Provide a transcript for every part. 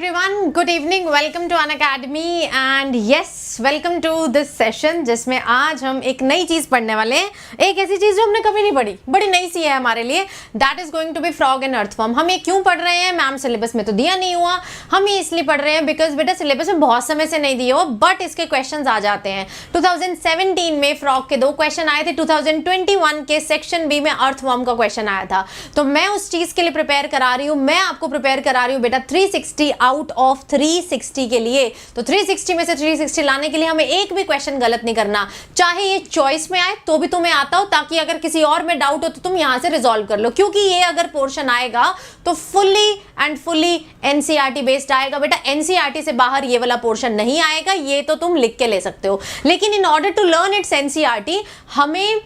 everyone, good evening, welcome to Unacademy and yes, welcome to this session जिसमें आज हम एक नई चीज़ पढ़ने वाले हैं, एक ऐसी चीज़ जो हमने कभी नहीं पढ़ी, बड़ी नई सी है हमारे लिए। That is going to be frog and earthworm। हम ये क्यों पढ़ रहे हैं? मैम सिलेबस में तो दिया नहीं हुआ, हम ये इसलिए पढ़ रहे हैं बिकॉज बेटा सिलेबस में बहुत समय से नहीं दिया हो, बट इसके क्वेश्चन आ जाते हैं। 2017 में फ्रॉग के 2 क्वेश्चन आए थे, 2021 के सेक्शन बी में अर्थवर्म का क्वेश्चन आया था। तो मैं उस चीज़ के लिए प्रिपेयर करा रही हूँ, मैं आपको प्रिपेयर करा रही हूँ बेटा 360 आउट ऑफ 360 के लिए। तो 360 में से 360 लाने के लिए हमें एक भी क्वेश्चन गलत नहीं करना, चाहे ये चॉइस में आए तो भी तुम्हें आता हो, ताकि अगर किसी और में डाउट हो तो तुम यहां से रिजॉल्व कर लो। क्योंकि ये अगर पोर्शन आएगा तो फुल्ली एनसीईआरटी बेस्ड आएगा बेटा, एनसीईआरटी से बाहर ये वाला पोर्शन नहीं आएगा, ये तो तुम लिख के ले सकते हो। लेकिन in order to learn its NCERT हमें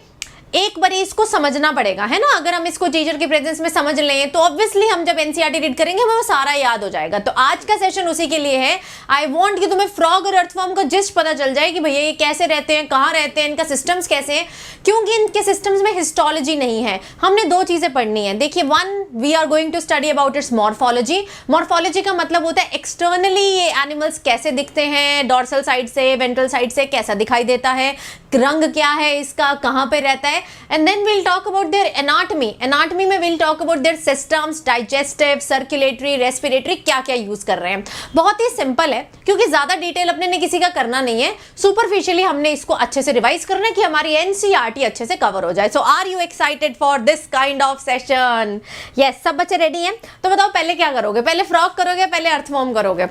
एक बार इसको समझना पड़ेगा, है ना। अगर हम इसको टीचर के प्रेजेंस में समझ लें तो ऑब्वियसली हम जब एनसीईआरटी रीड करेंगे हमें वो सारा याद हो जाएगा। तो आज का सेशन उसी के लिए है। आई वांट कि तुम्हें फ्रॉग और अर्थवर्म का जिस्ट पता चल जाए कि भैया ये कैसे रहते हैं, कहाँ रहते हैं, इनका सिस्टम्स कैसे हैं, क्योंकि इनके सिस्टम्स में हिस्टोलॉजी नहीं है। हमने 2 चीजें पढ़नी है। देखिए, 1 we are going to study about its morphology. Morphology का मतलब होता है एक्सटर्नली ये एनिमल्स कैसे दिखते हैं, डॉर्सल साइड से, वेंट्रल साइड से कैसा दिखाई देता है, रंग क्या है इसका, कहाँ पे रहता है। And then we'll talk about their anatomy। anatomy में we'll talk about their systems, digestive, circulatory, respiratory, क्या क्या यूज कर रहे हैं। बहुत ही सिंपल है, क्योंकि ज्यादा डिटेल अपने ने किसी का करना नहीं है, सुपरफिशियली हमने इसको अच्छे से रिवाइज करना है कि हमारी एनसीईआरटी अच्छे से कवर हो जाए। So are you excited for this kind of session? Yes, सब बच्चे रेडी हैं? तो बताओ पहले क्या करोगे, पहले फ्रॉग करोगे, पहले अर्थवर्म करोगे?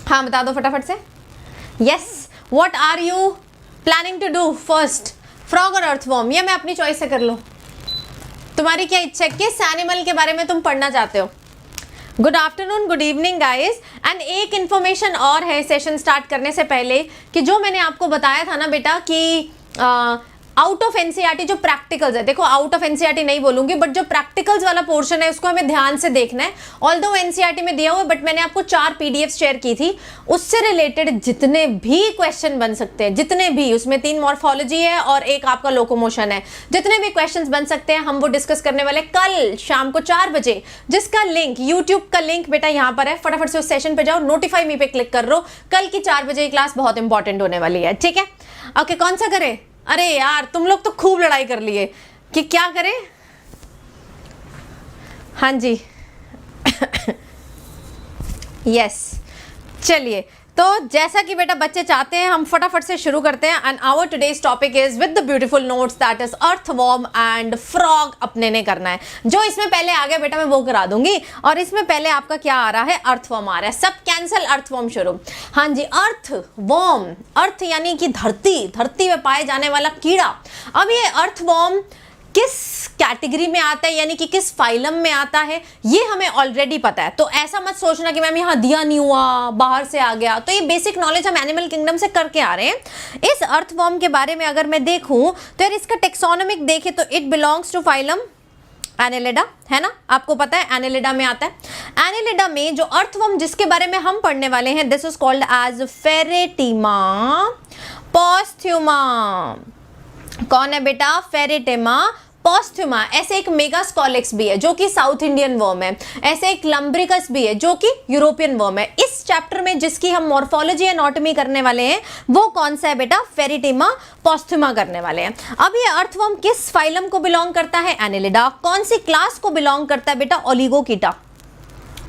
हाँ बता दो फटाफट से। Yes, what are you planning to do first, frog और अर्थवर्म, या मैं अपनी चॉइस से कर लूँ? तुम्हारी क्या इच्छा है, किस एनिमल के बारे में तुम पढ़ना चाहते हो? Good afternoon, good evening guys. And एक इन्फॉर्मेशन और है सेशन स्टार्ट करने से पहले, कि जो मैंने आपको बताया था ना बेटा कि आउट ऑफ एनसीईआरटी जो प्रैक्टिकल्स है, देखो आउट ऑफ एनसीईआरटी नहीं बोलूंगी, बट जो प्रैक्टिकल्स वाला पोर्शन है उसको हमें ध्यान से देखना है। ऑल्दो एनसीईआरटी में दिया हुआ है, बट मैंने आपको 4 पीडीएफ शेयर की थी, उससे रिलेटेड जितने भी क्वेश्चन बन सकते हैं, जितने भी, उसमें 3 मॉर्फोलॉजी है और एक आपका लोकोमोशन है, जितने भी क्वेश्चन बन सकते हैं हम वो डिस्कस करने वाले कल शाम को 4 बजे, जिसका लिंक, यूट्यूब का लिंक बेटा यहाँ पर है। फटाफट से उस सेशन पे जाओ, नोटिफाई मी पे क्लिक कर लो। कल की 4 बजे की क्लास बहुत इंपॉर्टेंट होने वाली है, ठीक है? ओके, कौन सा करें? अरे यार तुम लोग तो खूब लड़ाई कर लिए कि क्या करें। हाँ जी यस, चलिए, तो जैसा कि बेटा बच्चे चाहते हैं हम फटाफट से शुरू करते हैं। And our today's topic is with the beautiful notes, that is earthworm and frog. अपने ने करना है, जो इसमें पहले आ गया बेटा मैं वो करा दूंगी, और इसमें पहले आपका क्या आ रहा है, अर्थवर्म आ रहा है। सब कैंसल, अर्थवर्म शुरू। हाँ जी, अर्थवर्म, अर्थ यानी कि धरती, धरती में पाए जाने वाला कीड़ा। अब ये अर्थवर्म किस कैटेगरी में आता है, यानी कि किस फाइलम में आता है, ये हमें ऑलरेडी पता है। तो ऐसा मत सोचना कि मैम यहाँ दिया नहीं हुआ, बाहर से आ गया। तो ये बेसिक नॉलेज हम एनिमल किंगडम से करके आ रहे हैं। इस अर्थवर्म के बारे में अगर मैं देखूं तो यार इसका टेक्सोनोमिक देखे तो it belongs to phylum Annelida, है ना, आपको पता है एनेलिडा में आता है। एनेलिडा में जो अर्थवर्म जिसके बारे में हम पढ़ने वाले हैं, this is called as pheretima posthuma. कौन है बेटा? Pheretima posthuma. ऐसे एक मेगास्कॉलिक्स भी है जो कि साउथ इंडियन वर्म है, ऐसे एक लम्ब्रिकस भी है जो कि यूरोपियन वर्म है। इस चैप्टर में जिसकी हम मॉर्फोलॉजी एनाटॉमी करने वाले हैं वो कौन सा है बेटा? फेरेटिमा पोस्थ्यूमा करने वाले हैं। अब ये अर्थवर्म किस फाइलम को बिलोंग करता है? एनेलिडा। कौन सी क्लास को बिलोंग करता है बेटा? ओलिगोकीटा।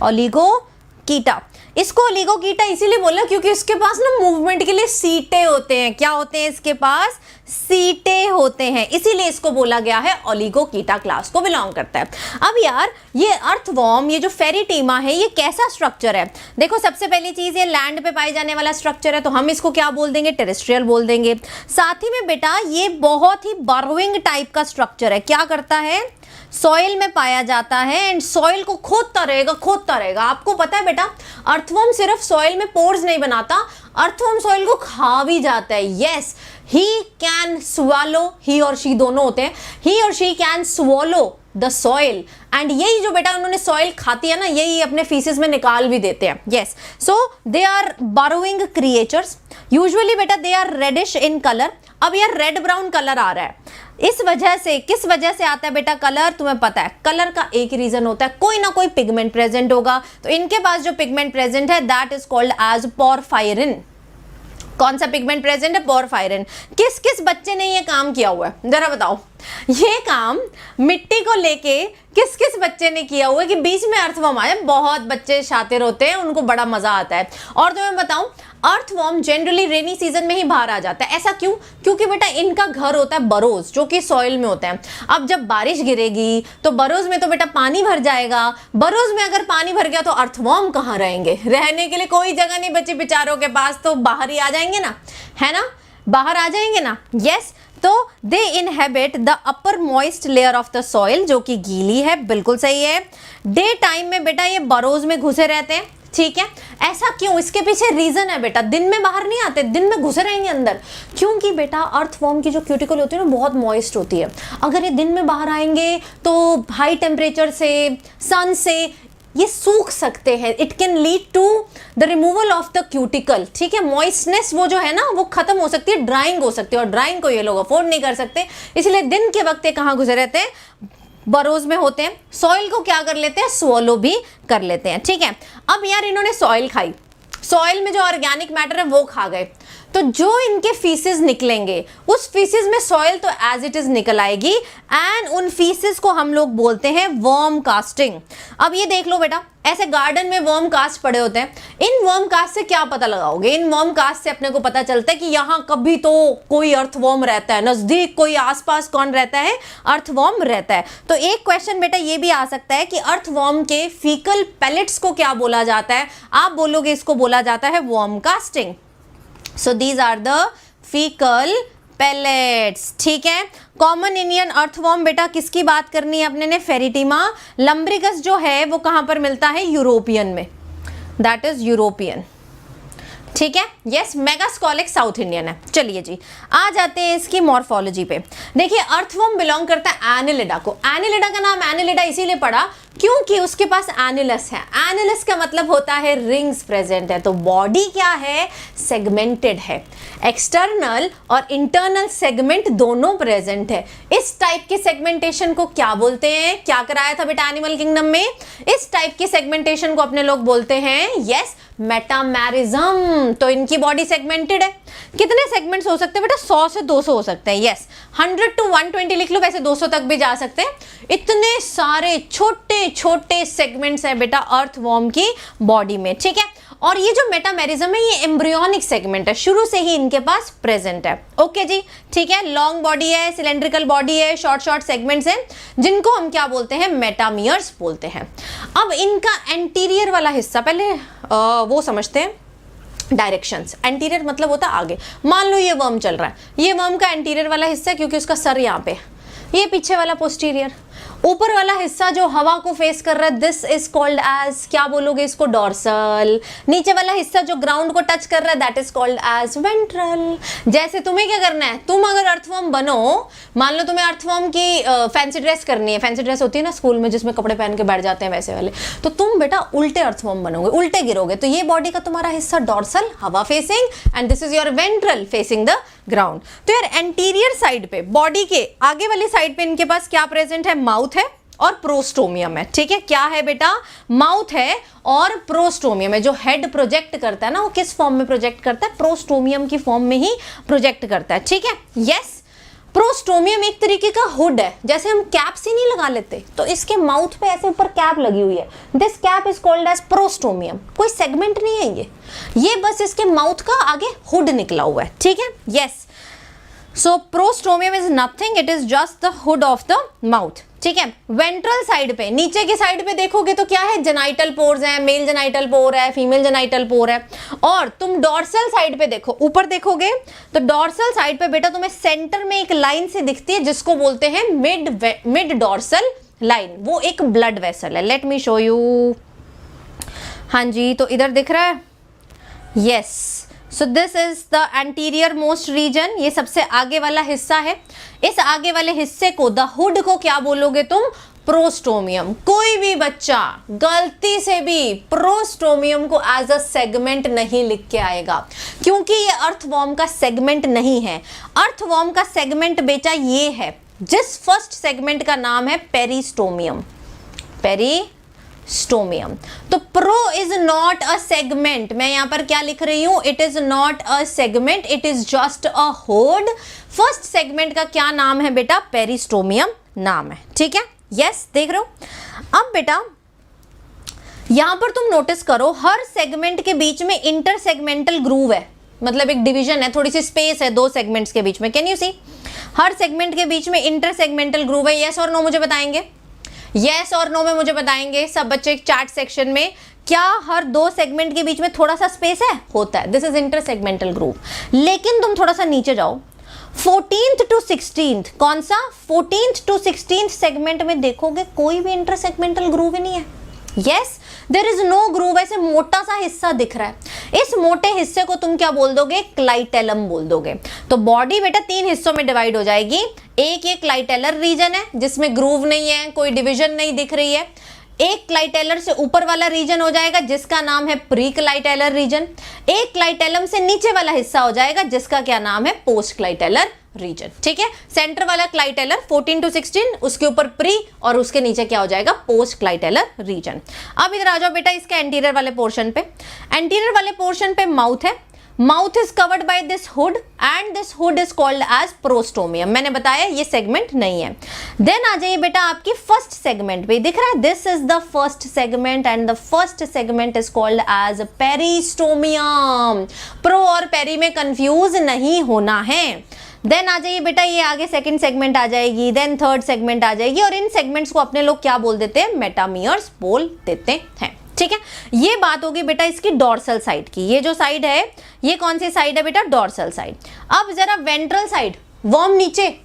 ओलिगोकीटा। इसको ओलिगोकीटा इसीलिए बोला क्योंकि इसके पास ना मूवमेंट के लिए सीटें होते हैं। क्या होते हैं इसके पास? सीटें होते हैं, इसीलिए इसको बोला गया है ओलिगोकीटा क्लास को बिलोंग करता है। अब यार ये अर्थवर्म, ये जो फेरेटिमा है, ये कैसा स्ट्रक्चर है? देखो सबसे पहली चीज, ये लैंड पे पाए जाने वाला स्ट्रक्चर है, तो हम इसको क्या बोल देंगे? टेरेस्ट्रियल बोल देंगे। साथ ही में बेटा ये बहुत ही बर्रोइंग टाइप का स्ट्रक्चर है। क्या करता है? सॉइल में पाया जाता है एंड सॉइल को खोदता रहेगा। आपको पता है बेटा अर्थवर्म सिर्फ सॉइल में पोर्स नहीं बनाता, अर्थवर्म सॉइल को खा भी जाता है। यस, ही कैन स्वैलो, ही और शी दोनों होते हैं, ही और she can swallow the soil, and यही जो बेटा उन्होंने सॉइल खाती है ना, यही अपने फीसेस में निकाल भी देते हैं। Yes, so they are burrowing creatures. Usually बेटा they are reddish in colour. अब यार रेड ब्राउन कलर आ रहा है, इस वजह से, किस वजह से आता है बेटा कलर? तुम्हें पता है कलर का एक रीजन होता है, कोई ना कोई पिगमेंट प्रेजेंट होगा। तो इनके पास जो पिगमेंट प्रेजेंट है that is called as porphyrin. कौन सा पिगमेंट प्रेजेंट है? पोरफायरिन। किस किस बच्चे ने ये काम किया हुआ है जरा बताओ? ये काम मिट्टी को लेके किस किस बच्चे ने किया हुआ है कि बीच में अर्थवर्म आए? बहुत बच्चे शातिर होते हैं, उनको बड़ा मजा आता है। और तो मैं बताऊं, अर्थवर्म जनरली रेनी सीजन में ही बाहर आ जाता है। ऐसा क्यों? क्योंकि बेटा इनका घर होता है बरोज, जो कि सॉइल में होता है। अब जब बारिश गिरेगी तो बरोज में तो बेटा पानी भर जाएगा। बरोज में अगर पानी भर गया तो अर्थवर्म कहाँ रहेंगे? रहने के लिए कोई जगह नहीं बची बेचारों के पास, तो बाहर ही आ जाएंगे ना, है ना? बाहर आ जाएंगे ना। यस, तो they inhabit the upper moist layer of the soil, जो कि गीली है। बिल्कुल सही है। डे टाइम में बेटा ये बरोज में घुसे रहते हैं, ठीक है। ऐसा क्यों? इसके पीछे रीजन है बेटा, दिन में बाहर नहीं आते, दिन में घुसे रहेंगे अंदर। क्योंकि बेटा अर्थवर्म की जो क्यूटिकल होती है ना बहुत मॉइस्ट होती है। अगर ये दिन में बाहर आएंगे तो हाई टेम्परेचर से, सन से ये सूख सकते हैं। It can lead to the removal of the cuticle, ठीक है। मॉइस्टनेस वो जो है ना वो खत्म हो सकती है, ड्राइंग हो सकती है, और ड्राइंग को ये लोग अफोर्ड नहीं कर सकते। इसलिए दिन के वक्त ये कहाँ घुसे रहते हैं? बरोज में होते हैं। सॉइल को क्या कर लेते हैं? स्वॉलो भी कर लेते हैं, ठीक है। अब यार इन्होंने सॉइल खाई, सॉइल में जो ऑर्गेनिक मैटर है वो खा गए, तो जो इनके फीसेस निकलेंगे उस फीसेस में सॉइल तो एज इट इज निकल आएगी, एंड उन फीसेस को हम लोग बोलते हैं वर्म कास्टिंग। अब ये देख लो बेटा, ऐसे गार्डन में वर्म कास्ट पड़े होते हैं। इन वर्म कास्ट से क्या पता लगाओगे? इन वर्म कास्ट से अपने को पता चलता है कि यहाँ कभी तो कोई अर्थवर्म रहता है, नजदीक कोई आसपास कौन रहता है? अर्थवर्म रहता है। तो एक क्वेश्चन बेटा ये भी आ सकता है कि अर्थवर्म के फीकल पैलेट्स को क्या बोला जाता है? आप बोलोगे इसको बोला जाता है worm casting. So these are the faecal pellets, ठीक है। कॉमन इंडियन अर्थवर्म बेटा किसकी बात करनी है अपने ने? फेरिटीमा। लंब्रिकस जो है वो कहां पर मिलता है? यूरोपियन में, दैट इज यूरोपियन, ठीक है। यस, मेगास्कोलिक साउथ इंडियन है। चलिए जी, आ जाते हैं इसकी मॉर्फोलॉजी पे। देखिए अर्थवर्म बिलोंग करता है एनिलिडा को। एनिलिडा का नाम एनिलिडा इसीलिए पड़ा क्योंकि उसके पास एनिलस है। एनिलस का मतलब होता है रिंग्स प्रेजेंट है। तो बॉडी क्या है? सेगमेंटेड है। एक्सटर्नल और इंटरनल सेगमेंट दोनों प्रेजेंट है। इस टाइप के सेगमेंटेशन को क्या बोलते हैं? क्या कराया था बेटा एनिमल किंगडम में? इस टाइप के सेगमेंटेशन को अपने लोग बोलते हैं यस मेटामेरिज्म। तो इनकी बॉडी सेगमेंटेड है। कितने सेगमेंट्स हो सकते हैं बेटा? 100 से 200 हो सकते हैं। यस, 100 to 120 लिख लो, वैसे 200 तक भी जा सकते हैं। इतने सारे छोटे छोटे सेगमेंट्स है बेटा अर्थवर्म की बॉडी में, ठीक है। और ये जो मेटामेरिज्म है ये एम्ब्रियोनिक सेगमेंट है, शुरू से ही इनके पास प्रेजेंट है। ओके जी, ठीक है। लॉन्ग बॉडी है, सिलेंड्रिकल बॉडी है, शॉर्ट शॉर्ट सेगमेंट्स हैं, जिनको हम क्या बोलते हैं? मेटामियर्स बोलते हैं। अब इनका एंटीरियर वाला हिस्सा पहले वो समझते हैं। डायरेक्शंस, एंटीरियर मतलब होता है आगे। मान लो ये वर्म चल रहा है, ये वर्म का एंटीरियर वाला हिस्सा है क्योंकि उसका सर यहाँ पे, ये पीछे वाला पोस्टीरियर। ऊपर वाला हिस्सा जो हवा को फेस कर रहा है दिस इज कॉल्ड एज, क्या बोलोगे इसको? डॉर्सल। नीचे वाला हिस्सा जो ग्राउंड को टच कर रहा है that is called as ventral. जैसे तुम्हें क्या करना है, तुम अगर अर्थवर्म बनो, मान लो तुम्हें अर्थवर्म की फैंसी ड्रेस करनी है। फैंसी ड्रेस होती है ना स्कूल में जिसमें कपड़े पहन के बैठ जाते हैं वैसे वाले, तो तुम बेटा उल्टे अर्थवर्म बनोगे, उल्टे गिरोगे। तो ये बॉडी का तुम्हारा हिस्सा डॉर्सल हवा facing, and this is your ventral facing the ground. तो यार एंटीरियर साइड पे, बॉडी के आगे वाली साइड पे इनके पास क्या प्रेजेंट है? माउथ है और प्रोस्टोमियम है, ठीक है। क्या है बेटा? माउथ है और प्रोस्टोमियम है। जो हेड प्रोजेक्ट करता है ना वो किस फॉर्म में प्रोजेक्ट करता है? प्रोस्टोमियम की फॉर्म में ही प्रोजेक्ट करता है, ठीक है। यस, प्रोस्टोमियम एक तरीके का हुड है, जैसे हम कैप से नहीं लगा लेते, तो इसके माउथ पे ऐसे ऊपर कैप लगी हुई है। This cap is called as prostomium. कोई सेगमेंट नहीं है ये बस इसके माउथ का आगे हुड निकला हुआ है, ठीक है। Yes, so prostomium is nothing, it is just the hood of the mouth, ठीक है। वेंट्रल साइड पे, नीचे की साइड पे देखोगे तो क्या है? जेनाइटल पोर्स है, मेल जेनाइटल पोर है, फीमेल जेनाइटल पोर है। और तुम डॉर्सल साइड पे देखो, ऊपर देखोगे तो डॉर्सल साइड पे बेटा तुम्हें सेंटर में एक लाइन सी दिखती है जिसको बोलते हैं मिड डॉर्सल लाइन। वो एक ब्लड वेसल है। Let me show you. हाँ जी, तो इधर दिख रहा है। Yes, so this is the anterior most region. ये सबसे आगे वाला हिस्सा है। इस आगे वाले हिस्से को, द हुड को क्या बोलोगे तुम? प्रोस्टोमियम। कोई भी बच्चा गलती से भी प्रोस्टोमियम को एज अ सेगमेंट नहीं लिख के आएगा, क्योंकि ये अर्थवर्म का सेगमेंट नहीं है। अर्थवर्म का सेगमेंट बेटा ये है, जिस फर्स्ट सेगमेंट का नाम है पेरिस्टोमियम, पेरिस्टोमियम। तो pro is not a segment, मैं यहां पर क्या लिख रही हूं, it is not a segment, it is just a hood. First segment का क्या नाम है बेटा, पेरिस्टोमियम नाम है, ठीक है, यस, देख रहे हो। अब बेटा यहां पर तुम नोटिस करो, हर सेगमेंट के बीच में इंटरसेगमेंटल ग्रूव है, मतलब एक डिवीजन है, थोड़ी सी स्पेस है दो सेगमेंट्स के बीच में। कैन यू सी, हर सेगमेंट के बीच में इंटरसेगमेंटल ग्रूव है। यस और नो मुझे बताएंगे, यस और नो में मुझे बताएंगे सब बच्चे चार्ट सेक्शन में, क्या हर दो सेगमेंट के बीच में थोड़ा सा स्पेस है, होता है, दिस इज इंटरसेगमेंटल ग्रूव। लेकिन तुम थोड़ा सा नीचे जाओ, 14th to 16th, कौन सा 14th to 16th सेगमेंट में देखोगे कोई भी इंटरसेगमेंटल ग्रूव ही नहीं है। Yes, there is no groove, ऐसे मोटा सा हिस्सा दिख रहा है, इस मोटे हिस्से को तुम क्या बोल दोगे, क्लाइटेलम बोल दोगे। तो बॉडी बेटा तीन हिस्सों में डिवाइड हो जाएगी, एक ये क्लाइटेलर रीजन है जिसमें ग्रूव नहीं है, कोई डिवीजन नहीं दिख रही है, एक क्लाइटेलर से ऊपर वाला रीजन हो जाएगा जिसका नाम है प्री क्लाइटेलर रीजन, एक क्लाइटेलम से नीचे वाला हिस्सा हो जाएगा जिसका क्या नाम है, पोस्ट क्लाइटेलर रीजन, ठीक है। सेंटर वाला क्लाइटेलर 14 to 16, उसके ऊपर प्री और उसके नीचे क्या हो जाएगा, पोस्ट क्लाइटेलर रीजन। अब इधर आ जाओ बेटा इसके एंटीरियर वाले पोर्शन पे, एंटीरियर वाले पोर्शन पे माउथ है, mouth is covered by this hood and this hood is called as prostomium. मैंने बताया ये सेगमेंट नहीं है। देन आ जाइए बेटा आपकी फर्स्ट सेगमेंट पे, दिख रहा है, this is the first segment and the first segment is called as peristomium. Pro और पेरी में कंफ्यूज नहीं होना है। देन आ जाइए बेटा ये आगे सेकंड सेगमेंट आ जाएगी, देन थर्ड सेगमेंट आ जाएगी, और इन सेगमेंट्स को अपने लोग क्या बोल देते हैं, मेटामियर्स बोल देते हैं, ठीक है। ये बात होगी बेटा इसकी डॉर्सल साइड की, ये जो साइड है ये कौन सी साइड है बेटा, डॉर्सल साइड। अब जरा वेंट्रल साइड, वर्म नीचे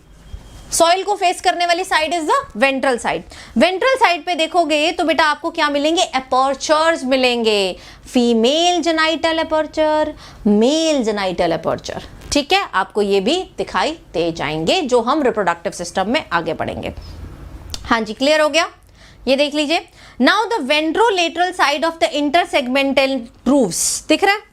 सॉइल को फेस करने वाली side is the ventral side. Ventral side पे देखोगे तो बेटा आपको क्या मिलेंगे, एपर्चर्स मिलेंगे, female genital aperture, mail genital aperture, ठीक है। आपको ये भी दिखाई दे जाएंगे जो हम रिप्रोडक्टिव सिस्टम में आगे पढ़ेंगे। हाँ जी, क्लियर हो गया, ये देख लीजिए। Now the ventrolateral side of the intersegmental grooves, दिख रहा है,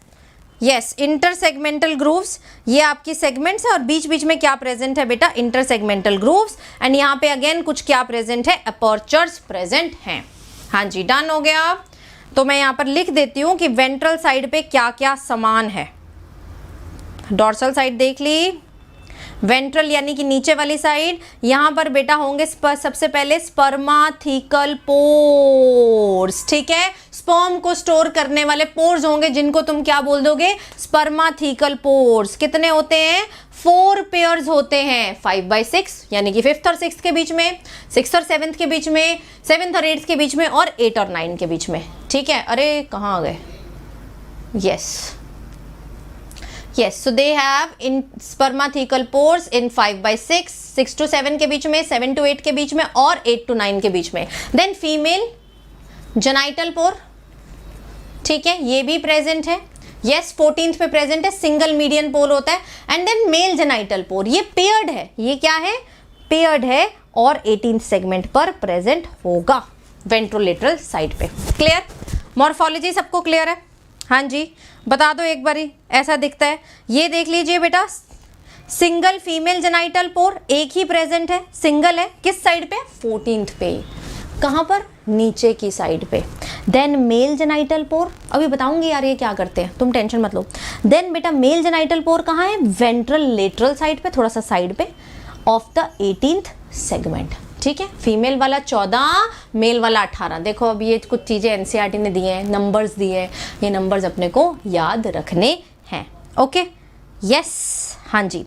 यस, इंटरसेगमेंटल ग्रूव्स, ये आपकी सेगमेंट्स है और बीच बीच में क्या प्रेजेंट है बेटा, इंटरसेगमेंटल ग्रूव्स, एंड यहाँ पे अगेन कुछ क्या प्रेजेंट है, एपर्चर्स प्रेजेंट हैं। हाँ जी, डन हो गया। तो मैं यहाँ पर लिख देती हूँ कि वेंट्रल साइड पे क्या क्या समान है। डॉर्सल साइड देख ली, वेंट्रल यानी कि नीचे वाली साइड, यहां पर बेटा होंगे सबसे पहले स्पर्माथिकल पोर्स, ठीक है, स्पर्म को स्टोर करने वाले पोर्स होंगे जिनको तुम क्या बोल दोगे, स्पर्माथिकल पोर्स। कितने होते हैं, 4 पेयर्स होते हैं, 5/6 यानी कि 5th और 6th के बीच में, 6th और 7th के बीच में, 7th और 8th के बीच में, और 8 और 9 के बीच में, ठीक है। अरे कहाँ आ गए, yes yes, so they have in spermathecal pores in 5/6, 6 to 7 के बीच में, 7 to 8 के बीच में, और 8 to 9 के बीच में। देन फीमेल जेनाइटल पोर, ठीक है, ये भी प्रेजेंट है, यस, 14th पे प्रेजेंट है, सिंगल मीडियन पोल होता है। And then male genital pore, ये पेयर्ड है, ये क्या है, पेयर्ड है, और 18th सेगमेंट पर प्रेजेंट होगा वेंट्रोलेटरल साइड पे। क्लियर, मॉर्फोलॉजी सबको क्लियर है, हाँ जी, बता दो एक बारी, ऐसा दिखता है, ये देख लीजिए बेटा, सिंगल फीमेल जेनाइटल पोर एक ही प्रेजेंट है, सिंगल है, किस साइड पे, 14th पे, कहाँ पर, नीचे की साइड पे। देन मेल जेनाइटल पोर, अभी बताऊंगी यार ये क्या करते हैं, तुम टेंशन मत लो। देन बेटा मेल जेनाइटल पोर कहाँ है, वेंट्रल लेटरल साइड पे, थोड़ा सा साइड पे ऑफ द 18th सेगमेंट, ठीक है। फीमेल वाला 14, मेल वाला 18। देखो अब ये कुछ चीज़ें एनसीईआरटी ने दिए हैं, नंबर्स दिए हैं, ये नंबर्स अपने को याद रखने हैं, ओके, यस, हाँ जी।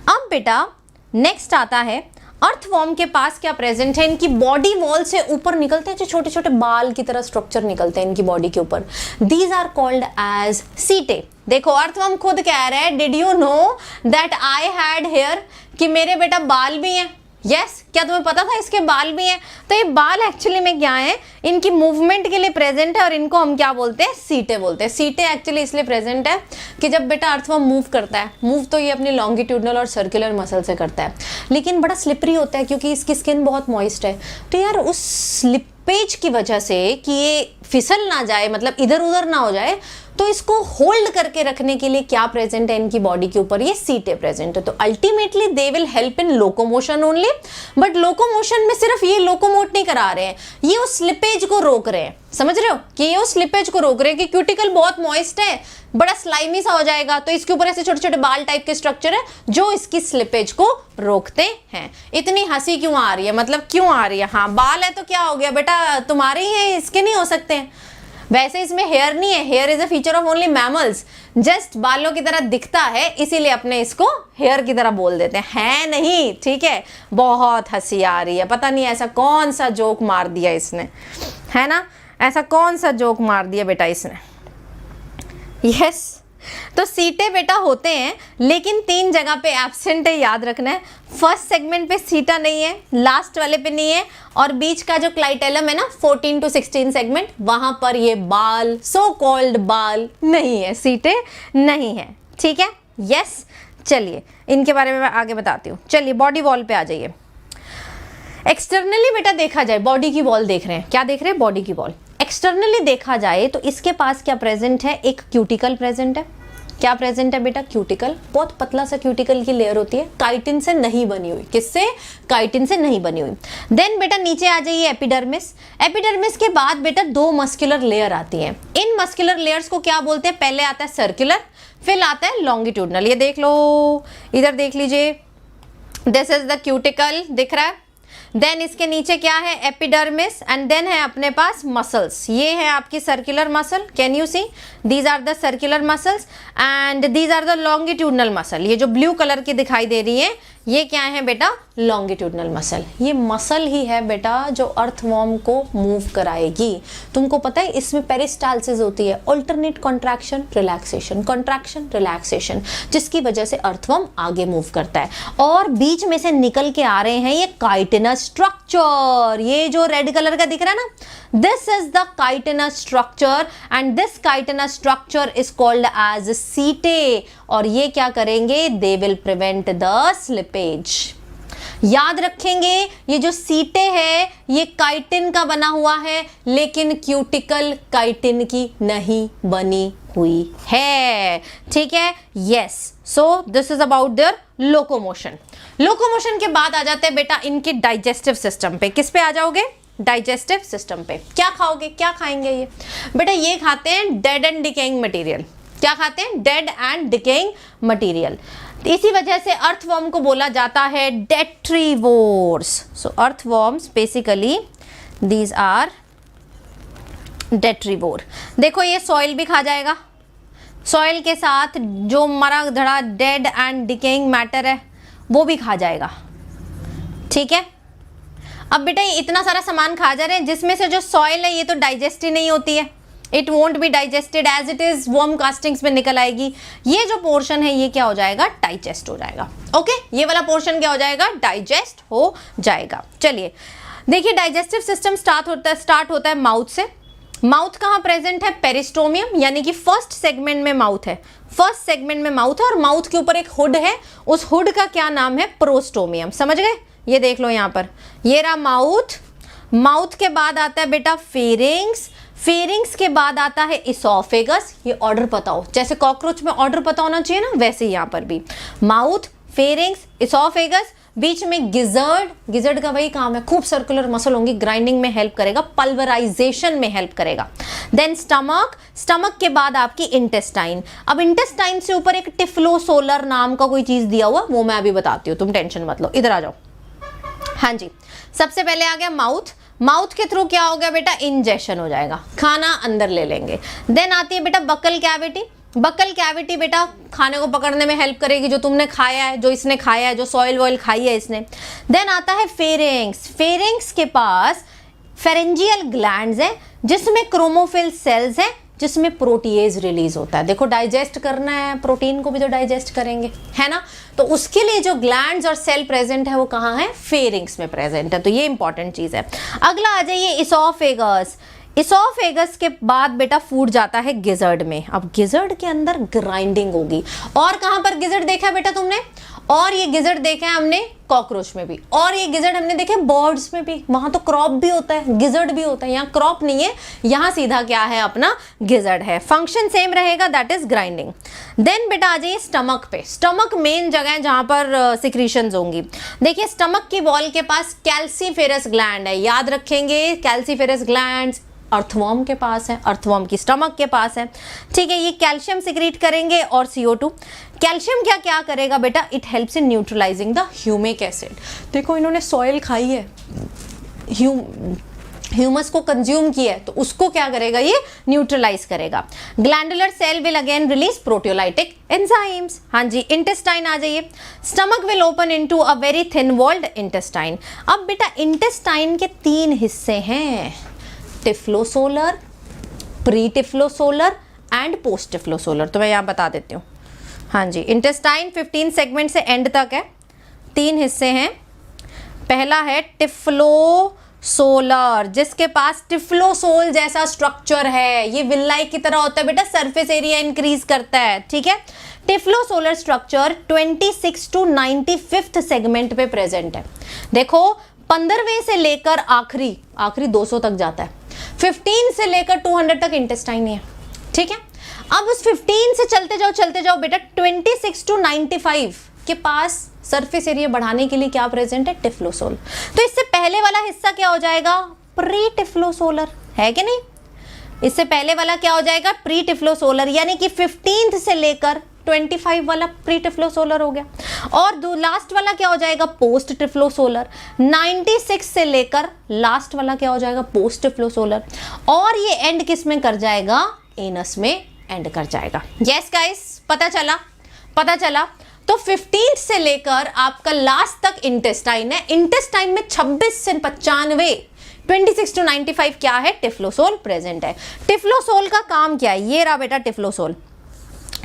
अब बेटा नेक्स्ट आता है, अर्थवॉर्म के पास क्या प्रेजेंट है, इनकी बॉडी वॉल से ऊपर निकलते हैं जो छोटे छोटे बाल की तरह स्ट्रक्चर निकलते हैं इनकी बॉडी के ऊपर, दीज आर कॉल्ड एज सीटे। देखो अर्थवॉर्म खुद कह रहा है, did you know that I had hair, कि मेरे बेटा बाल भी हैं, यस, क्या तुम्हें पता था इसके बाल भी हैं। तो ये बाल एक्चुअली में क्या है, इनकी मूवमेंट के लिए प्रेजेंट है, और इनको हम क्या बोलते हैं, सीटे बोलते हैं। सीटे एक्चुअली इसलिए प्रेजेंट है कि जब बेटा अर्थवॉर्म मूव करता है, मूव तो ये अपनी लॉन्गिट्यूडनल और सर्कुलर मसल से करता है, लेकिन बड़ा स्लिपरी होता है क्योंकि इसकी स्किन बहुत मॉइस्ट है। तो यार उस स्लिपेज की वजह से कि ये फिसल ना जाए, मतलब इधर उधर ना हो जाए, तो इसको होल्ड करके रखने के लिए क्या प्रेजेंट है इनकी बॉडी के ऊपर, ये सीटें प्रेजेंट है। तो ultimately they will help in locomotion only, but locomotion में सिर्फ ये लोकोमोट नहीं करा रहे हैं, ये उस स्लिपेज को रोक रहे हैं। समझ रहे हो कि ये उस स्लिपेज को रोक रहे हैं कि क्यूटिकल बहुत मॉइस्ट है, बड़ा स्लाइमी सा हो जाएगा, तो इसके ऊपर ऐसे छोटे छोटे बाल टाइप के स्ट्रक्चर है जो इसकी स्लिपेज को रोकते हैं। इतनी हंसी क्यों आ रही है, मतलब क्यों आ रही है? हाँ बाल है तो क्या हो गया बेटा, तुम्हारे ही है, इसके नहीं हो सकते हैं। वैसे इसमें हेयर नहीं है, here is a feature of only mammals, just बालों की तरह दिखता है इसीलिए अपने इसको हेयर की तरह बोल देते हैं, है नहीं, ठीक है। बहुत हंसी आ रही है, पता नहीं ऐसा कौन सा जोक मार दिया इसने, है ना, ऐसा कौन सा जोक मार दिया बेटा इसने। यस तो सीटें बेटा होते हैं लेकिन 3 जगह पे एब्सेंट है, याद रखना है। फर्स्ट सेगमेंट पे सीटा नहीं है, लास्ट वाले पे नहीं है, और बीच का जो क्लाइटेलम है ना 14 to 16 सेगमेंट, वहां पर ये बाल, सो कॉल्ड बाल नहीं है, सीटें नहीं है, ठीक है। यस चलिए इनके बारे में मैं आगे बताती हूँ। चलिए बॉडी वॉल पे आ जाइए। एक्सटर्नली बेटा देखा जाए, बॉडी की वॉल देख रहे हैं, क्या देख रहे हैं, बॉडी की वॉल। एक्सटर्नली देखा जाए तो इसके पास क्या प्रेजेंट है, एक क्यूटिकल प्रेजेंट है। क्या प्रेजेंट है बेटा, क्यूटिकल, बहुत पतला सा क्यूटिकल की लेयर होती है, काइटिन से नहीं बनी हुई। किससे, काइटिन से नहीं बनी हुई। देन बेटा नीचे आ जाइए एपिडर्मिस। एपिडर्मिस के बाद बेटा 2 मस्कुलर लेयर आती हैं। इन मस्कुलर लेयर्स को क्या बोलते हैं, पहले आता है सर्कुलर, फिर आता है लॉन्गिट्यूडनल। ये देख लो, इधर देख लीजिए, दिस इज द क्यूटिकल, दिख रहा है। देन इसके नीचे क्या है, एपिडर्मिस, एंड देन है अपने पास मसल्स। ये है आपकी circular muscle, can you see, these are the circular muscles and these are the longitudinal muscle. ये जो ब्लू कलर की दिखाई दे रही है ये क्या है बेटा, लॉन्गिट्यूडनल मसल। ये मसल ही है बेटा जो अर्थवॉर्म को मूव कराएगी। तुमको पता है इसमें पेरिस्टाल्सिस होती है, alternate contraction relaxation, contraction relaxation, जिसकी वजह से अर्थवॉर्म आगे मूव करता है। और बीच में से निकल के आ रहे हैं ये काइटिनस स्ट्रक्चर, ये जो रेड कलर का दिख रहा है ना, this is the chitinous structure and this chitinous structure is called as setae. और ये क्या करेंगे, they will prevent the slippage. याद रखेंगे ये जो सीटे है ये काइटिन का बना हुआ है, लेकिन क्यूटिकल काइटिन की नहीं बनी हुई है, ठीक है। Yes so this is about their locomotion. Locomotion के बाद आ जाते हैं बेटा इनके डाइजेस्टिव सिस्टम पे। किस पे आ जाओगे, डाइजेस्टिव सिस्टम पे। क्या खाओगे, क्या खाएंगे ये बेटा, ये खाते हैं डेड एंड डिकेइंग मटेरियल। क्या खाते हैं, डेड एंड डिकेइंग मटेरियल। इसी वजह से अर्थवॉर्म को बोला जाता है detritivores. So earthworms basically these are detritivore. देखो ये सॉइल भी खा जाएगा, सॉइल के साथ जो मरा धड़ा डेड एंड डिकेइंग मैटर है वो भी खा जाएगा, ठीक है। अब बेटा ये इतना सारा सामान खा जा रहे हैं जिसमें से जो सॉइल है ये तो डाइजेस्ट ही नहीं होती है, it won't be digested as it is, worm castings में निकल आएगी। ये जो पोर्शन है ये क्या हो जाएगा, डाइजेस्ट हो जाएगा। ओके ये वाला पोर्शन क्या हो जाएगा, डाइजेस्ट हो जाएगा। चलिए देखिए डाइजेस्टिव सिस्टम स्टार्ट होता है माउथ से। माउथ कहाँ प्रेजेंट है, पेरिस्टोमियम, यानी कि फर्स्ट सेगमेंट में माउथ है, फर्स्ट सेगमेंट में माउथ है, और माउथ के ऊपर एक हुड है, उस हुड का क्या नाम है, प्रोस्टोमियम। समझ गए, ये देख लो यहाँ पर, ये रहा माउथ। माउथ के बाद आता है बेटा फेरिंग्स, फेरिंग्स के बाद आता है इसोफेगस। ये ऑर्डर पता हो, जैसे कॉकरोच में ऑर्डर पता होना चाहिए ना, वैसे यहाँ पर भी माउथ, फेरिंग्स, इसोफेगस, बीच में गिजर्ड। गिजर्ड का वही काम है, खूब सर्कुलर मसल होंगी, ग्राइंडिंग में हेल्प करेगा, पल्वराइजेशन में हेल्प करेगा। देन स्टमक, स्टमक के बाद आपकी इंटेस्टाइन। अब इंटेस्टाइन से ऊपर एक टिफ्लोसोलर नाम का कोई चीज दिया हुआ, वो मैं अभी बताती हूँ, तुम टेंशन मत लो, इधर आ जाओ। हाँ जी, सबसे पहले आ गया माउथ। माउथ के थ्रू क्या हो गया बेटा, इंजेक्शन हो जाएगा, खाना अंदर ले लेंगे। देन आती है बेटा बकल कैविटी। बकल कैविटी बेटा खाने को पकड़ने में हेल्प करेगी, जो तुमने खाया है, जो इसने खाया है, जो सॉइल वॉइल खाई है इसने। देन आता है फेरिंग्स। फेरिंग्स के पास फेरेंजियल ग्लैंड्स है जिसमें क्रोमोफिल सेल्स हैं, जिसमें प्रोटीएज रिलीज होता है। देखो डाइजेस्ट करना है, प्रोटीन को भी तो डाइजेस्ट करेंगे, है ना, तो उसके लिए जो ग्लैंड्स और सेल प्रेजेंट है वो कहाँ है, फेरिंग्स में प्रेजेंट है। तो ये इंपॉर्टेंट चीज है। अगला आ जाइए इसोफेगस। इसोफेगस के बाद बेटा फूड जाता है गिजर्ड में। अब गिजर्ड के अंदर ग्राइंडिंग होगी, और कहां पर गिजर्ड देखा है बेटा तुमने, और ये गिजर्ड देखे हैं हमने कॉकरोच में भी, और ये गिजर्ड हमने देखे बर्ड्स में भी। वहां तो क्रॉप भी होता है, गिजर्ड भी होता है, यहाँ क्रॉप नहीं है, यहाँ सीधा क्या है अपना गिजर्ड है। फंक्शन सेम रहेगा, दैट इज ग्राइंडिंग। देन बेटा आ जाइए स्टमक पे। स्टमक मेन जगह है जहां पर सिक्रीशंस होंगी। देखिए स्टमक की वॉल के पास कैल्सीफेरस ग्लैंड है, याद रखेंगे कैल्सीफेरस ग्लैंड अर्थवर्म के पास है, अर्थवर्म की स्टमक के पास है, ठीक है। ये कैल्शियम सिक्रीट करेंगे और CO2। कैल्शियम क्या क्या करेगा बेटा, it helps in neutralising the humic acid. देखो इन्होंने सॉइल खाई है, ह्यूमस को कंज्यूम किया है, तो उसको क्या करेगा, ये न्यूट्रलाइज करेगा। Glandular cell will again release proteolytic enzymes. हाँ जी, इंटेस्टाइन आ जाइए। Stomach will open into a very thin walled intestine. अब बेटा इंटेस्टाइन के 3 हिस्से हैं, typhlosolar, pre typhlosolar and post typhlosolar. तो मैं यहाँ बता देती हूँ। हाँ जी, इंटेस्टाइन 15 सेगमेंट से एंड तक है, 3 हिस्से हैं। पहला है टिफ्लोसोलर, जिसके पास टिफ्लोसोल जैसा स्ट्रक्चर है, ये विल्लाई की तरह होता है बेटा, सरफेस एरिया इंक्रीज करता है, ठीक है। टिफ्लोसोलर स्ट्रक्चर 26 to 95th सेगमेंट पे प्रेजेंट है। देखो 15वें से लेकर आखिरी 200 तक जाता है, 15 से लेकर 200 तक इंटेस्टाइन है, ठीक है। अब उस 15 से चलते जाओ बेटा, 26 to 95 के पास सरफेस एरिया बढ़ाने के लिए क्या प्रेजेंट है, टिफ्लोसोल। तो इससे पहले वाला हिस्सा क्या हो जाएगा, प्री टिफ्लोसोलर, है कि नहीं। इससे पहले वाला क्या हो जाएगा, प्री टिफ्लोसोलर, यानी कि 15 से लेकर 25 वाला प्री टिफ्लोसोलर हो गया। और लास्ट वाला क्या हो जाएगा, पोस्ट टिफ्लोसोलर। 96 से लेकर लास्ट वाला क्या हो जाएगा, पोस्ट टिफ्लोसोलर। और ये एंड किस में कर जाएगा, एनस में एंड कर जाएगा। यस गाइस, पता चला। तो 15 से लेकर आपका लास्ट तक इंटेस्टाइन है। इंटेस्टाइन में 26 से 95, 26 to 95 क्या है, टिफ्लोसोल प्रेजेंट है। टिफ्लोसोल का काम क्या है, ये रहा बेटा टिफ्लोसोल।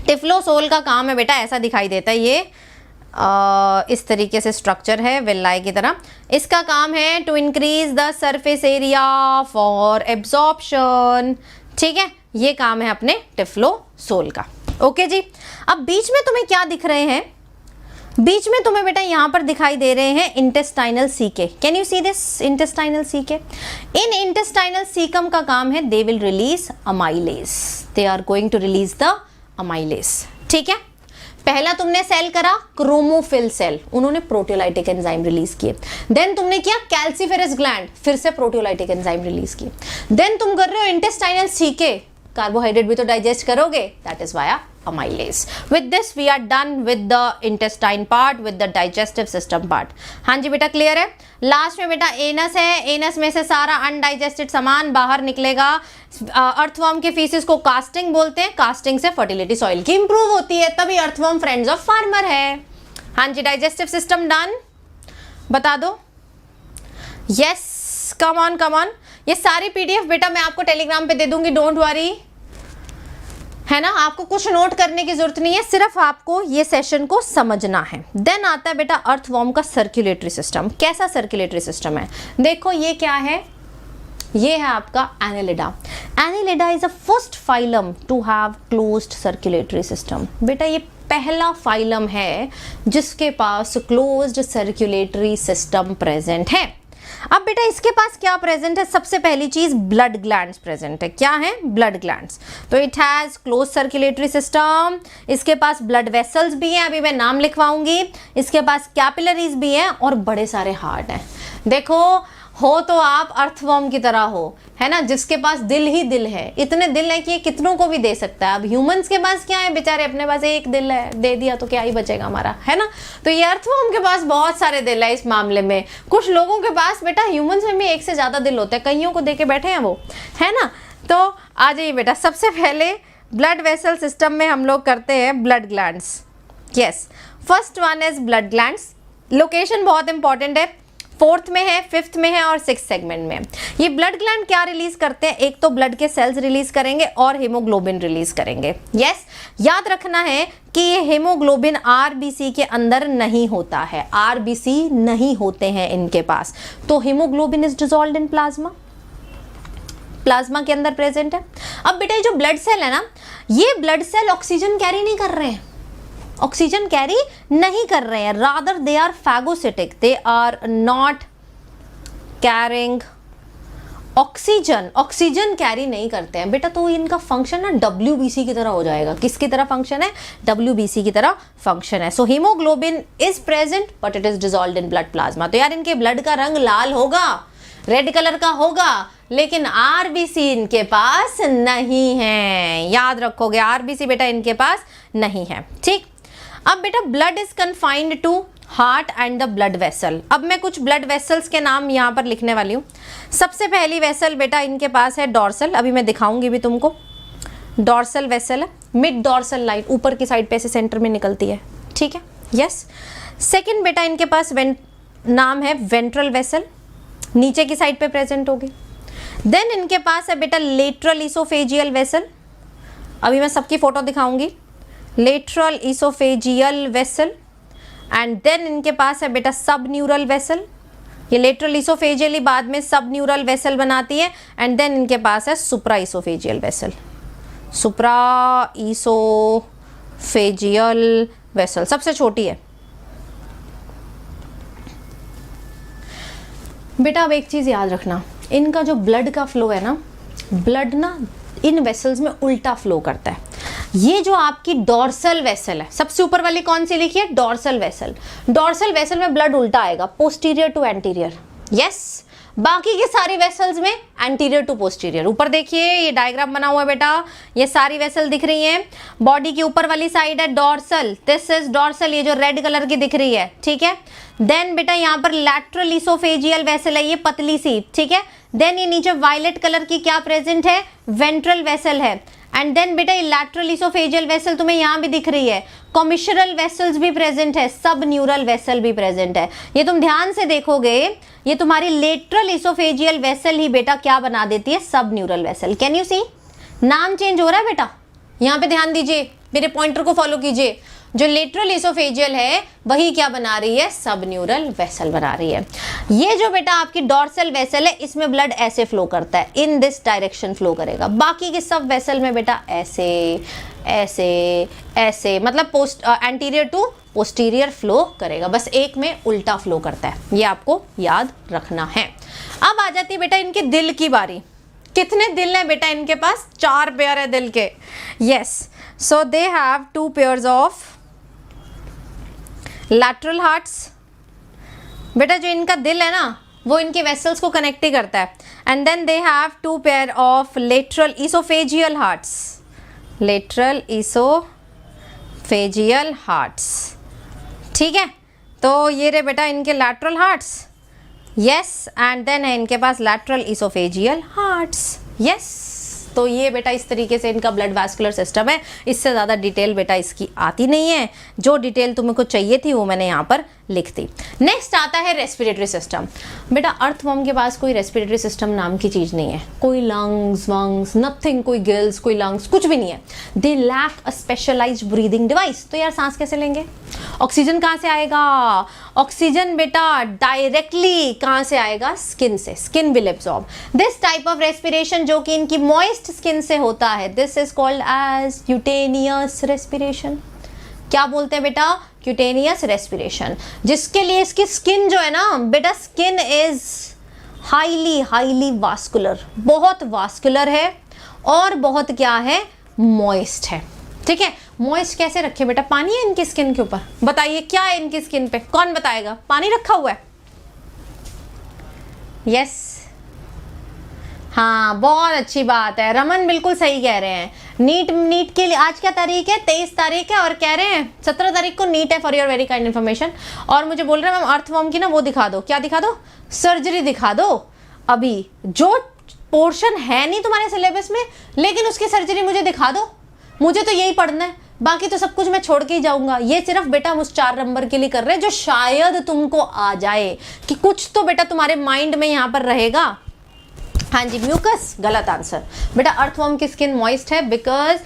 टिफ्लोसोल का काम है बेटा, ऐसा दिखाई देता है ये, इस तरीके से स्ट्रक्चर है विल्लाई की तरह। इसका काम है to increase the surface area for absorption, ठीक है। ये काम है अपने टिफ्लोसोल का। ओके जी, अब बीच में तुम्हें क्या दिख रहे हैं, बीच में तुम्हें बेटा यहां पर दिखाई दे रहे हैं intestinal caeca. Can you see this intestinal caeca. इन इंटेस्टाइनल सीकम का काम है, they will release amylase, they are going to release the amylase, ठीक है। पहला तुमने सेल करा क्रोमोफिल सेल, उन्होंने प्रोटियोलाइटिक एंजाइम रिलीज किए। देन तुमने किया कैल्सीफेरस ग्लैंड, फिर से प्रोटियोलाइटिक एंजाइम रिलीज किए। देन तुम कर रहे हो इंटेस्टाइनल सीके, कार्बोहाइड्रेट भी तो डाइजेस्ट करोगे, that is via amylase. With this we are done with the intestine part, with the digestive system part. हाँ जी बेटा, क्लियर है। लास्ट में बेटा एनस है, एनस में से सारा अनडाइजेस्टेड सामान बाहर निकलेगा। अर्थवर्म के फीसिस को कास्टिंग बोलते हैं, कास्टिंग से फर्टिलिटी सॉइल की इंप्रूव होती है, तभी अर्थवर्म फ्रेंड्स ऑफ फार्मर है। हाँ जी, डाइजेस्टिव सिस्टम डन, बता दो। Yes, come on. ये सारी PDF बेटा मैं आपको टेलीग्राम पे दे दूंगी, डोंट वरी, है ना। आपको कुछ नोट करने की जरूरत नहीं है, सिर्फ आपको ये सेशन को समझना है। देन आता है बेटा अर्थवर्म का सर्कुलेटरी सिस्टम। कैसा सर्कुलेटरी सिस्टम है, देखो ये क्या है, ये है आपका Annelida. Annelida is a first phylum to have closed circulatory system. बेटा ये पहला फाइलम है जिसके पास क्लोज्ड सर्कुलेटरी सिस्टम प्रेजेंट है। अब बेटा इसके पास क्या प्रेजेंट है, सबसे पहली चीज ब्लड ग्लैंड्स प्रेजेंट है। क्या है, ब्लड ग्लैंड्स। तो it has close circulatory system, इसके पास ब्लड वेसल्स भी हैं, अभी मैं नाम लिखवाऊंगी। इसके पास कैपिलरीज भी हैं और बड़े सारे हार्ट हैं। देखो हो तो आप अर्थवर्म की तरह हो, है ना, जिसके पास दिल ही दिल है। इतने दिल है कि ये कितनों को भी दे सकता है। अब ह्यूमंस के पास क्या है, बेचारे अपने पास एक दिल है, दे दिया तो क्या ही बचेगा हमारा, है ना। तो ये अर्थवर्म के पास बहुत सारे दिल है इस मामले में। कुछ लोगों के पास बेटा ह्यूमंस में भी एक से ज्यादा दिल होता है, कईयों को दे के बैठे हैं वो, है ना। तो आ जाइए बेटा, सबसे पहले ब्लड वेसल सिस्टम में हम लोग करते हैं blood glands. Yes, first one is blood glands. Location बहुत इंपॉर्टेंट है, 4th में है, 5th में है और 6th सेगमेंट में। ये ब्लड ग्लैंड क्या रिलीज करते हैं, एक तो ब्लड के सेल्स रिलीज करेंगे और हीमोग्लोबिन रिलीज करेंगे। यस, याद रखना है कि ये हीमोग्लोबिन RBC के अंदर नहीं होता है, RBC नहीं होते हैं इनके पास। तो haemoglobin is dissolved in plasma, plasma के अंदर प्रेजेंट है। अब बेटा ये जो ब्लड सेल है ना, ये ब्लड सेल ऑक्सीजन कैरी नहीं कर रहे हैं, ऑक्सीजन कैरी नहीं कर रहे हैं, rather they are phagocytic, they are not carrying oxygen, oxygen carry नहीं करते हैं बेटा। तो इनका फंक्शन ना WBC की तरह हो जाएगा। किसकी तरह फंक्शन है? WBC की तरह फंक्शन है। So haemoglobin is present but it is dissolved in blood plasma. तो यार इनके ब्लड का रंग लाल होगा, रेड कलर का होगा, लेकिन आरबीसी इनके पास नहीं है। याद रखोगे, आरबीसी बेटा इनके पास नहीं है। ठीक, अब बेटा blood is confined to heart and the blood vessel. अब मैं कुछ ब्लड वेसल्स के नाम यहाँ पर लिखने वाली हूँ। सबसे पहली वेसल बेटा इनके पास है डॉर्सल, अभी मैं दिखाऊंगी भी तुमको। डॉर्सल वेसल है, मिड डॉर्सल लाइन ऊपर की साइड पे से सेंटर में निकलती है। ठीक है, यस। सेकंड बेटा इनके पास नाम है वेंट्रल वेसल, नीचे की साइड पे प्रेजेंट होगी। देन इनके पास है बेटा लेटरल इसोफेजियल वेसल, अभी मैं सबकी फोटो दिखाऊंगी। Lateral oesophageal vessel and then इनके पास है बेटा सब न्यूरल वेसल। ये लेटरल इसोफेजियल बाद में सब न्यूरल वेसल बनाती है। एंड देन इनके पास है सुप्रा इसोफेजियल वेसल, सुप्रा इसोफेजियल वेसल सबसे छोटी है बेटा। अब एक चीज़ याद रखना, इनका जो ब्लड का फ्लो है ना, ब्लड ना इन वेसल्स में उल्टा फ्लो करता है। ये जो आपकी डॉर्सल वेसल है, सबसे ऊपर वाली कौन सी लिखी है? Dorsal vessel. डॉर्सल वेसल में ब्लड उल्टा आएगा, पोस्टीरियर टू एंटीरियर। यस, बाकी के सारी वेसल्स में एंटीरियर टू पोस्टीरियर। ऊपर देखिए ये डायग्राम बना हुआ है बेटा, ये सारी वेसल दिख रही हैं। बॉडी की ऊपर वाली साइड है डॉर्सल, दिस इज डॉर्सल, ये जो रेड कलर की दिख रही है। ठीक है, देन बेटा यहाँ पर लैटरल इसोफेजियल वेसल है, ये पतली सी। ठीक है, देन ये नीचे वायलेट कलर की क्या प्रेजेंट है? वेंट्रल वेसल है। एंड देन बेटा ये लैटरल इसोफेजियल वेसल तुम्हें यहाँ भी दिख रही है। कॉमिशरल वेसल्स भी प्रेजेंट है, सब न्यूरल वेसल भी प्रेजेंट है। ये तुम ध्यान से देखोगे, ये तुम्हारी लेटरल इसोफेजियल वेसल ही बेटा क्या बना देती है? सब न्यूरल वेसल। कैन यू सी, नाम चेंज हो रहा है बेटा, यहाँ पे ध्यान दीजिए, मेरे पॉइंटर को फॉलो कीजिए। जो लेटरल इसोफेजियल है वही क्या बना रही है? सब न्यूरल वेसल बना रही है। ये जो बेटा आपकी डॉर्सल वेसल है, इसमें ब्लड ऐसे फ्लो करता है, इन दिस डायरेक्शन फ्लो करेगा। बाकी के सब वेसल में बेटा ऐसे ऐसे ऐसे, मतलब एंटीरियर टू पोस्टीरियर फ्लो करेगा, बस एक में उल्टा फ्लो करता है। ये आपको याद रखना है। अब आ जाती है बेटा इनके दिल की बारी। कितने दिल हैं बेटा इनके पास? 4 पेयर है दिल के। Yes, so they have 2 pairs of lateral hearts. बेटा जो इनका दिल है ना, वो इनके वेसल्स को कनेक्ट ही करता है। And then they have 2 pair of lateral oesophageal hearts, lateral oesophageal hearts. ठीक है, तो ये रहे बेटा इनके lateral hearts. Yes, and then है इनके पास लैटरल इसोफेजियल हार्ट्स। यस, तो ये बेटा इस तरीके से इनका ब्लड वैस्कुलर सिस्टम है। इससे ज़्यादा डिटेल बेटा इसकी आती नहीं है, जो डिटेल तुमको चाहिए थी वो मैंने यहाँ पर लिख दी। नेक्स्ट आता है रेस्पिरेटरी सिस्टम। बेटा अर्थवर्म के पास कोई रेस्पिरेटरी सिस्टम नाम की चीज़ नहीं है, कोई लंग्स वंग्स नथिंग, कोई गिल्स कोई लंग्स कुछ भी नहीं है। They lack a specialised breathing device. तो यार सांस कैसे लेंगे? ऑक्सीजन कहाँ से आएगा? ऑक्सीजन बेटा डायरेक्टली कहाँ से आएगा? स्किन से। Skin will absorb this type of respiration, जो कि इनकी मॉइस्ट स्किन से होता है। This is called as cutaneous respiration. क्या बोलते हैं बेटा? क्यूटेनियस रेस्पिरेशन, जिसके लिए इसकी स्किन जो है ना बेटा, स्किन इज हाईली वास्कुलर, बहुत वास्कुलर है और बहुत क्या है? मॉइस्ट है। ठीक है, मॉइस्ट कैसे रखे बेटा? पानी है इनकी स्किन के ऊपर, बताइए क्या है इनकी स्किन पे? कौन बताएगा? पानी रखा हुआ है। यस, हाँ बहुत अच्छी बात है, रमन बिल्कुल सही कह रहे हैं। नीट के लिए आज क्या तारीख है? 23 तारीख है, और कह रहे हैं 17 तारीख को नीट है, for your very kind information. और मुझे बोल रहे हैं मैम अर्थवर्म की ना वो दिखा दो। क्या दिखा दो? सर्जरी दिखा दो। अभी जो पोर्शन है नहीं तुम्हारे सिलेबस में, लेकिन उसकी सर्जरी मुझे दिखा दो। मुझे तो यही पढ़ना है, बाकी तो सब कुछ मैं छोड़ के ही जाऊंगा। ये सिर्फ बेटा हम उस 4 नंबर के लिए कर रहे हैं, जो शायद तुमको आ जाए, कि कुछ तो बेटा तुम्हारे माइंड में यहाँ पर रहेगा। हाँ जी, म्यूकस गलत आंसर बेटा। अर्थवर्म की स्किन मॉइस्ट है बिकॉज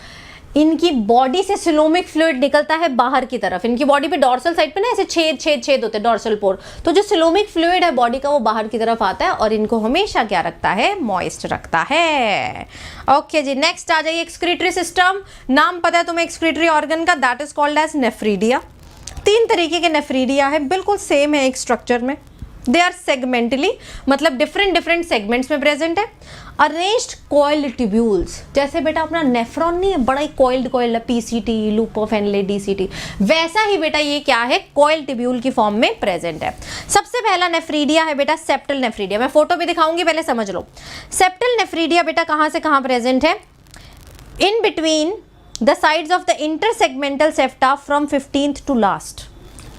इनकी बॉडी से सिलोमिक फ्लूइड निकलता है बाहर की तरफ। इनकी बॉडी पे डॉर्सल साइड पे ना ऐसे छेद छेद छेद होते हैं, डॉर्सल पोर। तो जो सिलोमिक फ्लूइड है बॉडी का वो बाहर की तरफ आता है और इनको हमेशा क्या रखता है, मॉइस्ट रखता है। ओके जी, नेक्स्ट आ जाइए एक्सक्रीटरी सिस्टम। नाम पता है तुम्हें एक्सक्रीटरी ऑर्गन का, that is called as nephridia. 3 तरीके के नेफ्रीडिया है, बिल्कुल सेम है एक स्ट्रक्चर में। दे आर सेगमेंटली, मतलब डिफरेंट सेगमेंट्स में प्रेजेंट है। अरेंज्ड कॉइल्ड ट्यूब्यूल्स, जैसे बेटा अपना नेफ्रॉन नहीं है, बड़ा ही कॉइल्ड है, PCT, loop of Henle, DCT, वैसा ही बेटा ये क्या है, कॉइल्ड ट्यूब्यूल की फॉर्म में प्रेजेंट है। सबसे पहला नेफ्रीडिया है बेटा सेप्टल नेफ्रीडिया। मैं फोटो भी दिखाऊंगी, पहले समझ लो। सेप्टल नेफ्रीडिया बेटा कहां से कहां प्रेजेंट है, in between the sides of the intersegmental septa from 15th to last.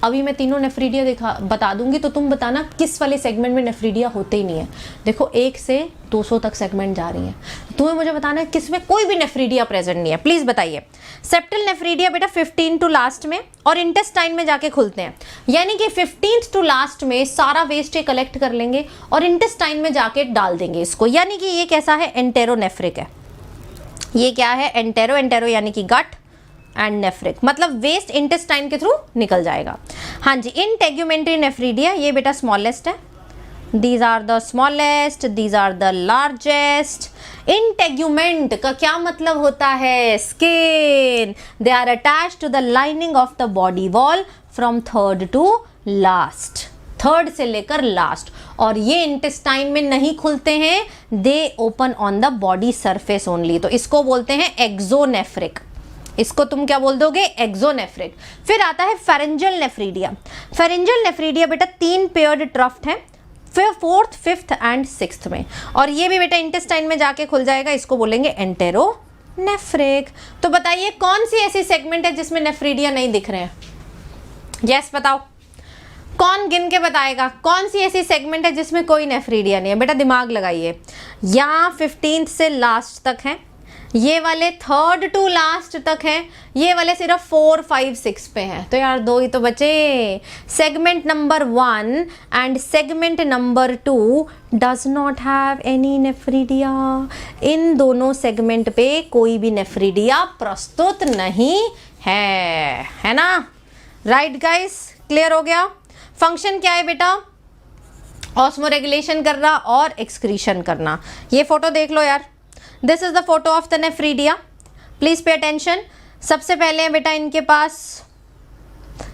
अभी मैं तीनों नेफ्रीडिया बता दूंगी, तो तुम बताना किस वाले सेगमेंट में नेफ्रीडिया होते ही नहीं है। देखो 1 से 200 तक सेगमेंट जा रही है, तुम्हें मुझे बताना है किस में कोई भी नेफ्रीडिया प्रेजेंट नहीं है। प्लीज बताइए। सेप्टल नेफ्रीडिया बेटा 15 टू लास्ट में और इंटेस्टाइन में जाके खुलते हैं, यानी कि 15th टू लास्ट में सारा वेस्ट कलेक्ट कर लेंगे और इंटेस्टाइन में जाके डाल देंगे इसको, यानी कि ये कैसा है, एंटेरोनेफ्रिक है। ये क्या है, एंटेरो, एंटेरो यानी कि गट, एंड नेफ्रिक मतलब वेस्ट इंटेस्टाइन के थ्रू निकल जाएगा। हाँ जी, इंटेग्यूमेंट्री नेफ्रीडिया ये बेटा स्मॉलेस्ट है। These are the smallest, these are the largest. Integument का क्या मतलब होता है, skin. They are attached to the lining of the body wall from 3rd to last, 3rd से लेकर लास्ट। और ये इंटेस्टाइन में नहीं खुलते हैं, दे open on the body surface only, तो इसको बोलते हैं एक्सोनेफ्रिक। इसको तुम क्या बोल दोगे, एक्सोनेफ्रिक। फिर आता है फेरेंजियल नेफ्रीडिया। फेरेंजियल नेफ्रीडिया बेटा 3 पेयर्ड ट्रफ्ट है, 4th, 5th एंड 6th में, और ये भी बेटा इंटेस्टाइन में जाके खुल जाएगा, इसको बोलेंगे एंटेरोनेफ्रिक। तो बताइए कौन सी ऐसी सेगमेंट है जिसमें नेफ्रीडिया नहीं दिख रहे हैं, यस बताओ, कौन गिन के बताएगा कौन सी ऐसी सेगमेंट है जिसमें कोई नेफ्रीडिया नहीं है। बेटा दिमाग लगाइए, यहाँ 15th से लास्ट तक है, ये वाले 3rd टू लास्ट तक हैं, ये वाले सिर्फ 4, 5, 6 पे हैं, तो यार 2 ही तो बचे। Segment number 1 and segment number 2 does not have any nephridia. इन दोनों सेगमेंट पे कोई भी नेफ्रीडिया प्रस्तुत नहीं है ना। राइट गाइस, क्लियर हो गया। फंक्शन क्या है बेटा, ऑस्मोरेगुलेशन करना और एक्सक्रीशन करना। ये फोटो देख लो यार, this is the photo of the nephridia, please pay attention. सबसे पहले बेटा इनके पास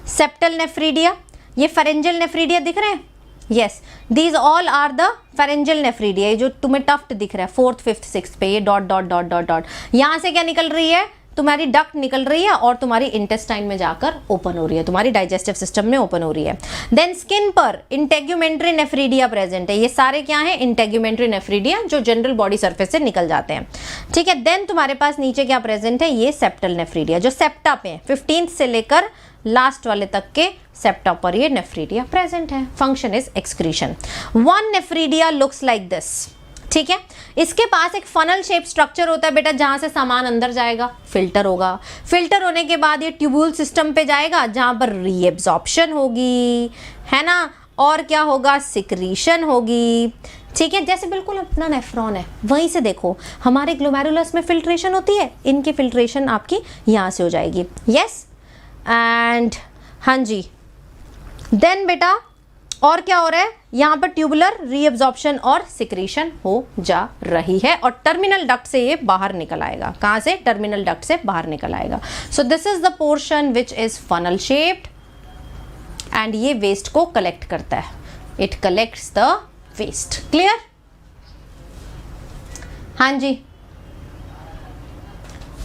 सेप्टल नेफ्रीडिया, ये फेरेंजियल नेफ्रीडिया दिख रहे हैं, yes, these all are the pharyngeal nephridia. जो तुम्हें टफ्ट दिख रहा है 4th, 5th, 6th पे, ये dot dot dot dot dot, यहाँ से क्या निकल रही है, तुम्हारी डक्ट निकल रही है और तुम्हारी इंटेस्टाइन में जाकर ओपन हो रही है, तुम्हारी डाइजेस्टिव सिस्टम में ओपन हो रही है। देन स्किन पर इंटेग्यूमेंट्री नेफ्रीडिया प्रेजेंट है। ये सारे क्या हैं, इंटेग्यूमेंट्री नेफ्रीडिया, जो जनरल बॉडी सरफेस से निकल जाते हैं, ठीक है। देन तुम्हारे पास नीचे क्या प्रेजेंट है, ये सेप्टल नेफ्रीडिया, जो सेप्टा पे है, 15th से लेकर लास्ट वाले तक के सेप्टा पर ये नेफ्रीडिया प्रेजेंट है। Function is excretion. 1 nephridia looks like this, ठीक है। इसके पास एक फनल शेप स्ट्रक्चर होता है बेटा, जहां से सामान अंदर जाएगा, फिल्टर होगा, फिल्टर होने के बाद ये ट्यूब्यूल सिस्टम पे जाएगा, जहां पर रीएब्जॉर्प्शन होगी, है ना, और क्या होगा, सिक्रीशन होगी, ठीक है। जैसे बिल्कुल अपना नेफ्रॉन है, वहीं से देखो हमारे ग्लोमेरुलस में फिल्ट्रेशन होती है, इनकी फिल्ट्रेशन आपकी यहाँ से हो जाएगी, यस एंड हाँ जी। देन बेटा और क्या हो रहा है, यहाँ पर ट्यूबुलर रीअब्जॉर्प्शन और सिक्रीशन हो जा रही है, और टर्मिनल डक्ट से ये बाहर निकल आएगा। कहाँ से, टर्मिनल डक्ट से बाहर निकल आएगा। So this is the portion which is funnel shaped and ये वेस्ट को कलेक्ट करता है, it collects the waste. Clear, हाँ जी,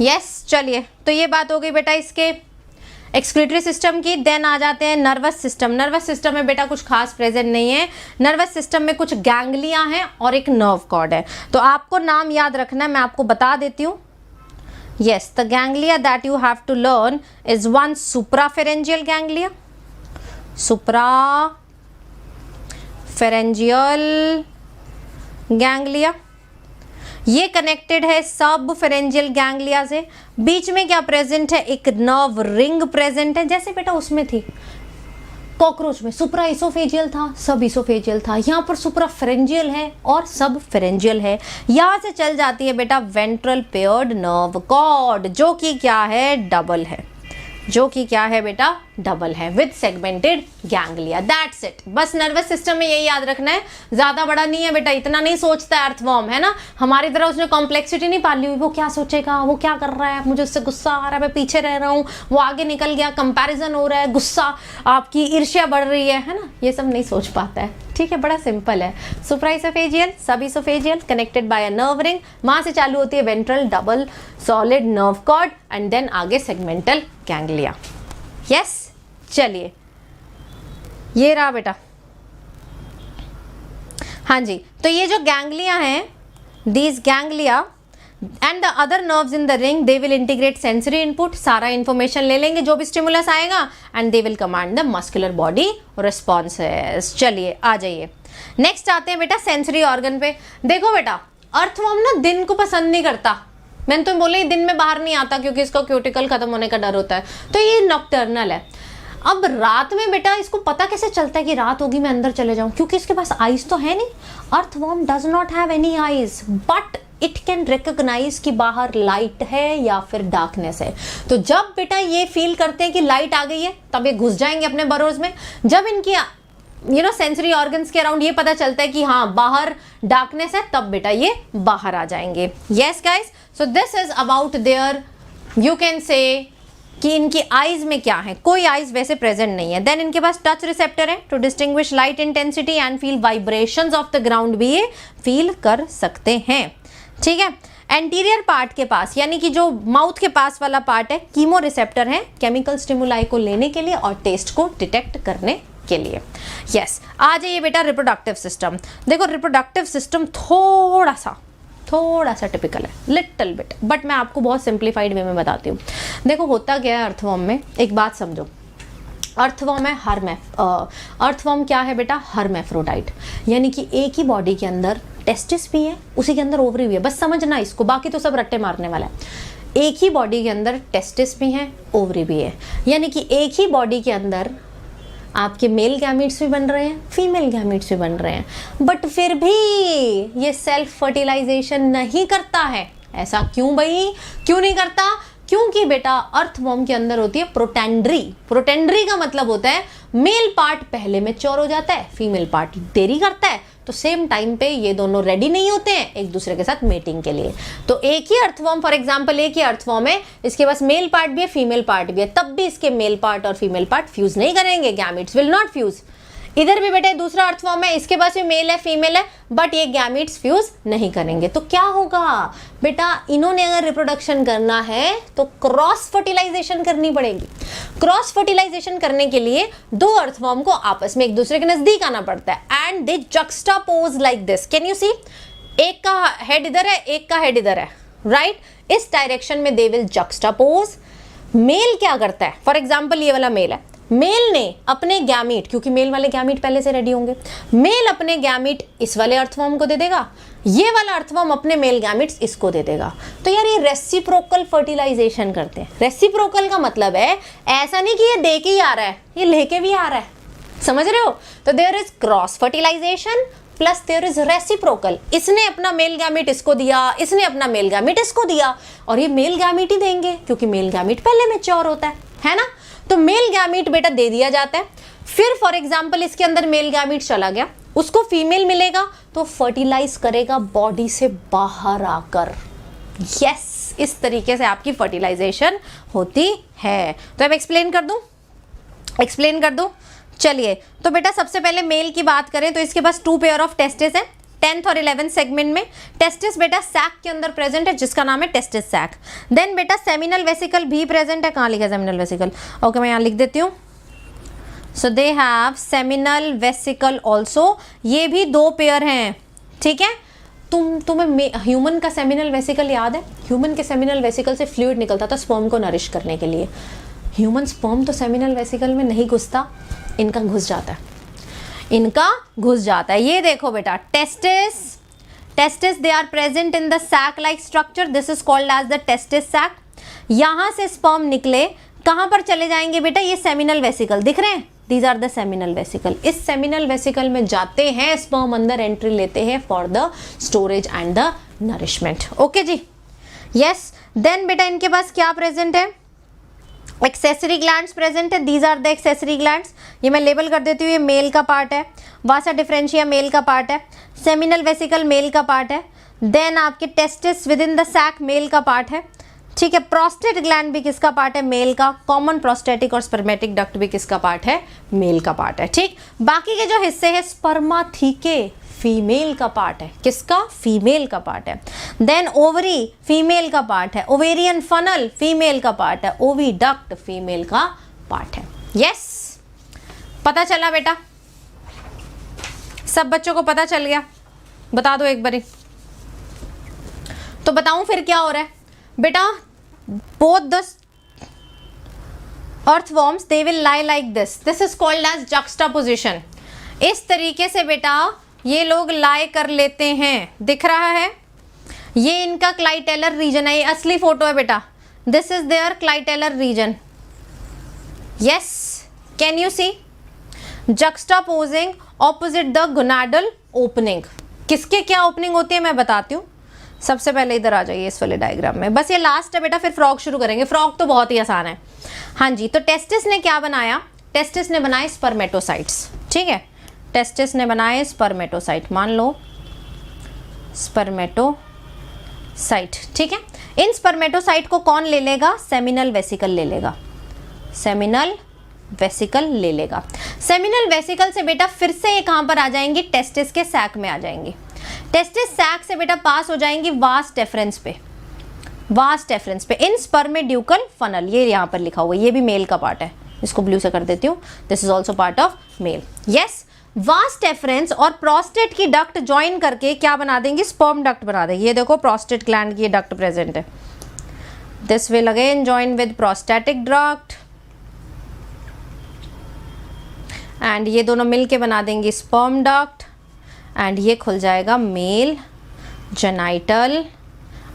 यस। चलिए, तो ये बात हो गई बेटा इसके एक्सक्रीटरी सिस्टम की। देन आ जाते हैं नर्वस सिस्टम। नर्वस सिस्टम में बेटा कुछ खास प्रेजेंट नहीं है। नर्वस सिस्टम में कुछ गैंग्लिया हैं और एक नर्व कॉर्ड है, तो आपको नाम याद रखना है, मैं आपको बता देती हूँ। Yes, the ganglia that you have to learn is 1 suprapharyngeal ganglia, suprapharyngeal ganglia, ये कनेक्टेड है सब फेरेंजियल गैंग्लिया से। बीच में क्या प्रेजेंट है, एक नर्व रिंग प्रेजेंट है, जैसे बेटा उसमें थी। कॉकरोच में सुप्रा इसोफेजियल था, सब इसोफेजियल था, यहाँ पर सुप्रा फेरेंजियल है और सब फेरेंजियल है। यहाँ से चल जाती है बेटा वेंट्रल पेयर्ड नर्व कॉर्ड, जो कि क्या है, डबल है, जो कि क्या है बेटा, डबल है, with segmented ganglia. That's it. बस नर्वस सिस्टम में यही याद रखना है, ज्यादा बड़ा नहीं है बेटा, इतना नहीं सोचता है अर्थवॉर्म, है ना, हमारी तरह उसने कॉम्प्लेक्सिटी नहीं पाली हुई, वो क्या सोचेगा, वो क्या कर रहा है, मुझे उससे गुस्सा आ रहा है, मैं पीछे रह रहा हूँ, वो आगे निकल गया, कंपैरिजन हो रहा है, गुस्सा, आपकी ईर्ष्या बढ़ रही है ना, ये सब नहीं सोच पाता है। ठीक है, बड़ा सिंपल है। Supraoesophageal, sub oesophageal, connected by a nerve ring, वहां से चालू होती है ventral double solid nerve cord and then आगे सेगमेंटल गैंग्लिया। यस, चलिए ये रहा बेटा। हाँ जी, तो ये जो गैंग्लिया हैं, these ganglia and the other nerves in the ring, they will integrate sensory input, सारा इंफॉर्मेशन ले लेंगे जो भी स्टिमुलस आएगा, and they will command the muscular body responses. चलिए आ जाइए, नेक्स्ट आते हैं बेटा सेंसरी ऑर्गन पे। देखो बेटा, अर्थवॉर्म ना दिन को पसंद नहीं करता, मैंने तो बोले दिन में बाहर नहीं आता क्योंकि इसका क्यूटिकल खत्म होने का डर होता है, तो ये नॉकटर्नल है। अब रात में बेटा इसको पता कैसे चलता है कि रात होगी मैं अंदर चले जाऊं, क्योंकि इसके पास आईज तो है नहीं। Earthworm does not have any eyes, but it can recognise कि बाहर लाइट है या फिर डार्कनेस है। तो जब बेटा ये फील करते हैं कि लाइट आ गई है, तब ये घुस जाएंगे अपने बरोज में। जब इनकी सेंसरी ऑर्गन्स के अराउंड ये पता चलता है कि हाँ बाहर डार्कनेस है, तब बेटा ये बाहर आ जाएंगे। Yes guys, so this is about their, you can say कि इनकी आईज में क्या है, कोई आईज वैसे प्रेजेंट नहीं है। देन इनके पास टच रिसेप्टर है to distinguish light intensity and feel vibrations of the ground, भी ये फील कर सकते हैं। ठीक है, एंटीरियर पार्ट के पास, यानी कि जो माउथ के पास वाला पार्ट है, कीमो रिसेप्टर है केमिकल स्टिमुलाई को लेने के लिए और टेस्ट को डिटेक्ट करने के लिए। यस, आ जाइए बेटा रिप्रोडक्टिव सिस्टम। देखो रिप्रोडक्टिव सिस्टम थोड़ा सा टिपिकल है, लिटिल बिट, बट मैं आपको बहुत सिंप्लीफाइड वे में बताती हूँ। देखो होता क्या है अर्थवॉर्म में, एक बात समझो, अर्थवॉर्म है अर्थवॉर्म क्या है बेटा, हर्मेफ्रोडाइट, यानी कि एक ही बॉडी के अंदर टेस्टिस भी है, उसी के अंदर ओवरी भी है, बस समझना इसको, बाकी तो सब रट्टे मारने वाला है। एक ही बॉडी के अंदर टेस्टिस भी है, ओवरी भी है, यानी कि एक ही बॉडी के अंदर आपके मेल गैमीट्स भी बन रहे हैं, फीमेल गैमीट्स भी बन रहे हैं, बट फिर भी ये सेल्फ फर्टिलाइजेशन नहीं करता है। ऐसा क्यों भाई, क्यों नहीं करता? क्योंकि बेटा अर्थवॉर्म के अंदर होती है प्रोटेंड्री। प्रोटेंड्री का मतलब होता है मेल पार्ट पहले मैच्योर हो जाता है, फीमेल पार्ट देरी करता है, तो सेम टाइम पे ये दोनों रेडी नहीं होते हैं एक दूसरे के साथ मेटिंग के लिए। तो एक ही अर्थवॉर्म, फॉर एग्जांपल एक ही अर्थवॉर्म है, इसके पास मेल पार्ट भी है, फीमेल पार्ट भी है, तब भी इसके मेल पार्ट और फीमेल पार्ट फ्यूज नहीं करेंगे, गैमीट्स विल नॉट फ्यूज। इधर भी बेटा दूसरा अर्थवॉर्म है, इसके पास भी मेल है फीमेल है, बट ये गैमीट्स फ्यूज नहीं करेंगे। तो क्या होगा बेटा, इन्होंने अगर रिप्रोडक्शन करना है तो क्रॉस फर्टिलाइजेशन करनी पड़ेगी। क्रॉस फर्टिलाइजेशन करने के लिए दो अर्थवॉर्म को आपस में एक दूसरे के नजदीक आना पड़ता है, and they juxtapose like this. Can you see, एक का हेड इधर है, एक का हेड इधर है, राइट? इस डायरेक्शन में दे विल जक्सटापोज। मेल क्या करता है, फॉर एग्जाम्पल ये वाला मेल है, मेल ने अपने गैमीट, क्योंकि मेल वाले गैमीट पहले से रेडी होंगे, मेल अपने गैमीट इस वाले अर्थवॉर्म को दे देगा, ये वाला अर्थवॉर्म अपने मेल गैमीट्स इसको दे देगा। तो यार ये रेसिप्रोकल फर्टिलाइजेशन करते हैं। रेसिप्रोकल का मतलब है ऐसा नहीं कि ये दे के ही आ रहा है, ये लेके भी आ रहा है, समझ रहे हो? तो there is cross fertilisation plus there is reciprocal. इसने अपना मेल गैमीट इसको दिया, इसने अपना मेल गैमीट इसको दिया, और ये मेल गैमीट ही देंगे क्योंकि मेल गैमीट पहले मैच्योर होता है ना? तो मेल गैमीट बेटा दे दिया जाता है, फिर फॉर एग्जांपल इसके अंदर मेल गैमीट चला गया, उसको फीमेल मिलेगा तो फर्टिलाइज करेगा बॉडी से बाहर आकर। यस, इस तरीके से आपकी फर्टिलाइजेशन होती है। तो अब एक्सप्लेन कर दूं। चलिए, तो बेटा सबसे पहले मेल की बात करें तो इसके पास 2 पेयर ऑफ टेस्टिस है, 10th और 11th सेगमेंट में। टेस्टिस बेटा सैक के अंदर प्रेजेंट है, जिसका नाम है टेस्टिस सैक। देन बेटा सेमिनल वेसिकल भी प्रेजेंट है। कहाँ लिखा है सेमिनल वेसिकल? ओके, मैं यहाँ लिख देती हूँ। So they have seminal vesicle also, ये भी 2 पेयर हैं, ठीक है? तुम्हें ह्यूमन का सेमिनल वेसिकल याद है? ह्यूमन के सेमिनल वेसिकल से फ्लूइड निकलता था स्पर्म को नरिश करने के लिए। ह्यूमन स्पर्म तो सेमिनल वेसिकल में नहीं घुसता, इनका घुस जाता है। ये देखो बेटा, testis they are present in the sac like structure, this is called as the testis sac. यहां से स्पर्म निकले कहां पर चले जाएंगे बेटा? ये सेमिनल वेसिकल दिख रहे हैं, these are the seminal vesicle. इस सेमिनल वेसिकल में जाते हैं स्पर्म, अंदर एंट्री लेते हैं for the storage and the nourishment. Okay जी, यस। देन बेटा इनके पास क्या प्रेजेंट है? एक्सेसरी ग्लैंड्स प्रेजेंट है। These are the accessory glands. ये मैं लेबल कर देती हूँ, ये मेल का पार्ट है, वासा डिफरेंशिया मेल का पार्ट है, सेमिनल वेसिकल मेल का पार्ट है, देन आपके testis within the sac male का पार्ट है, ठीक है। प्रोस्टेट ग्लैंड भी किसका पार्ट है? मेल का। कॉमन प्रोस्टेटिक और स्पर्मेटिक डक्ट भी किसका पार्ट है? मेल का पार्ट है, ठीक। बाकी के जो हिस्से हैं स्पर्माथीके फीमेल का पार्ट है। किसका? फीमेल का पार्ट है। देन ओवरी फीमेल का पार्ट है, ओवेरियन फनल फीमेल का पार्ट है, ओविडक्ट फीमेल का पार्ट है। यस, पता चला बेटा? सब बच्चों को पता चल गया? बता दो एक बारी। तो बताऊं फिर क्या हो रहा है बेटा? Both the earthworms they will lie like this. This is called as juxtaposition. इस तरीके से बेटा ये लोग लाई कर लेते हैं। दिख रहा है? ये इनका क्लाइटेलर रीजन है। ये असली फोटो है बेटा। This is their clitellar region. Yes, can you see? Juxtaposing opposite the gonadal opening. किसके क्या ओपनिंग होती है मैं बताती हूँ। सबसे पहले इधर आ जाइए इस वाले डायग्राम में। बस ये लास्ट है बेटा, फिर फ्रॉग शुरू करेंगे। फ्रॉग तो बहुत ही आसान है। हाँ जी, तो टेस्टिस ने क्या बनाया? टेस्टिस ने बनाए स्पर्मेटोसाइट्स, ठीक है। टेस्टिस ने बनाए स्पर्मेटोसाइट, मान लो स्पर्मेटोसाइट, ठीक है। इन स्पर्मेटोसाइट को कौन ले लेगा? सेमिनल वेसिकल ले लेगा। सेमिनल वेसिकल ले लेगा। सेमिनल वेसिकल से बेटा फिर से ये कहाँ पर आ जाएंगी? टेस्टिस के सैक में आ जाएंगी। टेस्टिस सैक से बेटा पास हो जाएंगी वास्ट एफरेंस पे, वास्ट एफरेंस पे इन स्पर्मेड्यूकल फनल। ये यहाँ पर लिखा हुआ है, ये भी मेल का पार्ट है। इसको ब्लू से कर देती हूँ। This is also part of male. Yes, vas efferens और प्रोस्टेट की डक्ट ज्वाइन करके क्या बना देंगे? स्पर्म डक्ट बना देंगे। ये देखो प्रोस्टेट ग्लैंड की डक्ट प्रेजेंट है। This will again join with prostatic duct and ये दोनों मिलके बना देंगे स्पर्म डक्ट एंड ये खुल जाएगा मेल जेनाइटल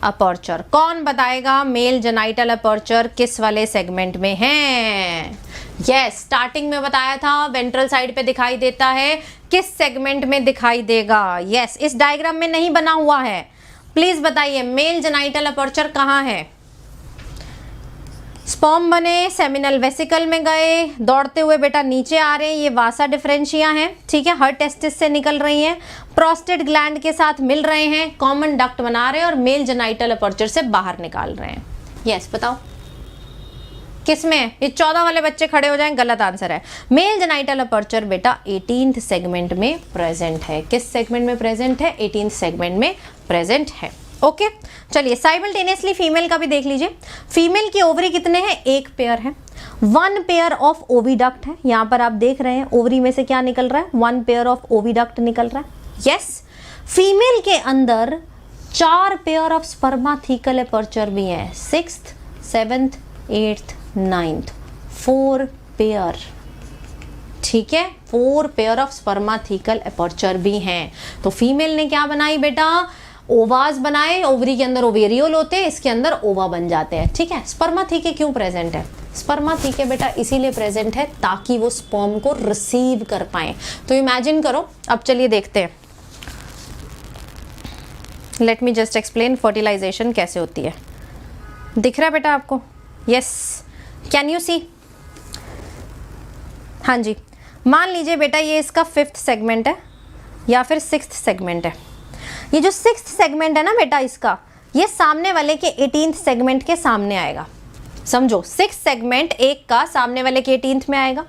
अपर्चर। कौन बताएगा मेल जेनाइटल अपर्चर किस वाले सेगमेंट में है? यस, स्टार्टिंग में बताया था वेंट्रल साइड पे दिखाई देता है। किस सेगमेंट में दिखाई देगा? यस, इस डायग्राम में नहीं बना हुआ है। प्लीज बताइए मेल जेनाइटल अपर्चर कहाँ है? स्पर्म बने, सेमिनल वेसिकल में गए, दौड़ते हुए बेटा नीचे आ रहे हैं। ये वासा डिफरेंशिया हैं, ठीक है, हर टेस्टिस से निकल रही हैं, प्रोस्टेट ग्लैंड के साथ मिल रहे हैं, कॉमन डक्ट बना रहे हैं और मेल जेनाइटल अपर्चर से बाहर निकाल रहे हैं। यस, बताओ किसमें? ये 14 वाले बच्चे खड़े हो जाएं, गलत आंसर है। मेल जेनाइटल अपर्चर बेटा 18th सेगमेंट में प्रेजेंट है। किस सेगमेंट में प्रेजेंट है? 18th सेगमेंट में प्रेजेंट है। ओके, चलिए साइमल्टेनियसली फीमेल का भी देख लीजिए। फीमेल की ओवरी कितने हैं? एक पेयर है। 1 पेयर ऑफ ओविडक्ट है। यहाँ पर आप देख रहे हैं ओवरी में से क्या निकल रहा है? 1 पेयर ऑफ ओविडक्ट निकल रहा है। यस, फीमेल के अंदर 4 पेयर ऑफ स्पर्माथिकल अपर्चर भी हैं। 6th, 7th, 8th, 9th, 4 pair, ठीक है, 4 पेयर ऑफ स्पर्माथिकल अपर्चर भी हैं। तो फीमेल ने क्या बनाई बेटा? ओवाज बनाए। ओवरी के अंदर ओवेरियोल होते हैं, इसके अंदर ओवा बन जाते हैं, ठीक है। स्पर्माथीके क्यों प्रेजेंट है? स्पर्माथीके बेटा इसीलिए प्रेजेंट है ताकि वो स्पर्म को रिसीव कर पाए। तो इमेजिन करो, अब चलिए देखते हैं। Let me just explain fertilisation कैसे होती है। दिख रहा है बेटा आपको? Yes, can you see? हाँ जी, मान लीजिए बेटा ये इसका 5th सेगमेंट है या फिर 6th सेगमेंट है। ये जो 6th सेगमेंट है ना बेटा इसका, ये सामने वाले के 18th सेगमेंट के सामने आएगा। समझो 6th सेगमेंट एक का सामने वाले के 18th में आएगा।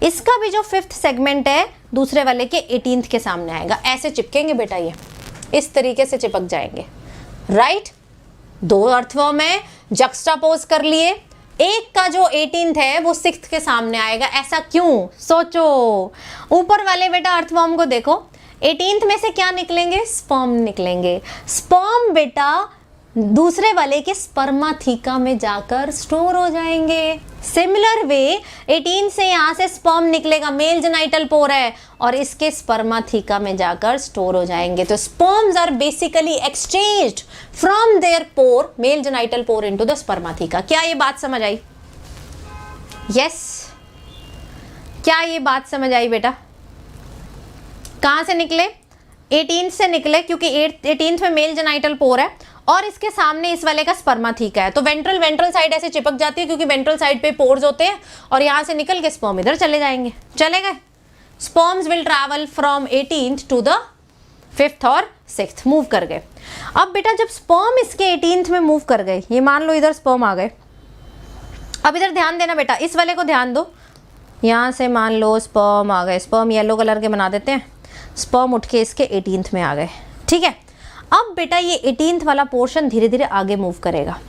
इसका भी जो 5th सेगमेंट है दूसरे वाले के 18th के सामने आएगा। ऐसे चिपकेंगे बेटा, ये इस तरीके से चिपक जाएंगे, राइट। 2 अर्थवर्म में जक्स्टापोज कर लिए, एक का जो 18th है वो 6th के सामने आएगा। ऐसा क्यों? सोचो। ऊपर वाले बेटा अर्थवर्म को देखो, 18th में से क्या निकलेंगे? स्पर्म निकलेंगे। स्पर्म बेटा दूसरे वाले के स्पर्माथीका में जाकर स्टोर हो जाएंगे। सिमिलर वे 18 से यहाँ से स्पर्म निकलेगा, मेल जेनाइटल पोर है, और इसके स्पर्माथीका में जाकर स्टोर हो जाएंगे। तो sperms are basically exchanged from their pore, male genital pore, into the spermatheca. क्या ये बात समझ आई? यस, क्या ये बात समझ आई बेटा? कहाँ से निकले? 18th से निकले, क्योंकि 18th में मेल जेनाइटल पोर है और इसके सामने इस वाले का स्पर्माथीका है, तो वेंट्रल साइड ऐसे चिपक जाती है क्योंकि वेंट्रल साइड पे पोर्स होते हैं और यहाँ से निकल के स्पर्म इधर चले जाएंगे। चले गए? Sperms will travel from 18th to the 5th और 6th, मूव कर गए। अब बेटा जब स्पर्म इसके 18th में मूव कर गए, ये मान लो इधर स्पर्म आ गए, अब इधर ध्यान देना बेटा, इस वाले को ध्यान दो, यहाँ से मान लो स्पर्म आ गए, स्पर्म येलो कलर के बना देते हैं, स्पर्म उठ के इसके 18th में आ गए, ठीक है। अब बेटा ये 18th वाला पोर्शन धीरे धीरे आगे मूव करेगा,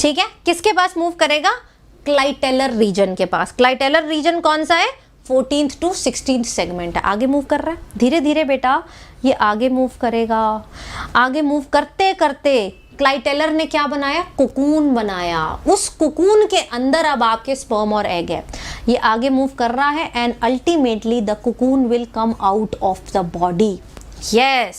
ठीक है। किसके पास मूव करेगा? क्लाइटेलर रीजन के पास। क्लाइटेलर रीजन कौन सा है? 14th टू 16th सेगमेंट है, आगे मूव कर रहा है धीरे धीरे बेटा, ये आगे मूव करेगा। आगे मूव करते करते क्लाइटेलर ने क्या बनाया? कुकून बनाया। उस कुकून के अंदर अब आपके स्पर्म और एग है, ये आगे मूव कर रहा है and ultimately the cocoon will come out of the body. Yes,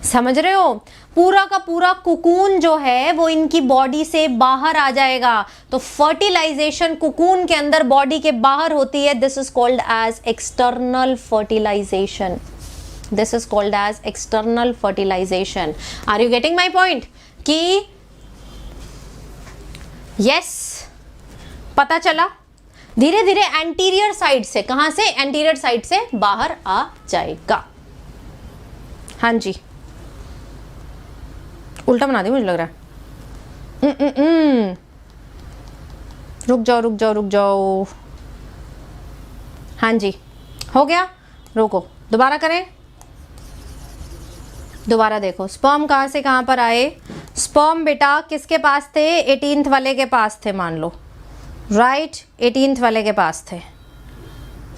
समझ रहे हो? पूरा का पूरा कुकून जो है वो इनकी बॉडी से बाहर आ जाएगा। तो फर्टिलाइजेशन कुकून के अंदर बॉडी के बाहर होती है, this is called as external fertilisation. This is called as external fertilization. Are you getting my point? कि yes, पता चला? धीरे धीरे एंटीरियर साइड से, कहां से? एंटीरियर साइड से बाहर आ जाएगा। हाँ जी, उल्टा बना दी मुझे लग रहा है। रुक जाओ। हाँ जी, हो गया? रुको, दोबारा करें। दोबारा देखो, स्पर्म कहाँ से कहाँ पर आए? स्पर्म बेटा किसके पास थे? 18th वाले के पास थे, मान लो, राइट, 18th वाले के पास थे।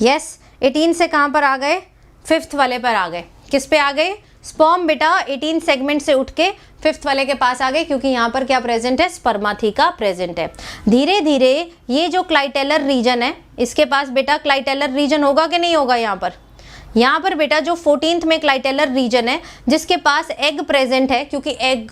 यस, 18 से कहाँ पर आ गए? 5th वाले पर आ गए। किस पे आ गए? स्पर्म बेटा 18 सेगमेंट से उठ के 5th वाले के पास आ गए, क्योंकि यहाँ पर क्या प्रेजेंट है? स्पर्माथीका प्रेजेंट है। धीरे धीरे ये जो क्लाइटेलर रीजन है, इसके पास बेटा क्लाइटेलर रीजन होगा कि नहीं होगा? यहाँ पर बेटा जो 14th में क्लाइटेलर रीजन है, जिसके पास एग प्रेजेंट है, क्योंकि एग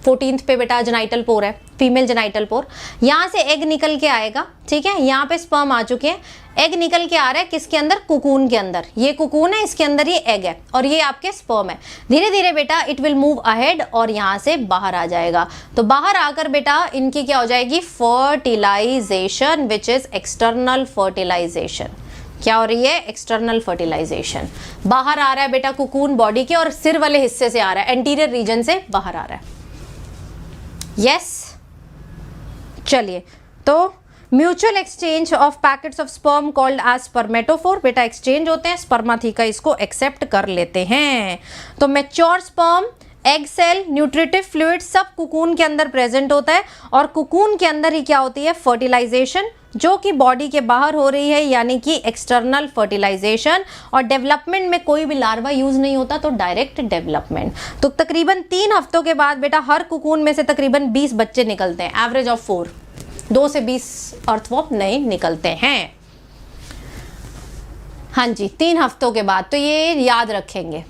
14th पे बेटा जेनाइटल पोर है, फीमेल जेनाइटल पोर, यहाँ से एग निकल के आएगा, ठीक है। यहाँ पे स्पर्म आ चुके हैं, एग निकल के आ रहा है किसके अंदर? कुकून के अंदर। ये कुकून है, इसके अंदर ये एग है और ये आपके स्पर्म है। धीरे धीरे बेटा इट विल मूव अहेड और यहाँ से बाहर आ जाएगा। तो बाहर आकर बेटा इनकी क्या हो जाएगी? Fertilisation, which is external fertilisation. क्या हो रही है? External fertilisation. बाहर आ रहा है बेटा कुकून बॉडी के, और सिर वाले हिस्से से आ रहा है, एंटीरियर रीजन से बाहर आ रहा है। यस, चलिए, तो mutual exchange of packets of sperm called as spermatophore, बेटा एक्सचेंज होते हैं, स्पर्माथीका इसको एक्सेप्ट कर लेते हैं। तो mature sperm, egg cell, nutritive fluid सब कुकून के अंदर प्रेजेंट होता है, और कुकून के अंदर ही क्या होती है? फर्टिलाइजेशन, जो कि बॉडी के बाहर हो रही है, यानी कि एक्सटर्नल फर्टिलाइजेशन। और डेवलपमेंट में कोई भी लार्वा यूज नहीं होता, तो डायरेक्ट डेवलपमेंट। तो तकरीबन 3 हफ्तों के बाद बेटा हर कुकून में से तकरीबन 20 बच्चे निकलते हैं, एवरेज ऑफ 4, 2 से 20 अर्थवॉर्म नहीं निकलते हैं। हाँ जी, 3 हफ्तों के बाद, तो ये याद रखेंगे।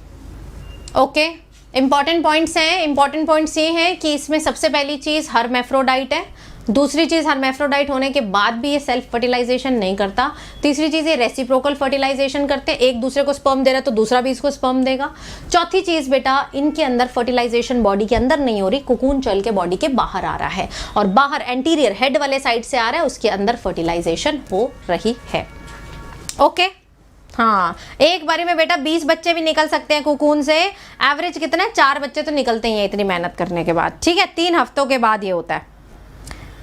ओके, इंपॉर्टेंट पॉइंट्स हैं। इंपॉर्टेंट पॉइंट्स ये हैं कि इसमें सबसे पहली चीज हर्मैफ्रोडाइट है, दूसरी चीज हर्मैफ्रोडाइट होने के बाद भी ये सेल्फ फर्टिलाइजेशन नहीं करता, तीसरी चीज ये रेसिप्रोकल फर्टिलाइजेशन करते हैं, एक दूसरे को स्पर्म दे रहा है तो दूसरा भी इसको स्पर्म देगा। चौथी चीज बेटा इनके अंदर फर्टिलाइजेशन बॉडी के अंदर नहीं हो रही, कुकून चल के बॉडी के बाहर आ रहा है, और बाहर एंटीरियर हेड वाले साइड से आ रहा है, उसके अंदर फर्टिलाइजेशन हो रही है। ओके, हाँ, एक बारी में बेटा 20 बच्चे भी निकल सकते हैं कुकून से। एवरेज कितना है? 4 बच्चे तो निकलते ही हैं इतनी मेहनत करने के बाद, ठीक है। 3 हफ्तों के बाद ये होता है।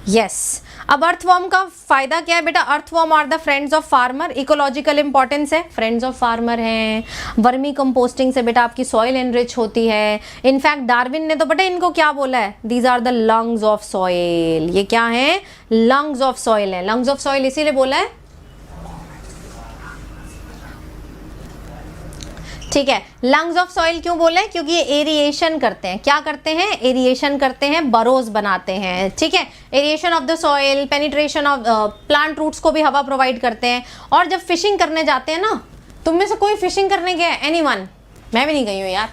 यस, अब अर्थवॉर्म का फायदा क्या है बेटा? Earthworm are the friends of farmer, ecological importance है, फ्रेंड्स ऑफ फार्मर हैं। वर्मी कंपोस्टिंग से बेटा आपकी सॉइल एनरिच होती है। इनफैक्ट डार्विन ने तो बेटा इनको क्या बोला है? These are the lungs of soil. ये क्या है? लंग्स ऑफ सॉइल है। लंग्स ऑफ सॉइल इसीलिए बोला है, ठीक है। लंग्स ऑफ सॉइल क्यों बोले? क्योंकि ये एरिएशन करते हैं। क्या करते हैं? एरिएशन करते हैं, बरोज बनाते हैं, ठीक है। Aeration of the soil, penetration of plant roots को भी हवा प्रोवाइड करते हैं। और जब फिशिंग करने जाते हैं ना, तुम में से कोई फिशिंग करने गया? एनीवन? मैं भी नहीं गई हूँ यार।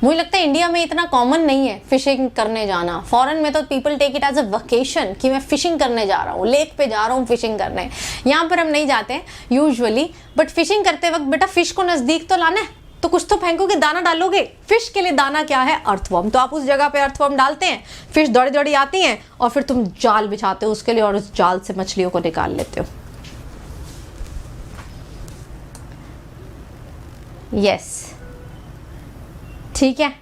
मुझे लगता है इंडिया में इतना कॉमन नहीं है फिशिंग करने जाना। फॉरेन में तो people take it as a vacation कि मैं फिशिंग करने जा रहा हूँ, लेक पे जा रहा हूँ फिशिंग करने। यहाँ पर हम नहीं जाते हैं यूजुअली, बट फिशिंग करते वक्त बेटा फिश को नज़दीक तो लाना है, तो कुछ तो फेंकोगे, दाना डालोगे। फिश के लिए दाना क्या है? अर्थवर्म। तो आप उस जगह पे अर्थवर्म डालते हैं, फिश दौड़ी दौड़ी आती हैं और फिर तुम जाल बिछाते हो उसके लिए और उस जाल से मछलियों को निकाल लेते हो। यस, ठीक है।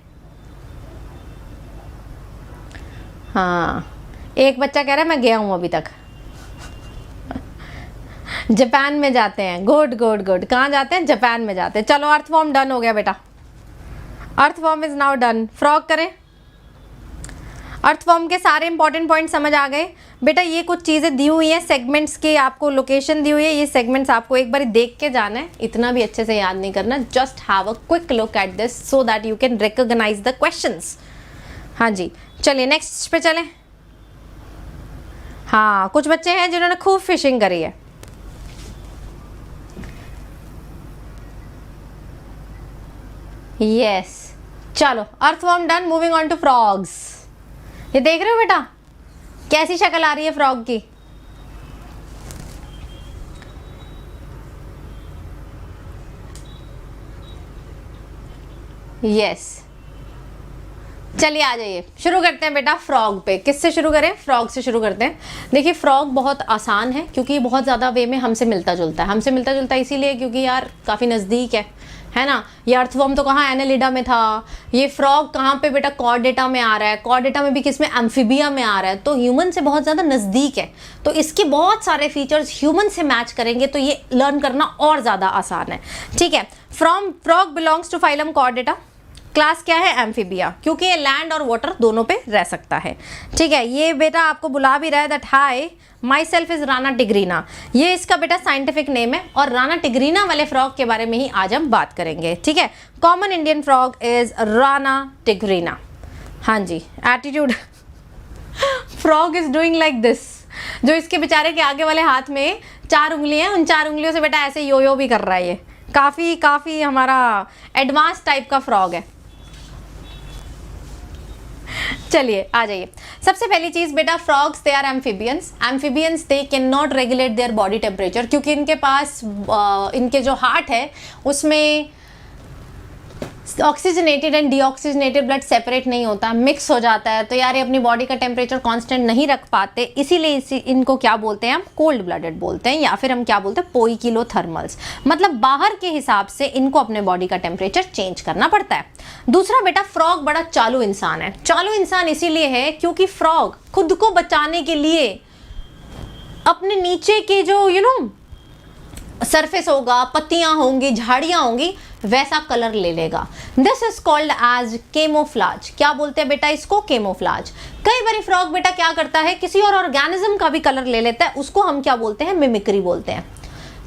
हाँ, एक बच्चा कह रहा है मैं गया हूं अभी तक। जापान में जाते हैं। Good good good. कहाँ जाते हैं? जापान में जाते हैं। चलो, अर्थवॉर्म डन हो गया बेटा। Earthworm is now done. Frog करें। अर्थवॉर्म के सारे इंपॉर्टेंट पॉइंट समझ आ गए बेटा। ये कुछ चीज़ें दी हुई हैं सेगमेंट्स की, आपको लोकेशन दी हुई है। ये सेगमेंट्स आपको एक बार देख के जाना है, इतना भी अच्छे से याद नहीं करना। Just have a quick look at this so that you can recognise the questions. हाँ जी, चलिए नेक्स्ट पे चलें। हाँ, कुछ बच्चे हैं जिन्होंने खूब फिशिंग करी है। यस, चलो earthworm done. Moving on to frogs. ये देख रहे हो बेटा कैसी शक्ल आ रही है फ्रॉग की? यस, चलिए आ जाइए, शुरू करते हैं बेटा फ्रॉग पे। किससे शुरू करें? फ्रॉग से शुरू करते हैं। देखिए, फ्रॉग बहुत आसान है क्योंकि बहुत ज़्यादा वे में हमसे मिलता जुलता है। हमसे मिलता जुलता है इसीलिए क्योंकि यार काफ़ी नज़दीक है ना। ये अर्थवर्म तो कहाँ एनालिडा में था, ये फ्रॉग कहाँ पे बेटा? कॉर्डेटा में आ रहा है। कॉर्डेटा में भी किसमें? एम्फीबिया में आ रहा है। तो ह्यूमन से बहुत ज़्यादा नज़दीक है, तो इसके बहुत सारे फीचर्स ह्यूमन से मैच करेंगे तो ये लर्न करना और ज़्यादा आसान है। ठीक है। Frog belongs to phylum chordata. Class क्या है? एम्फीबिया, क्योंकि ये लैंड और वाटर दोनों पे रह सकता है। ठीक है। ये बेटा आपको बुला भी रहा है that hi my self is Rana tigrina. ये इसका बेटा साइंटिफिक नेम है और राना टिग्रीना वाले फ्रॉग के बारे में ही आज हम बात करेंगे। ठीक है। Common Indian frog is Rana tigrina. हाँ जी, attitude. Frog is doing like this. जो इसके बेचारे के आगे वाले हाथ में 4 उंगलियां हैं, उन 4 उंगलियों से बेटा ऐसे यो भी कर रहा है। ये काफ़ी हमारा एडवांस टाइप का फ्रॉग है। चलिए आ जाइए। सबसे पहली चीज बेटा, frogs they are amphibians they can not regulate their body temperature, क्योंकि इनके पास इनके जो हार्ट है उसमें oxygenated and deoxygenated blood separate नहीं होता, मिक्स हो जाता है। तो यार ये अपनी बॉडी का टेम्परेचर कांस्टेंट नहीं रख पाते, इसीलिए इनको क्या बोलते हैं? हम कोल्ड ब्लडेड बोलते हैं, या फिर हम क्या बोलते हैं? पोइकिलोथर्मल्स। मतलब बाहर के हिसाब से इनको अपने बॉडी का टेम्परेचर चेंज करना पड़ता है। दूसरा बेटा, फ्रॉग बड़ा चालू इंसान है। चालू इंसान इसीलिए है क्योंकि फ्रॉग खुद को बचाने के लिए अपने नीचे के जो सरफेस होगा, पत्तियां होंगी, झाड़ियां होंगी, वैसा कलर ले लेगा। This is called as camouflage. क्या बोलते हैं बेटा इसको? केमोफ्लाज। कई बार फ्रॉग बेटा क्या करता है, किसी और ऑर्गेनिज्म का भी कलर ले लेता है, उसको हम क्या बोलते हैं? मिमिक्री बोलते हैं।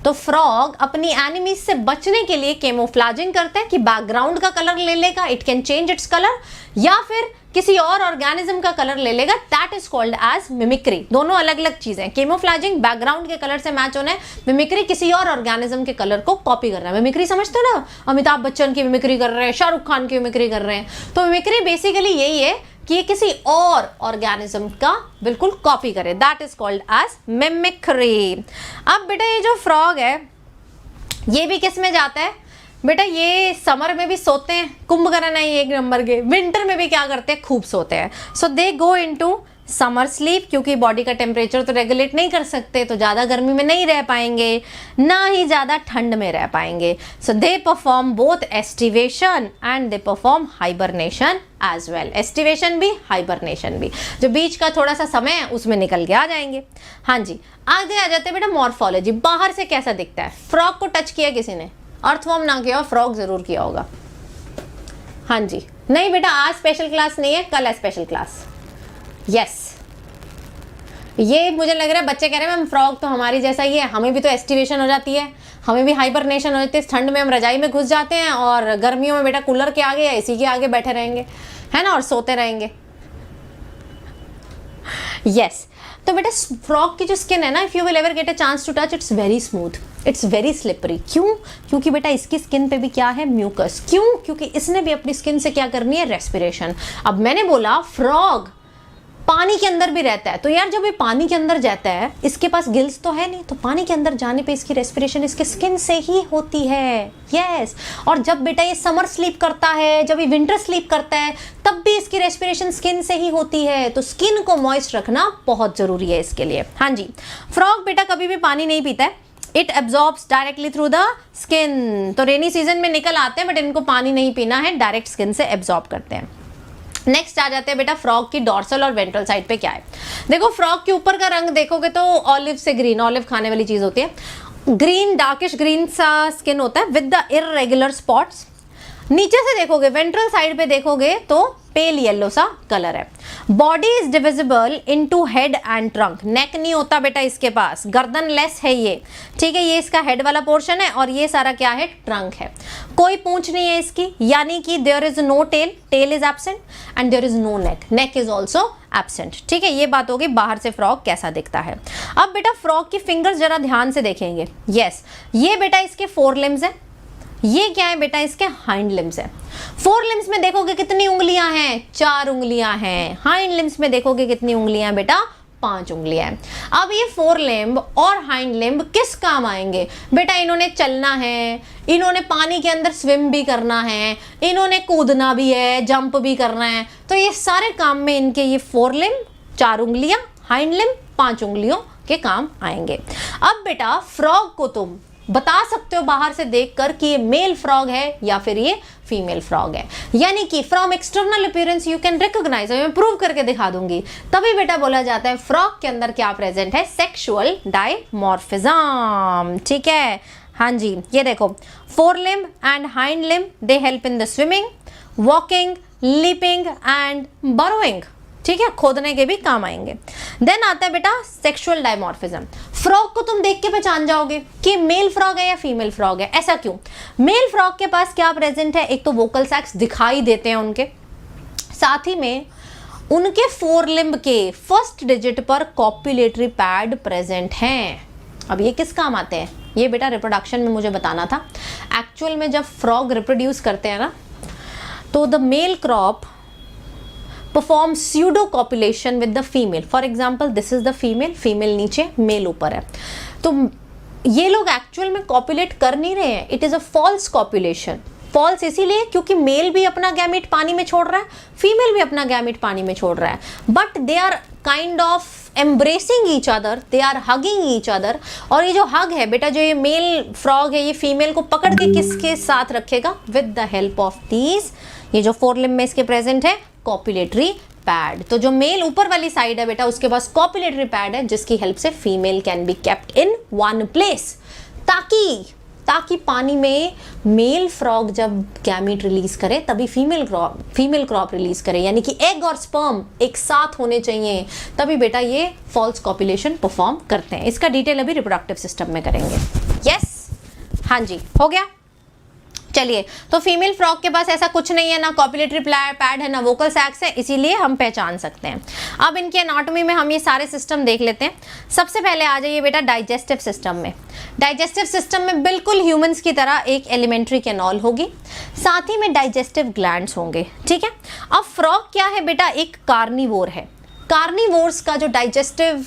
तो फ्रॉग अपनी एनिमीज से बचने के लिए केमोफ्लाजिंग करते हैं कि बैकग्राउंड का कलर ले लेगा, it can change its colour, या फिर किसी और ऑर्गेनिज्म का कलर ले लेगा, that is called as mimicry. दोनों अलग अलग चीजें। केमोफ्लाजिंग बैकग्राउंड के कलर से मैच होना है, मिमिक्री किसी और ऑर्गेनिज्म के कलर को कॉपी करना है। मिमिक्री समझते हो ना? अमिताभ बच्चन की मिमिक्री कर रहे हैं, शाहरुख खान की मिमिक्री कर रहे हैं। तो मिमिक्री बेसिकली यही है कि ये किसी और ऑर्गेनिज्म का बिल्कुल कॉपी करे, that is called as mimicry. अब बेटा ये जो फ्रॉग है ये भी किस में जाता है बेटा? ये समर में भी सोते हैं, कुंभकर्ण है एक नंबर के। विंटर में भी क्या करते हैं? खूब सोते हैं। सो दे गो इनटू समर स्लीप, क्योंकि बॉडी का टेम्परेचर तो रेगुलेट नहीं कर सकते, तो ज़्यादा गर्मी में नहीं रह पाएंगे, ना ही ज़्यादा ठंड में रह पाएंगे। So they perform both aestivation and they perform hibernation as well. Aestivation भी, हाइबरनेशन भी। जो बीच का थोड़ा सा समय है उसमें निकल के आ जाएंगे। हाँ जी, आगे आ जाते हैं बेटा मॉर्फोलॉजी। बाहर से कैसा दिखता है? फ्रॉग को टच किया किसी ने? अर्थवॉर्म ना किया, फ्रॉग जरूर किया होगा। हाँ जी, नहीं बेटा आज स्पेशल क्लास नहीं है, कल है स्पेशल क्लास। यस, ये मुझे लग रहा है बच्चे कह रहे हैं मैम फ्रॉग तो हमारी जैसा ही है, हमें भी तो एस्टिवेशन हो जाती है, हमें भी हाइबरनेशन हो जाती है। ठंड में हम रजाई में घुस जाते हैं और गर्मियों में बेटा कूलर के आगे या एसी के आगे बैठे रहेंगे, है ना, और सोते रहेंगे। यस, तो बेटा फ्रॉग की जो स्किन है ना, if you will ever get a chance to touch, it's very smooth, it's very slippery. क्यों? क्योंकि बेटा इसकी स्किन पे भी क्या है, म्यूकस। क्यों? क्योंकि इसने भी अपनी स्किन से क्या करनी है, रेस्पिरेशन। अब मैंने बोला फ्रॉग पानी के अंदर भी रहता है, तो यार जब ये पानी के अंदर जाता है, इसके पास गिल्स तो है नहीं, तो पानी के अंदर जाने पे इसकी रेस्पिरेशन इसके स्किन से ही होती है। यस। और जब बेटा ये समर स्लीप करता है, जब ये विंटर स्लीप करता है, तब भी इसकी रेस्पिरेशन स्किन से ही होती है। तो स्किन को मॉइस्ट रखना बहुत जरूरी है इसके लिए। हाँ जी, फ्रॉग बेटा कभी भी पानी नहीं पीता है, it absorbs directly through the skin. तो रेनी सीजन में निकल आते हैं, बट इनको पानी नहीं पीना है, डायरेक्ट स्किन से एब्जॉर्ब करते हैं। नेक्स्ट आ जाते हैं बेटा फ्रॉग की डॉर्सल और वेंट्रल साइड पे क्या है। देखो फ्रॉग के ऊपर का रंग देखोगे तो ऑलिव से ग्रीन, ऑलिव खाने वाली चीज होती है, ग्रीन, डार्किश ग्रीन सा स्किन होता है विद द इररेगुलर स्पॉट्स। नीचे से देखोगे, वेंट्रल साइड पे देखोगे तो पेल येलो सा कलर है। Body is divisible into head and trunk. Neck नहीं होता बेटा इसके पास, गर्दन लेस है ये, ठीक है, ये इसका हेड वाला पोर्शन है और ये सारा क्या है, ट्रंक है। कोई पूंछ नहीं है इसकी, यानी कि there is no tail, tail is absent, and there is no neck, neck is also absent. ठीक है, ये बात होगी बाहर से फ्रॉग कैसा दिखता है। अब बेटा फ्रॉग की फिंगर्स जरा ध्यान से देखेंगे। यस, ये बेटा इसके 4 लिम्स है, ये क्या है बेटा, इसके हाइंड लिम्स है। 4 लिम्स में देखोगे कितनी उंगलियां हैं, 4 उंगलियां हैं। हाइंड लिम्स में देखोगे कितनी उंगलियां हैं बेटा, 5 उंगलियां हैं। अब ये 4 लिम्ब और हाइंड लिम्ब किस काम आएंगे बेटा, इन्होंने चलना है, इन्होंने पानी के अंदर स्विम भी करना है, इन्होंने कूदना भी है, जंप भी करना है। तो ये सारे काम में इनके ये 4 लिम्ब, 4 उंगलियां, हाइंड लिम्ब 5 उंगलियों के काम आएंगे। अब बेटा फ्रॉग को तुम बता सकते हो बाहर से देखकर कि ये मेल फ्रॉग है या फिर ये फीमेल फ्रॉग है, यानी कि from external appearance you can recognise. मैं प्रूव करके दिखा दूंगी, तभी बेटा बोला जाता है फ्रॉग के अंदर क्या प्रेजेंट है, सेक्सुअल डायमॉर्फिज्म। ठीक है, हाँ जी, ये देखो 4 limb and hind limb, they help in the swimming, walking, leaping and burrowing. ठीक है, खोदने के भी काम आएंगे। देन आता है बेटा सेक्सुअल डायमॉर्फिज्म। फ्रॉग को तुम देख के पहचान जाओगे कि मेल फ्रॉग है या फीमेल फ्रॉग है। ऐसा क्यों? मेल फ्रॉग के पास क्या प्रेजेंट है, एक तो वोकल सैक्स दिखाई देते हैं उनके, साथ ही में उनके 4 लिम्ब के फर्स्ट डिजिट पर कॉपुलेटरी पैड प्रेजेंट हैं। अब ये किस काम आते हैं, ये बेटा रिप्रोडक्शन में मुझे बताना था। एक्चुअल में जब फ्रॉग रिप्रोड्यूस करते हैं ना, तो द मेल क्रॉप perform pseudo copulation with the female. For example, this is the female, female नीचे, male ऊपर है। तो ये लोग एक्चुअल में कॉपुलेट कर नहीं रहे हैं, it is a false copulation. False इसीलिए क्योंकि मेल भी अपना गैमेट पानी में छोड़ रहा है, फीमेल भी अपना गैमेट पानी में छोड़ रहा है, but they are kind of embracing each other, they are hugging each other. और ये जो हग है बेटा, जो ये मेल फ्रॉग है, ये फीमेल को पकड़ के किसके साथ रखेगा, with the help of these, ये जो 4 लिम्ब में इसके प्रेजेंट है कॉपुलेटरी पैड। तो जो मेल ऊपर वाली साइड है बेटा, उसके पास कॉपुलेटरी पैड है, जिसकी हेल्प से female can be kept in one place, ताकि पानी में मेल फ्रॉग जब गैमीट रिलीज करे तभी फीमेल क्रॉप रिलीज करे, यानी कि एग और स्पर्म एक साथ होने चाहिए, तभी बेटा ये फॉल्स कॉपुलेशन परफॉर्म करते हैं। इसका डिटेल अभी रिप्रोडक्टिव सिस्टम में करेंगे। यस, हाँ जी, हो गया। चलिए, तो फीमेल फ्रॉग के पास ऐसा कुछ नहीं है, ना कॉपुलेटरी पैड है, ना वोकल सैक्स है, इसीलिए हम पहचान सकते हैं। अब इनके एनाटॉमी में हम ये सारे सिस्टम देख लेते हैं। सबसे पहले आ जाइए बेटा डाइजेस्टिव सिस्टम में। डाइजेस्टिव सिस्टम में बिल्कुल ह्यूमंस की तरह एक एलिमेंट्री कैनॉल होगी, साथ ही में डाइजेस्टिव ग्लैंड्स होंगे। ठीक है, अब फ्रॉग क्या है बेटा, एक कार्निवोर है। कार्निवोर्स का जो डाइजेस्टिव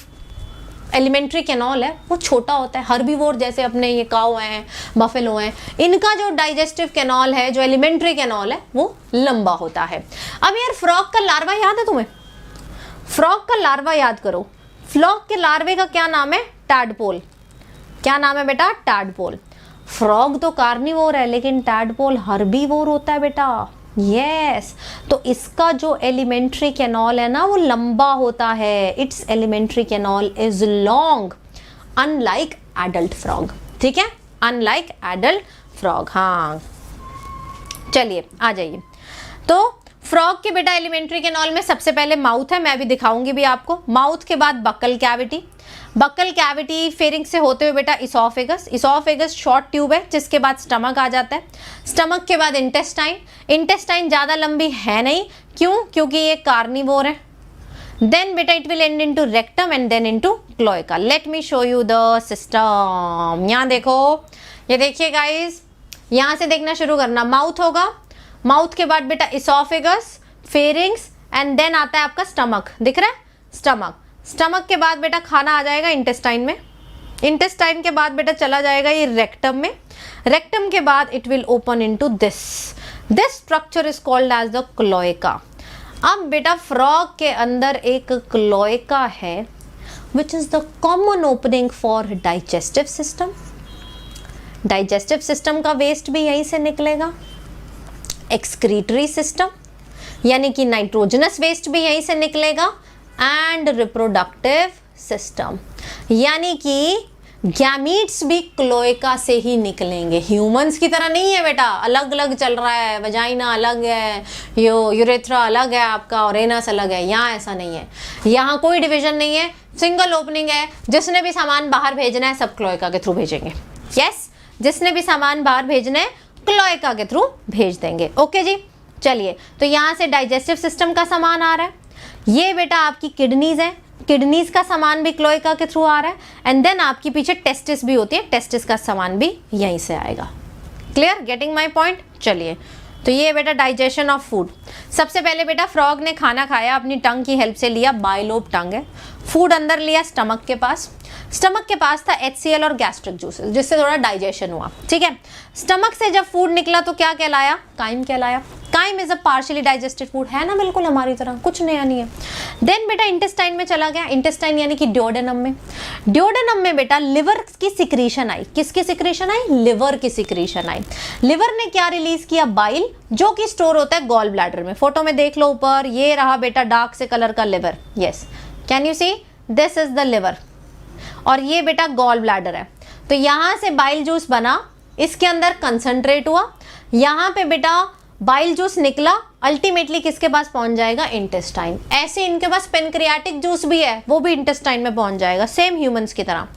एलिमेंट्री कैनॉल है वो छोटा होता है। हर्बीवोर जैसे अपने ये काऊ हैं, बफेलो हैं, इनका जो डाइजेस्टिव कैनॉल है, जो एलिमेंट्री कैनॉल है, वो लंबा होता है। अब यार फ्रॉग का लार्वा याद है तुम्हें? फ्रॉग का लार्वा याद करो। फ्रॉग के लार्वे का क्या नाम है? टैडपोल। क्या नाम है बेटा? टैडपोल। फ्रॉग तो कार्निवोर है, लेकिन टैडपोल हर्बीवोर होता है बेटा। यस, तो इसका जो एलिमेंट्री कैनॉल है ना, वो लंबा होता है। Its alimentary canal is long, unlike adult frog. ठीक है, अनलाइक एडल्ट फ्रॉग। हाँ, चलिए आ जाइए। तो फ्रॉग के बेटा एलिमेंट्री कैनॉल में सबसे पहले माउथ है, मैं भी दिखाऊंगी भी आपको। माउथ के बाद buccal cavity, buccal cavity pharynx से होते हुए बेटा इसोफेगस। इसोफेगस शॉर्ट ट्यूब है, जिसके बाद स्टमक आ जाता है। स्टमक के बाद इंटेस्टाइन। इंटेस्टाइन ज़्यादा लंबी है नहीं, क्यों? क्योंकि ये कार्निवोर है। then beta it will end into rectum and then into cloaca. Let me show you the system. यहाँ देखो, ये देखिए गाइस, यहाँ से देखना शुरू करना. माउथ होगा, माउथ के बाद बेटा इसोफेगस, फेरिंग्स एंड देन आता है आपका स्टमक. दिख रहा है? स्टमक. स्टमक के बाद बेटा खाना आ जाएगा इंटेस्टाइन में. इंटेस्टाइन के बाद बेटा चला जाएगा ये रेक्टम में. रेक्टम के बाद it will open into this. This structure is called as the cloaca. अब बेटा फ्रॉग के अंदर एक क्लोएका है which is the common opening for digestive system. Digestive system का वेस्ट भी यहीं से निकलेगा. एक्सक्रीटरी सिस्टम यानी कि नाइट्रोजनस वेस्ट भी यहीं से निकलेगा. एंड रिप्रोडक्टिव सिस्टम यानी कि गैमीट्स भी क्लोएका से ही निकलेंगे. ह्यूमंस की तरह नहीं है बेटा, अलग अलग चल रहा है. वजाइना अलग है, यूरेथ्रा अलग है आपका, और एनस अलग है. यहाँ ऐसा नहीं है. यहाँ कोई डिवीजन नहीं है, सिंगल ओपनिंग है. जिसने भी सामान बाहर भेजना है सब क्लोएका के थ्रू भेजेंगे. यस, जिसने भी सामान बाहर भेजना है क्लोएका के थ्रू भेज देंगे. ओके जी, चलिए. तो यहाँ से डाइजेस्टिव सिस्टम का सामान आ रहा है. ये बेटा आपकी किडनीज है, किडनीज का सामान भी क्लोएका के थ्रू आ रहा है. एंड देन आपकी पीछे टेस्टिस भी होती है, टेस्टिस का सामान भी यहीं से आएगा. क्लियर? Getting my point? चलिए, तो ये बेटा डाइजेशन ऑफ फूड. सबसे पहले बेटा फ्रॉग ने खाना खाया, अपनी टंग की हेल्प से लिया. बाइलोब टंग है. फूड अंदर लिया स्टमक के पास. स्टमक के पास था HCl और गैस्ट्रिक जूसेस, जिससे थोड़ा डाइजेशन हुआ. ठीक है. स्टमक से जब फूड निकला तो क्या कहलाया? काइम कहलाया. Chyme is a partially digested food. है ना, बिल्कुल हमारी तरह, कुछ नया नहीं है. देन बेटा इंटेस्टाइन में चला गया. इंटेस्टाइन यानी कि ड्योडेनम में. ड्योडेनम में बेटा लिवर की सिक्रीशन आई. किसकी सिक्रीशन आई? लिवर की सिक्रीशन आई. लिवर ने क्या रिलीज किया? बाइल, जो कि स्टोर होता है गॉल ब्लैडर में. फोटो में देख लो ऊपर, ये रहा बेटा डार्क से कलर का liver. Yes, can you see? This is the liver. और ये बेटा गॉल ब्लैडर है. तो यहाँ से बाइल जूस बना, इसके अंदर कंसंट्रेट हुआ. यहाँ पे बेटा बाइल जूस निकला, अल्टीमेटली किसके पास पहुंच जाएगा? इंटेस्टाइन. ऐसे इनके पास पेनक्रियाटिक जूस भी है, वो भी इंटेस्टाइन में पहुंच जाएगा, सेम ह्यूमंस की तरह.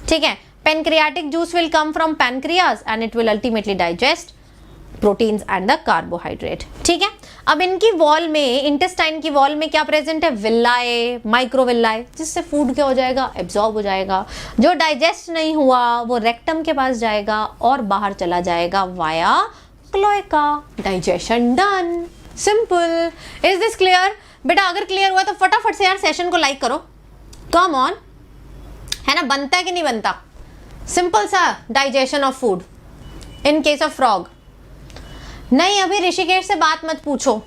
ठीक है. Pancreatic juice will come from pancreas and it will ultimately digest proteins and the carbohydrate. ठीक है. अब इनकी वॉल में, इंटेस्टाइन की वॉल में क्या प्रेजेंट है? विल्लाए, माइक्रोविल्लाए, जिससे फूड क्या हो जाएगा? एब्जॉर्ब हो जाएगा. जो डाइजेस्ट नहीं हुआ वो रेक्टम के पास जाएगा और बाहर चला जाएगा via cloaca. Digestion done. Simple. Is this clear? बेटा अगर क्लियर हुआ तो फटाफट से यार सेशन को लाइक करो. कम ऑन, है ना? बनता है कि नहीं बनता? सिंपल सा digestion of food in case of frog. नहीं, अभी ऋषिकेश से बात मत पूछो.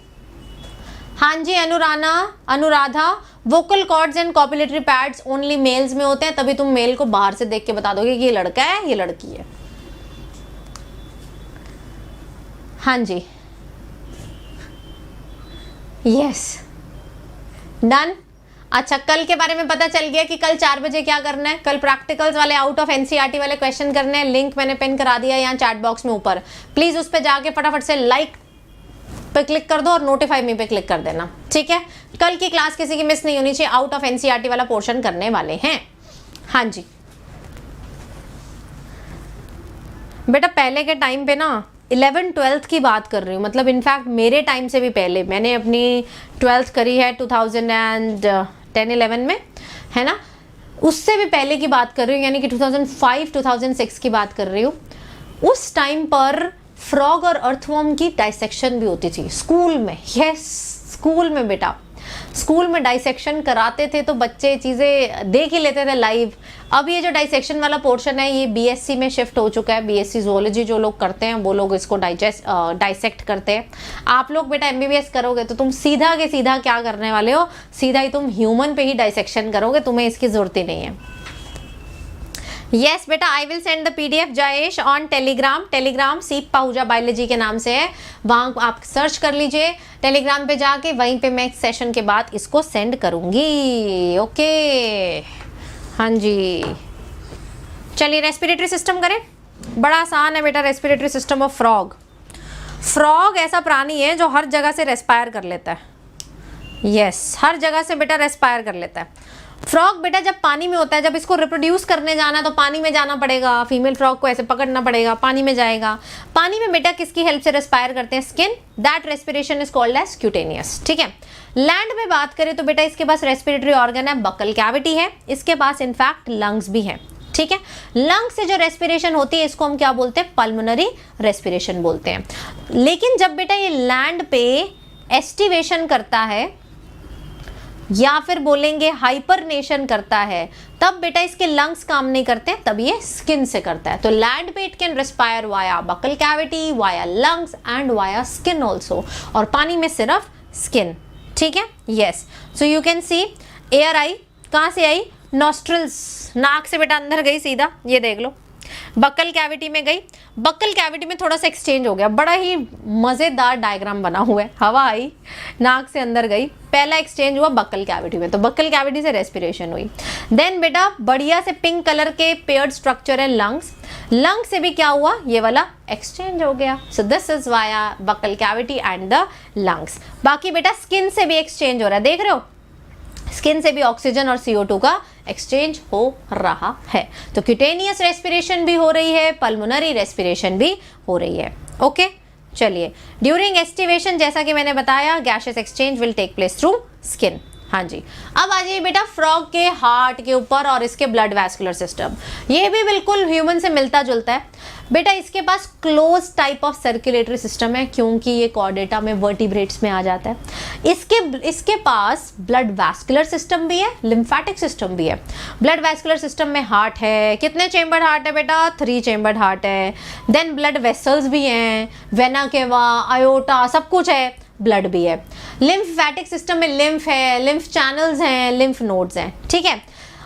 हाँ जी Anuradha, vocal cords and copulatory pads only males में होते हैं, तभी तुम मेल को बाहर से देख के बता दोगे कि ये लड़का है, ये लड़की है. हाँ जी, यस, डन. अच्छा, कल के बारे में पता चल गया कि कल 4 बजे क्या करना है. कल प्रैक्टिकल्स वाले आउट ऑफ एनसीईआरटी वाले क्वेश्चन करने हैं. लिंक मैंने पिन करा दिया यहाँ चैट बॉक्स में ऊपर. प्लीज उस पर जाके फटाफट से लाइक पे क्लिक कर दो और नोटिफाई मी पे क्लिक कर देना. ठीक है. कल की क्लास किसी की मिस नहीं होनी चाहिए. आउट ऑफ एनसीईआरटी वाला पोर्शन करने वाले हैं. हाँ जी बेटा, पहले के टाइम पे ना 11th-12th की बात कर रही हूँ, मतलब इनफैक्ट मेरे टाइम से भी पहले. मैंने अपनी 12th करी है 2010-11 में, है ना. उससे भी पहले की बात कर रही हूँ, यानी कि 2005-2006 की बात कर रही हूँ. उस टाइम पर फ्रॉग और अर्थवॉर्म की डाइसेक्शन भी होती थी स्कूल में. यस, स्कूल में बेटा, स्कूल में डाइसेक्शन कराते थे तो बच्चे चीज़ें देख ही लेते थे लाइव. अब ये जो डाइसेक्शन वाला पोर्शन है ये बीएससी में शिफ्ट हो चुका है. बीएससी ज़ूलॉजी जो लोग करते हैं वो लोग इसको डाइसेक्ट करते हैं. आप लोग बेटा एमबीबीएस करोगे तो तुम सीधा के सीधा क्या करने वाले हो? सीधा ही तुम ह्यूमन पे ही डाइसेक्शन करोगे, तुम्हें इसकी ज़रूरत ही नहीं है. यस बेटा, I will send the PDF Jayesh on Telegram सीप पाहुजा बायोलॉजी के नाम से है. वहाँ आप सर्च कर लीजिए टेलीग्राम पे जाके, वहीं पे मैं सेशन के बाद इसको सेंड करूँगी. ओके. हाँ जी, चलिए रेस्पिरेटरी सिस्टम करें. बड़ा आसान है बेटा respiratory system of frog. Frog ऐसा प्राणी है जो हर जगह से रेस्पायर कर लेता है. यस, हर जगह से बेटा रेस्पायर कर लेता है. फ्रॉग बेटा जब पानी में होता है, जब इसको रिप्रोड्यूस करने जाना है तो पानी में जाना पड़ेगा, फीमेल फ्रॉग को ऐसे पकड़ना पड़ेगा, पानी में जाएगा। पानी में बेटा किसकी हेल्प से रेस्पायर करते हैं? Skin. That respiration is called as cutaneous. ठीक है। लैंड में बात करें तो बेटा इसके पास रेस्पिरेटरी ऑर्गन है, बकल कैविटी है, इसके पास इनफैक्ट लंग्स भी है। ठीक है। लंग से जो रेस्पिरेशन होती है इसको हम क्या बोलते हैं? पल्मोनरी रेस्पिरेशन बोलते हैं। लेकिन जब बेटा ये लैंड पे एस्टिवेशन करता है या फिर बोलेंगे हाइपरनेशन करता है, तब बेटा इसके लंग्स काम नहीं करते, तब ये स्किन से करता है। तो लैंड पे it can respire via buccal cavity, via lungs and via skin also, और पानी में सिर्फ स्किन। ठीक है। Yes, so you can see air आई कहाँ से आई? नॉस्ट्रल्स, नाक से बेटा अंदर गई सीधा, ये देख लो, बकल कैविटी में गई, बकल कैविटी में थोड़ा सा एक्सचेंज हो गया, बड़ा ही मज़ेदार डायग्राम बना हुआ है। हवा आई, नाक से अंदर गई, पहला एक्सचेंज हुआ बकल कैविटी में, तो बकल कैविटी से रेस्पिरेशन हुई। देन बेटा बढ़िया से पिंक कलर के पेयर्ड स्ट्रक्चर है लंग्स, लंग से भी क्या हुआ? ये वाला एक्सचेंज हो गया। सो this is via buccal cavity and the lungs. बाकी बेटा स्किन से भी एक्सचेंज हो रहा है, देख रहे हो, स्किन से भी ऑक्सीजन और CO2 का एक्सचेंज हो रहा है। तो क्यूटेनियस रेस्पिरेशन भी हो रही है, पल्मोनरी रेस्पिरेशन भी हो रही है। ओके, चलिए। ड्यूरिंग एस्टिवेशन जैसा कि मैंने बताया, gases exchange will take place through skin. हाँ जी। अब आ जाइए बेटा फ्रॉग के हार्ट के ऊपर और इसके ब्लड वैस्कुलर सिस्टम। ये भी बिल्कुल ह्यूमन से मिलता जुलता है बेटा। इसके पास close type of circulatory system है, क्योंकि ये कॉर्डेटा में वर्टिब्रेट्स में आ जाता है। इसके पास ब्लड वैस्कुलर सिस्टम भी है, लिम्फेटिक सिस्टम भी है। ब्लड वैस्कुलर सिस्टम में हार्ट है, कितने चेम्बर्ड हार्ट है बेटा? 3 चेम्बर्ड हार्ट है। देन ब्लड वेसल्स भी हैं, वेना केवा, आयोटा, सब कुछ है, ब्लड भी है। लिम्फेटिक सिस्टम में लिम्फ है, लिम्फ चैनल्स हैं, लिम्फ नोड्स हैं। ठीक है।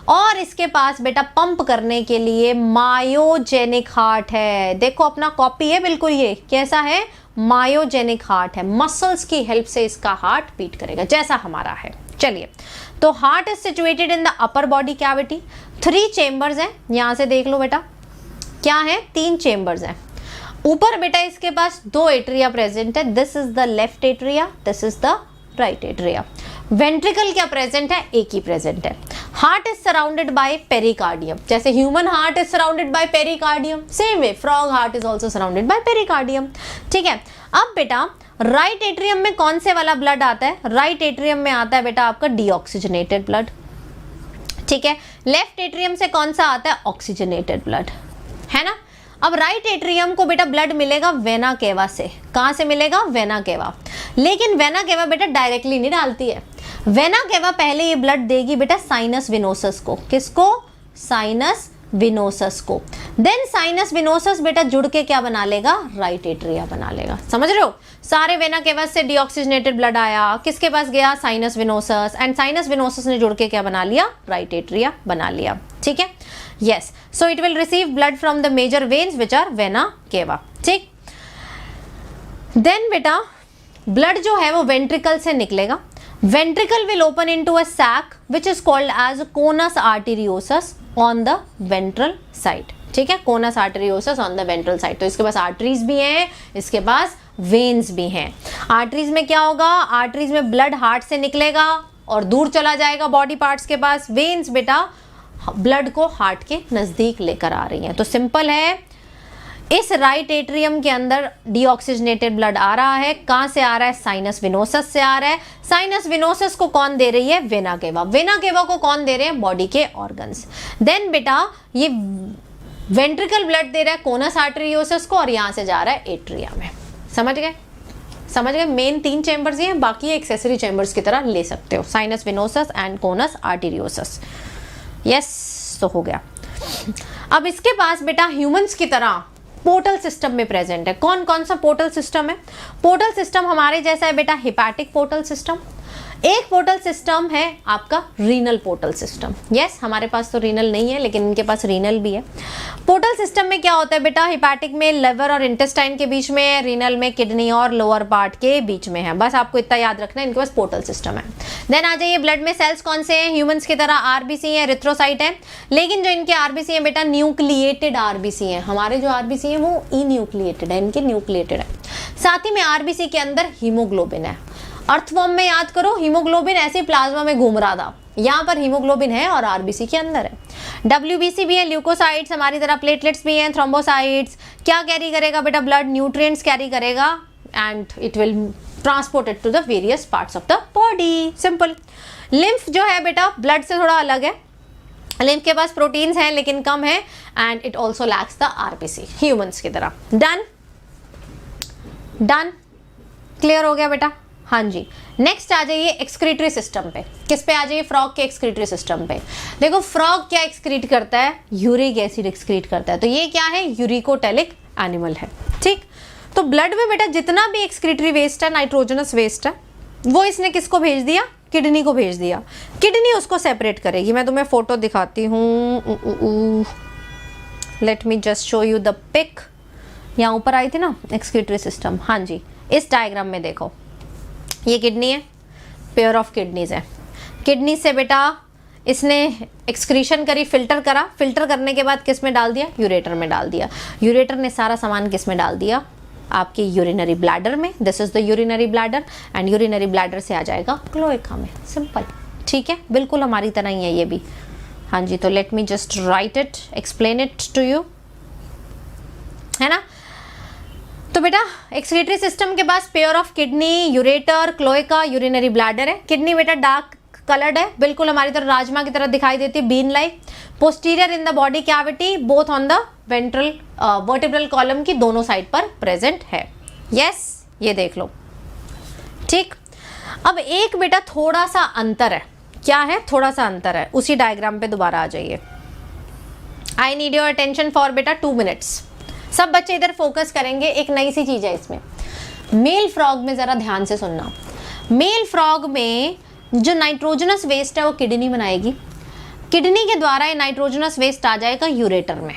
और इसके पास बेटा पंप करने के लिए मायोजेनिक हार्ट है। देखो अपना कॉपी है बिल्कुल, ये कैसा है? मायोजेनिक हार्ट है, मसल्स की हेल्प से इसका हार्ट बीट करेगा जैसा हमारा है। चलिए, तो heart is situated in the upper body cavity. 3 chambers हैं, यहां से देख लो बेटा, क्या है? 3 चेम्बर्स हैं। ऊपर बेटा इसके पास 2 एट्रिया प्रेजेंट है, this is the left atria, this is the right atria. Ventricle क्या प्रेजेंट है? एक ही प्रेजेंट है। Heart is surrounded by pericardium, जैसे human heart is surrounded by pericardium, same way frog heart is also surrounded by pericardium. ठीक है। अब बेटा राइट एट्रियम में कौन से वाला ब्लड आता है? राइट एट्रियम में आता है बेटा आपका डीऑक्सीजनेटेड ब्लड। ठीक है। लेफ्ट एट्रियम से कौन सा आता है? ऑक्सीजनेटेड ब्लड, है ना। अब राइट एट्रियम को बेटा ब्लड मिलेगा वेना केवा से। कहां से मिलेगा? Vena cava. लेकिन वेना केवा बेटा डायरेक्टली नहीं डालती है, वेना केवा पहले ये ब्लड देगी बेटा साइनस विनोसस को। किसको? साइनस विनोसस को। देन साइनस विनोसस बेटा जुड़ के क्या बना लेगा? राइट एट्रिया बना लेगा। समझ रहे हो? सारे वेना केवा से डीऑक्सीजनेटेड ब्लड आया, किसके पास गया? Sinus venosus, and sinus venosus ने जुड़ के क्या बना लिया? राइट एट्रिया बना लिया। ठीक है। Yes, so it will receive blood from the major veins which are vena cava. ठीक। देन बेटा ब्लड जो है वो वेंट्रिकल से निकलेगा। Ventricle will open into a sac which is called as conus arteriosus on the ventral side. ठीक है, conus arteriosus on the ventral side. तो इसके पास आर्टरीज भी हैं, इसके पास वेन्स भी हैं। आर्टरीज में क्या होगा? आर्टरीज में ब्लड हार्ट से निकलेगा और दूर चला जाएगा बॉडी पार्ट्स के पास। वेन्स बेटा ब्लड को हार्ट के नजदीक लेकर आ रही हैं। तो सिंपल है, इस राइट एट्रियम के अंदर डीऑक्सीजनेटेड ब्लड आ रहा है। कहां से आ रहा है? साइनस विनोसस से आ रहा है। साइनस विनोसस को कौन दे रही है? Vena cava. वेना केवा को कौन दे रहे हैं? बॉडी के ऑर्गन्स। देन बेटा ये वेंट्रिकल ब्लड दे रहा है कोनस आर्टेरियोसस को, और यहां से जा रहा है एट्रिया में। समझ गए? समझ गए? मेन 3 चेंबर्स ही हैं, बाकी एक्सेसरी चेंबर्स की तरह ले सकते हो, sinus venosus and conus arteriosus. Yes, तो हो गया। अब इसके पास बेटा ह्यूमंस की तरह पोर्टल सिस्टम में प्रेजेंट है। कौन कौन सा पोर्टल सिस्टम है? पोर्टल सिस्टम हमारे जैसा है बेटा हिपैटिक पोर्टल सिस्टम। एक पोर्टल सिस्टम है आपका रीनल पोर्टल सिस्टम। यस, हमारे पास तो रीनल नहीं है, लेकिन इनके पास रीनल भी है। पोर्टल सिस्टम में क्या होता है बेटा? हिपैटिक में लिवर और इंटेस्टाइन के बीच में, रीनल में किडनी और लोअर पार्ट के बीच में है। बस आपको इतना याद रखना है, इनके पास पोर्टल सिस्टम है। देन आ जाइए, ब्लड में सेल्स कौन से हैं? ह्यूमंस की तरह आरबीसी है, एरिथ्रोसाइट है, लेकिन जो इनके आरबीसी है बेटा न्यूक्लिएटेड आरबीसी है। हमारे जो आरबीसी है वो इन्यूक्लिएटेड है, इनके न्यूक्लिएटेड है। साथ ही में आरबीसी के अंदर हीमोग्लोबिन है। अर्थ फॉर्म में याद करो, हीमोग्लोबिन ऐसे प्लाज्मा में घूम रहा था, यहाँ पर हीमोग्लोबिन है और आरबीसी के अंदर है। डब्ल्यूबीसी भी है, ल्यूकोसाइट्स हमारी तरह, प्लेटलेट्स भी हैं, थ्रोम्बोसाइट्स। क्या कैरी करेगा बेटा? ब्लड न्यूट्रिएंट्स कैरी करेगा and it will transported to the various parts of the body. Simple. Lymph जो है बेटा ब्लड से थोड़ा अलग है, लिम्फ के पास प्रोटीन्स हैं लेकिन कम है and it also lakhs the RBC, humans की तरह। डन डन, क्लियर हो गया बेटा? हाँ जी। नेक्स्ट आ जाइए एक्सक्रीटरी सिस्टम पे। किस पे आ जाइए? फ्रॉग के एक्सक्रीटरी सिस्टम पे। देखो फ्रॉग क्या एक्सक्रीट करता है? यूरिक एसिड एक्सक्रीट करता है। तो ये क्या है? यूरिकोटेलिक एनिमल है, ठीक। तो ब्लड में बेटा जितना भी एक्सक्रीटरी वेस्ट है, नाइट्रोजनस वेस्ट है, वो इसने किसको भेज दिया? किडनी को भेज दिया। किडनी उसको सेपरेट करेगी। मैं तुम्हें फोटो दिखाती हूँ, let me just show you the pic. यहाँ ऊपर आई थी ना एक्सक्रीटरी सिस्टम, हाँ जी, इस डायग्राम में देखो, ये किडनी है, पेयर ऑफ किडनीज है। किडनी से बेटा इसने एक्सक्रीशन करी, फिल्टर करा, फिल्टर करने के बाद किस में डाल दिया? यूरेटर में डाल दिया। यूरेटर ने सारा सामान किस में डाल दिया? आपके यूरिनरी ब्लैडर में। This is the urinary bladder and urinary bladder से आ जाएगा क्लोएका में। सिंपल, ठीक है, बिल्कुल हमारी तरह ही है ये भी। हाँ जी, तो let me just write it, explain it to you, है ना। तो बेटा एक्सक्रीटरी सिस्टम के पास pair of kidney, ureter, cloaca, urinary bladder है। किडनी बेटा डार्क कलर्ड है, बिल्कुल हमारी तरह राजमा की तरह दिखाई देती है, bean like. Posterior in the body cavity, both on the ventral vertebral column की दोनों साइड पर प्रेजेंट है। यस, ये देख लो, ठीक। अब एक बेटा थोड़ा सा अंतर है। क्या है? थोड़ा सा अंतर है। उसी डायग्राम पे दोबारा आ जाइए। I need your attention for बेटा 2 मिनट्स। सब बच्चे इधर फोकस करेंगे। एक नई सी चीज है इसमें। मेल फ्रॉग में जरा ध्यान से सुनना। मेल फ्रॉग में जो नाइट्रोजनस वेस्ट है वो किडनी बनाएगी। किडनी के द्वारा ये नाइट्रोजनस वेस्ट आ जाएगा यूरेटर में,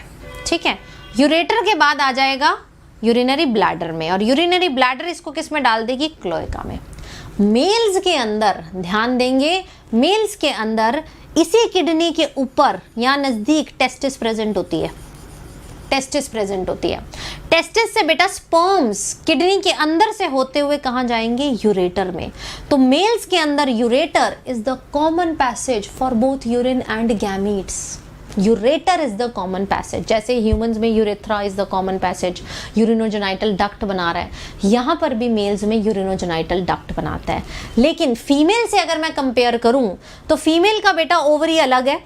ठीक है। यूरेटर के बाद आ जाएगा यूरिनरी ब्लैडर में, और यूरिनरी ब्लैडर इसको किस में डाल देगी? क्लोएका में। मेल्स के अंदर ध्यान देंगे, मेल्स के अंदर इसी किडनी के ऊपर या नजदीक टेस्टिस प्रेजेंट होती है। टेस्टिस प्रेजेंट होती है। टेस्टिस से बेटा स्पर्म्स किडनी के अंदर से होते हुए कहाँ जाएंगे? यूरेटर में। तो मेल्स के अंदर ureter is the common passage for both urine and gametes. Ureter is the common passage. जैसे ह्यूमंस में urethra is the common passage, urinogenital duct बना रहा है, यहाँ पर भी मेल्स में यूरिनोजेनाइटल डक्ट बनाता है। लेकिन फीमेल से अगर मैं कंपेयर करूं तो फीमेल का बेटा ओवरी अलग है,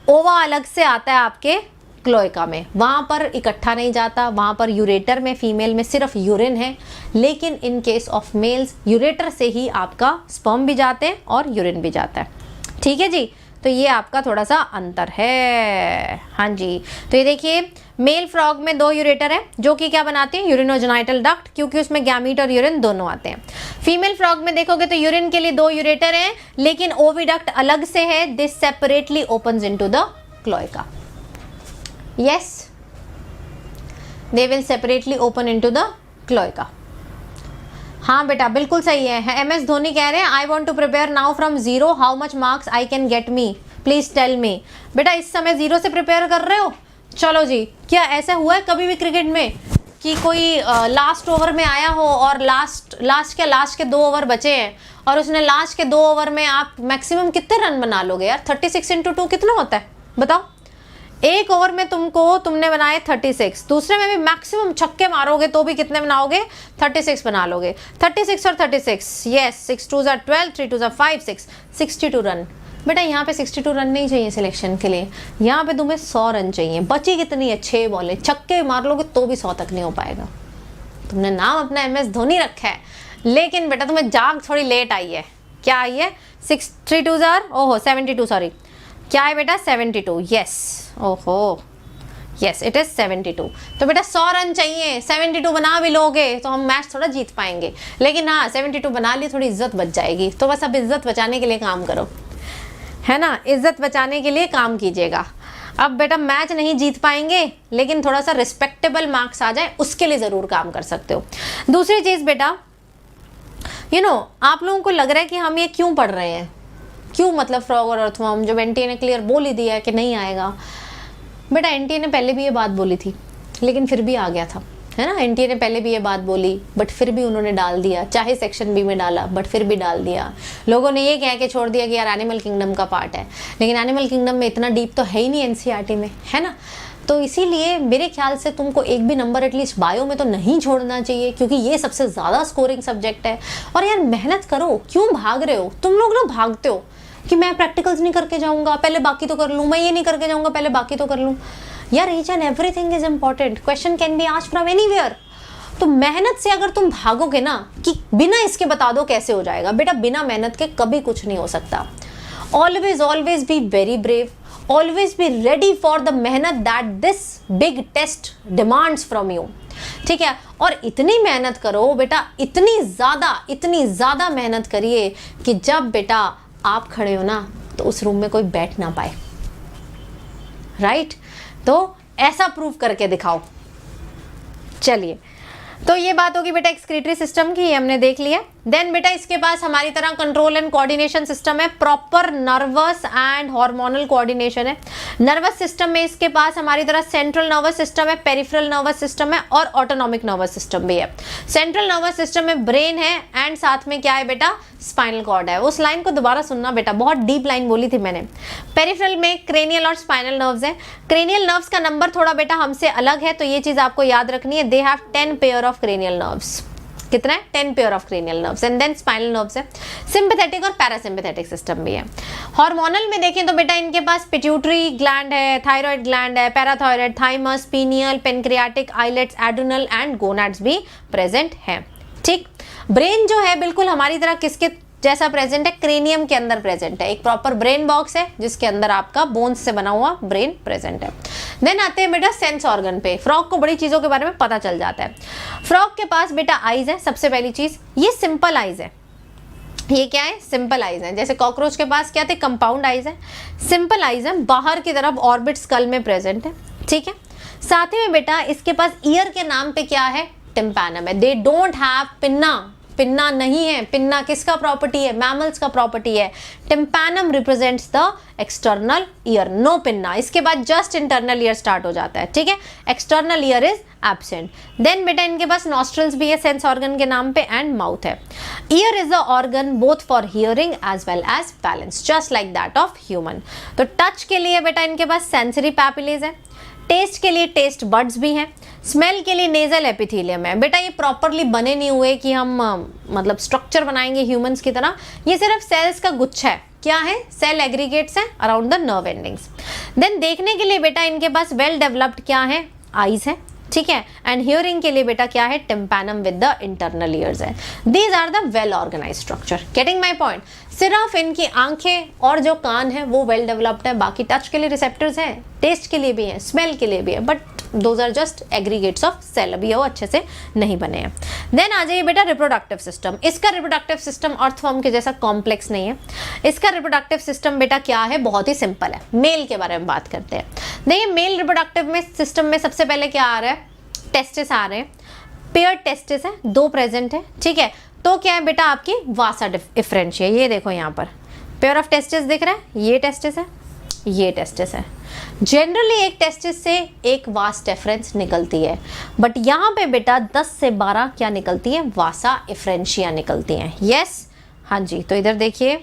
ओवा अलग से आता है आपके क्लोएका में, वहाँ पर इकट्ठा नहीं जाता। वहाँ पर यूरेटर में फीमेल में सिर्फ यूरिन है, लेकिन इन केस ऑफ मेल्स यूरेटर से ही आपका स्पर्म भी जाते हैं और यूरिन भी जाता है, ठीक है जी। तो ये आपका थोड़ा सा अंतर है। हाँ जी, तो ये देखिए मेल फ्रॉग में 2 यूरेटर है जो कि क्या बनाते हैं? यूरिनोजेनाइटल डक्ट, क्योंकि उसमें गैमीट और यूरिन दोनों आते हैं। फीमेल फ्रॉग में देखोगे तो यूरिन के लिए 2 यूरेटर हैं, लेकिन ओविडक्ट अलग से है। This separately opens into the cloaca. Yes, they will separately open into the cloaca. हाँ बेटा बिल्कुल सही है। MS धोनी कह रहे हैं I want to prepare now from 0, how much marks I can get me, please tell me. बेटा इस समय 0 से प्रिपेयर कर रहे हो? चलो जी, क्या ऐसा हुआ है कभी भी क्रिकेट में कि कोई लास्ट ओवर में आया हो और लास्ट के 2 ओवर बचे हैं और उसने लास्ट के 2 ओवर में आप मैक्सिमम कितने रन बना लोगे यार? 36 × 2 कितना होता है बताओ? एक ओवर में तुमने बनाए 36, दूसरे में भी मैक्सिमम छक्के मारोगे तो भी कितने बनाओगे? 36 बना लोगे। 36 और 36, यस, 6 2 12, 3 2 5 6, 62 रन। बेटा यहाँ पे 62 रन नहीं चाहिए सिलेक्शन के लिए, यहाँ पे तुम्हें 100 रन चाहिए। बची कितनी है? 6 बॉलें, छक्के मार लोगे तो भी 100 तक नहीं हो पाएगा। तुमने नाम अपना MS धोनी रखा है, लेकिन बेटा तुम्हें जाग थोड़ी लेट आई है। क्या आई है? 6 3 2 ओहो 72, सॉरी क्या है बेटा? 72, यस, ओहो यस इट इज 72। तो बेटा 100 रन चाहिए, 72 बना भी लोगे तो हम मैच थोड़ा जीत पाएंगे, लेकिन हाँ 72 बना ली थोड़ी इज्जत बच जाएगी। तो बस अब इज्जत बचाने के लिए काम करो, है ना, इज्जत बचाने के लिए काम कीजिएगा। अब बेटा मैच नहीं जीत पाएंगे, लेकिन थोड़ा सा रिस्पेक्टेबल मार्क्स आ जाए उसके लिए ज़रूर काम कर सकते हो। दूसरी चीज़ बेटा आप लोगों को लग रहा है कि हम ये क्यों पढ़ रहे हैं, क्यों मतलब फ्रॉग और अर्थवर्म, जब NTA ने क्लियर बोल ही दिया है कि नहीं आएगा। बेटा NTA ने पहले भी ये बात बोली थी, लेकिन फिर भी आ गया था। है ना। एनटीए ने पहले भी ये बात बोली बट फिर भी उन्होंने डाल दिया, चाहे सेक्शन बी में डाला बट फिर भी डाल दिया। लोगों ने ये कह के छोड़ दिया कि यार एनिमल किंगडम का पार्ट है, लेकिन एनिमल किंगडम में इतना डीप तो है ही नहीं एनसीईआरटी में, है ना। तो इसीलिए मेरे ख्याल से तुमको एक भी नंबर एटलीस्ट बायो में तो नहीं छोड़ना चाहिए, क्योंकि ये सबसे ज़्यादा स्कोरिंग सब्जेक्ट है। और यार मेहनत करो, क्यों भाग रहे हो तुम लोग ना, भागते हो कि मैं प्रैक्टिकल्स नहीं करके जाऊंगा पहले बाकी तो कर लूँ, मैं ये नहीं करके जाऊंगा पहले बाकी तो कर लूँ। यार each and everything is important, question can be asked from anywhere. तो मेहनत से अगर तुम भागोगे ना कि बिना इसके बता दो कैसे हो जाएगा, बेटा बिना मेहनत के कभी कुछ नहीं हो सकता। Always be very brave, always be ready for the मेहनत that this big test demands from you, ठीक है। और इतनी मेहनत करो बेटा, इतनी ज़्यादा मेहनत करिए कि जब बेटा आप खड़े हो ना तो उस रूम में कोई बैठ ना पाए, राइट। तो ऐसा प्रूव करके दिखाओ। चलिए, तो ये बात होगी बेटा एक्सक्रीटरी सिस्टम की, ये हमने देख लिया। देन बेटा इसके पास हमारी तरह कंट्रोल एंड कोऑर्डिनेशन सिस्टम है, proper nervous and hormonal coordination है। नर्वस सिस्टम में इसके पास हमारी तरह सेंट्रल नर्वस सिस्टम है, पेरिफेरल नर्वस सिस्टम है और ऑटोनॉमिक नर्वस सिस्टम भी है। सेंट्रल नर्वस सिस्टम में ब्रेन है एंड साथ में क्या है बेटा, स्पाइनल कॉर्ड है। उस लाइन को दोबारा सुनना बेटा, बहुत डीप लाइन बोली थी मैंने। पेरिफेरल में क्रेनियल और स्पाइनल नर्व्स है। क्रेनियल नर्व्स का नंबर थोड़ा बेटा हमसे अलग है, तो ये चीज आपको याद रखनी है। They have 10 pair of cranial nerves. कितना है? 10 pair of cranial nerves. And then spinal nerves है। सिंपैथेटिक और पैरासिम्पैथेटिक सिस्टम भी है। हार्मोनल में देखें तो बेटा इनके पास पिट्यूटरी ग्लैंड है, थायराइड ग्लैंड है, parathyroid, thymus, pineal, pancreatic, islets, adrenal and gonads भी प्रेजेंट हैं, ठीक। ब्रेन जो है बिल्कुल हमारी तरह किसके जैसा प्रेजेंट है, क्रेनियम के अंदर प्रेजेंट है। एक प्रॉपर ब्रेन बॉक्स है जिसके अंदर आपका बोन्स से बना हुआ ब्रेन प्रेजेंट है। देन आते हैं बेटा सेंस ऑर्गन पे। फ्रॉग को बड़ी चीजों के बारे में पता चल जाता है। फ्रॉग के पास बेटा आईज है। सबसे पहली चीज ये सिंपल आईज है। ये क्या है? सिंपल आईज है। जैसे कॉकरोच के पास क्या थे? कंपाउंड आईज है। सिंपल आईज है, बाहर की तरफ ऑर्बिट स्कल में प्रेजेंट है, ठीक है। साथ ही में बेटा इसके पास ईयर के नाम पे क्या है? टिम्पैनम है। They don't have pinna. Pinna नहीं है। पिन्ना किसका प्रॉपर्टी है? मैमल्स का प्रॉपर्टी है। Tympanum represents the external ear, no pinna. इसके बाद जस्ट इंटरनल ईयर स्टार्ट हो जाता है, ठीक है। External ear is absent. Then बेटा इनके पास नॉस्ट्रल्स भी है सेंस ऑर्गन के नाम पे एंड माउथ है। Ear is the organ both for hearing as well as balance, just like that of human. तो टच के लिए बेटा इनके पास सेंसरी पैपिलेज है। टेस्ट के लिए टेस्ट बड्स भी हैं। स्मेल के लिए नेजल एपिथेलियम है। बेटा ये प्रॉपरली बने नहीं हुए कि हम मतलब स्ट्रक्चर बनाएंगे ह्यूमंस की तरह। ये सिर्फ सेल्स का गुच्छा है। क्या है? सेल एग्रीगेट्स हैं around the nerve endings. Then देखने के लिए बेटा इनके पास वेल डेवलप्ड क्या है? आईज है, ठीक है। एंड हियरिंग के लिए बेटा क्या है? Tympanum with the internal ears है। These are the well organise structure. Getting my point? सिर्फ इनकी आंखें और जो कान है वो वेल डेवलप्ड है। बाकी टच के लिए रिसेप्टर्स हैं, टेस्ट के लिए भी हैं, स्मेल के लिए भी है, but those are just aggregates of cell. अभी वो अच्छे से नहीं बने हैं। देन आ जाइए बेटा रिप्रोडक्टिव सिस्टम। इसका रिप्रोडक्टिव सिस्टम अर्थवर्म के जैसा कॉम्प्लेक्स नहीं है। इसका रिप्रोडक्टिव सिस्टम बेटा क्या है? बहुत ही सिंपल है। मेल के बारे में बात करते हैं। देखिए मेल रिप्रोडक्टिव में सिस्टम में सबसे पहले क्या आ रहा है? टेस्टिस आ रहे हैं। पेयर टेस्टिस है, 2 प्रेजेंट है, ठीक है। तो क्या है बेटा? आपकी वासा डिफरेंशिया। ये देखो यहाँ पर पेयर ऑफ टेस्टिस दिख रहा है। ये टेस्टिस है, ये टेस्टिस है। जनरली एक टेस्टिस से एक वास डिफरेंस निकलती है, बट यहाँ पे बेटा 10 से 12 क्या निकलती है? वासा इफ्रेंशिया निकलती हैं। यस, हाँ जी। तो इधर देखिए,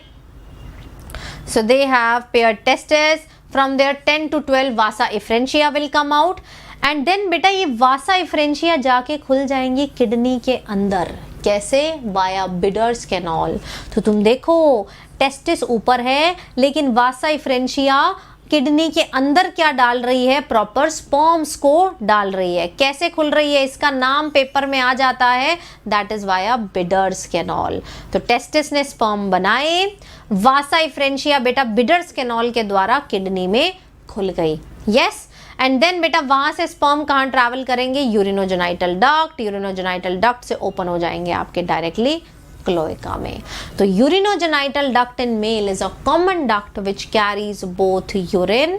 so they have pair testis, from there 10 to 12 vasa efferentia will come out. And then बेटा ये वासा इफ्रेंशिया जाके खुल जाएंगी किडनी के अंदर। कैसे? Via bidders canal. तो तुम देखो टेस्टिस ऊपर है लेकिन वासा इफ्रेंशिया किडनी के अंदर क्या डाल रही है? प्रॉपर स्पर्म्स को डाल रही है। कैसे खुल रही है? इसका नाम पेपर में आ जाता है, that is via bidders canal. तो टेस्टिस ने स्पर्म बनाए, वासा इफ्रेंशिया बेटा बिडर्स कैनाल के द्वारा किडनी में खुल गई। यस। एंड देन बेटा वहां से स्पर्म कहाँ ट्रैवल करेंगे? Urinogenital duct. यूरिनोजेनाइटल डक्ट से ओपन हो जाएंगे आपके डायरेक्टली क्लोएका में। तो urinogenital duct in male is a common duct which carries both urine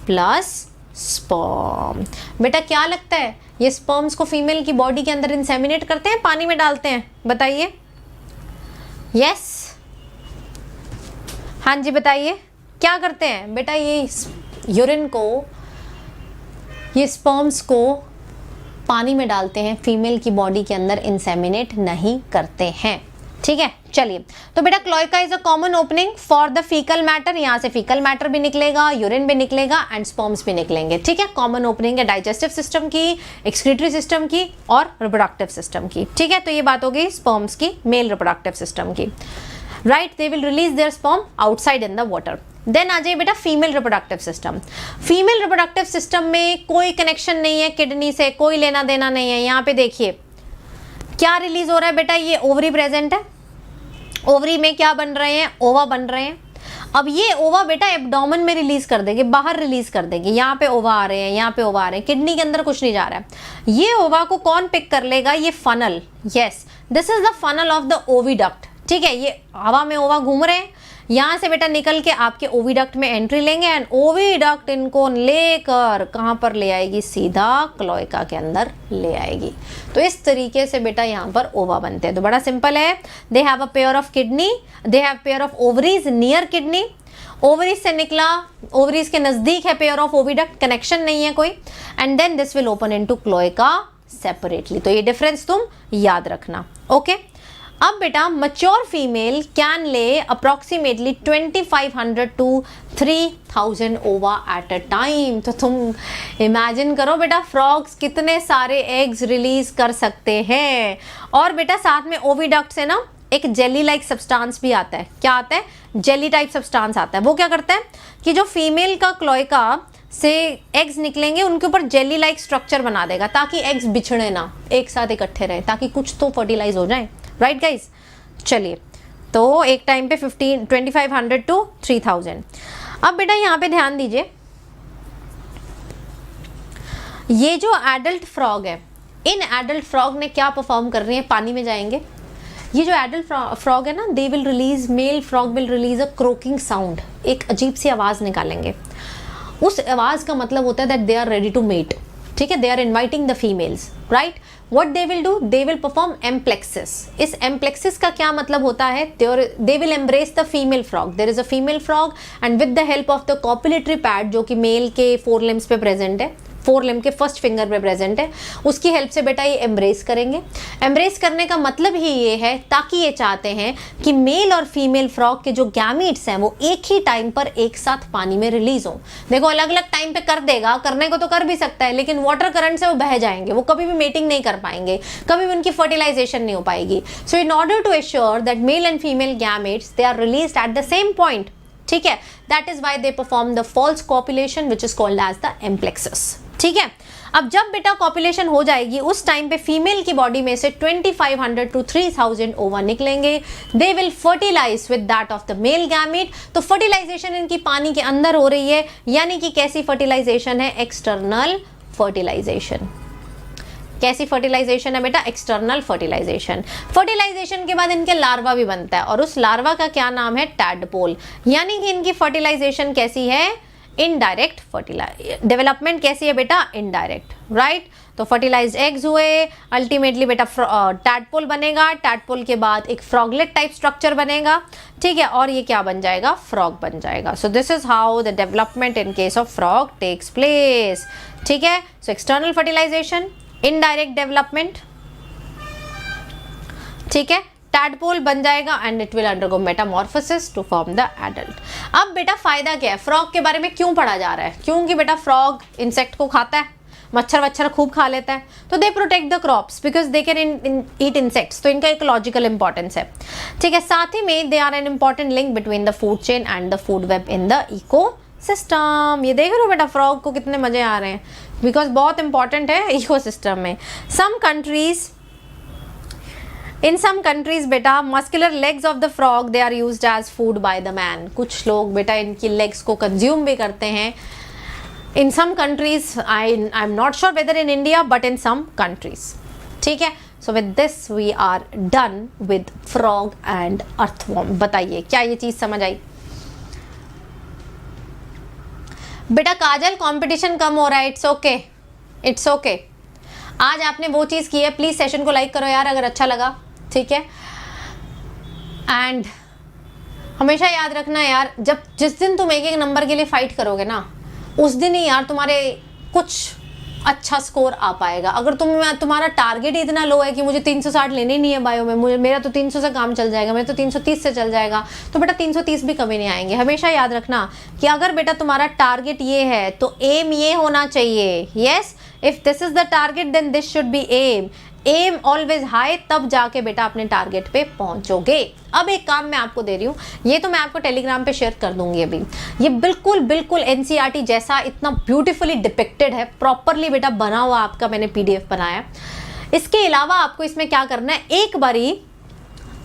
plus sperm. बेटा क्या लगता है ये स्पर्म्स को फीमेल की बॉडी के अंदर इंसेमिनेट करते हैं, पानी में डालते हैं? बताइए। यस, हाँ जी बताइए क्या करते हैं बेटा? ये यूरिन को, ये स्पर्म्स को पानी में डालते हैं, फीमेल की बॉडी के अंदर इंसेमिनेट नहीं करते हैं। ठीक है, चलिए। तो बेटा cloaca is a common opening for the faecal matter, यहाँ से फीकल मैटर भी निकलेगा, यूरिन भी निकलेगा एंड स्पर्म्स भी निकलेंगे। ठीक है, कॉमन ओपनिंग है डाइजेस्टिव सिस्टम की, एक्सक्रीटरी सिस्टम की और रिप्रोडक्टिव सिस्टम की। ठीक है, तो ये बात हो गई स्पर्म्स की, मेल रिप्रोडक्टिव सिस्टम की। Right, they will release their sperm outside in the water. Then आ जाइए बेटा female reproductive system. Female reproductive system में कोई कनेक्शन नहीं है किडनी से, कोई लेना देना नहीं है। यहाँ पे देखिए क्या रिलीज हो रहा है बेटा, ये ओवरी प्रेजेंट है, ओवरी में क्या बन रहे हैं, ओवा बन रहे हैं। अब ये ओवा बेटा एब्डोमेन में रिलीज कर देंगे, बाहर रिलीज कर देंगे। यहाँ पे ओवा आ रहे हैं, यहाँ पे ओवा आ रहे हैं, किडनी के अंदर कुछ नहीं जा रहा है। ये ओवा को कौन पिक कर लेगा, ये funnel. Yes, this is the funnel of the oviduct. ठीक है, ये हवा में ओवा घूम रहे हैं, यहाँ से बेटा निकल के आपके ओविडक्ट में एंट्री लेंगे एंड ओविडक्ट इनको लेकर कहाँ पर ले आएगी, सीधा क्लोएका के अंदर ले आएगी। तो इस तरीके से बेटा यहाँ पर ओवा बनते हैं। तो बड़ा सिंपल है, they have a pair of kidney, they have pair of ovaries near kidney, ovaries से निकला, ओवरीज के नजदीक है पेयर ऑफ ओविडक्ट, कनेक्शन नहीं है कोई, and then this will open into cloaca separately. तो ये डिफरेंस तुम याद रखना। ओके, अब बेटा mature female can lay approximately 2500 to 3000 ova at a time. तो तुम इमेजिन करो बेटा फ्रॉग्स कितने सारे एग्स रिलीज कर सकते हैं। और बेटा साथ में ओविडक्ट से ना एक जेली लाइक सब्सटेंस भी आता है। क्या आता है, जेली टाइप सब्सटेंस आता है। वो क्या करता है कि जो फीमेल का क्लोएका से एग्स निकलेंगे उनके ऊपर जेली लाइक स्ट्रक्चर बना देगा, ताकि एग्स बिछड़े ना, एक साथ इकट्ठे रहे, ताकि कुछ तो फर्टिलाइज हो जाए। राइट गाइज, चलिए। तो एक टाइम पे 2500 टू 3000। अब बेटा यहाँ पे ध्यान दीजिए, ये जो एडल्ट फ्रॉग है, इन एडल्ट फ्रॉग ने क्या परफॉर्म कर रही है, पानी में जाएंगे। ये जो एडल्ट फ्रॉग है ना, they will release, male frog will release a croaking sound, एक अजीब सी आवाज निकालेंगे। उस आवाज का मतलब होता है that they are ready to mate. ठीक है, they are inviting the females. Right, what they will do, they will perform amplexus। इस amplexus का क्या मतलब होता है, they will embrace the female frog। there is a female frog and with the help of the copulatory pad जो कि mail के 4 limbs पे प्रेजेंट है, 4 limb के फर्स्ट फिंगर पे प्रेजेंट है, उसकी हेल्प से बेटा ये एम्ब्रेस करेंगे। एम्ब्रेस करने का मतलब ही ये है, ताकि ये चाहते हैं कि मेल और फीमेल फ्रॉग के जो गैमीट्स हैं वो एक ही टाइम पर एक साथ पानी में रिलीज हो। देखो अलग अलग टाइम पे कर देगा, करने को तो कर भी सकता है, लेकिन वाटर करंट से वो बह जाएंगे, वो कभी भी मेटिंग नहीं कर पाएंगे, कभी भी उनकी फर्टिलाइजेशन नहीं हो पाएगी। So in order to assure that male and female gametes they are released at the same point, ठीक है, that is why they perform the false copulation which is called as the amplexus. ठीक है, अब जब बेटा copulation हो जाएगी उस टाइम पे फीमेल की बॉडी में से 2500 टू 3000 ओवा निकलेंगे। They will fertilise with that of the male gamete. तो फर्टिलाइजेशन इनकी पानी के अंदर हो रही है, यानी कि कैसी फर्टिलाइजेशन है, एक्सटर्नल फर्टिलाइजेशन। कैसी फर्टिलाइजेशन है बेटा, एक्सटर्नल फर्टिलाइजेशन। फर्टिलाइजेशन के बाद इनके लार्वा भी बनता है और उस लार्वा का क्या नाम है, टैडपोल। यानी कि इनकी फर्टिलाइजेशन कैसी है, इनडायरेक्ट डेवलपमेंट कैसी है बेटा, इनडायरेक्ट। राइट, तो फर्टिलाइज्ड एग्स हुए, अल्टीमेटली बेटा टैडपोल बनेगा, टैडपोल के बाद एक फ्रॉगलेट टाइप स्ट्रक्चर बनेगा। ठीक है, और ये क्या बन जाएगा, फ्रॉग बन जाएगा। So this is how the development in case of frog takes place. ठीक है, so external fertilisation, indirect development, ठीक है, टैडपोल बन जाएगा and it will undergo metamorphosis to form the adult. अब बेटा फायदा क्या है, फ्रॉग के बारे में क्यों पढ़ा जा रहा है, क्योंकि बेटा फ्रॉग इंसेक्ट को खाता है, मच्छर वच्छर खूब खा लेता है, तो they protect the crops because they can eat insects. तो इनका इकोलॉजिकल इंपॉर्टेंस है। ठीक है, साथ ही में they are an important link between the food chain and the food web in the ecosystem. ये देख रहे हो बेटा फ्रॉग को कितने मजे आ रहे हैं, बिकॉज बहुत इंपॉर्टेंट है इको सिस्टम में। In some countries बेटा muscular legs of the frog they are used as food by the man। कुछ लोग बेटा इनकी legs को consume भी करते हैं। In some countries, I'm not sure whether in India, but in some countries। ठीक है, so with this we are done with frog and earthworm। बताइए क्या ये चीज समझ आई बेटा? काजल कंपटीशन कम हो रहा है, इट्स ओके। आज आपने वो चीज़ की है, प्लीज़ सेशन को लाइक करो यार अगर अच्छा लगा। ठीक है, एंड हमेशा याद रखना यार, जिस दिन तुम एक नंबर के लिए फाइट करोगे ना, उस दिन ही यार तुम्हारे कुछ अच्छा स्कोर आ पाएगा। अगर तुम्हारा टारगेट ही इतना लो है कि मुझे 360 लेने नहीं है बायो में, मेरा तो 300 से काम चल जाएगा, मेरा तो 330 से चल जाएगा, तो बेटा 330 भी कभी नहीं आएंगे। हमेशा याद रखना कि अगर बेटा तुम्हारा टारगेट ये है तो एम ये होना चाहिए। Yes, if this is the target then this should be aim always high, तब जाके बेटा अपने टारगेट पे पहुंचोगे। अब एक काम मैं आपको दे रही हूँ, ये तो मैं आपको टेलीग्राम पे शेयर कर दूंगी अभी। ये बिल्कुल बिल्कुल एनसीईआरटी जैसा इतना ब्यूटीफुली डिपिक्टेड है, प्रॉपरली बेटा बना हुआ आपका मैंने पीडीएफ बनाया। इसके अलावा आपको इसमें क्या करना है, एक बारी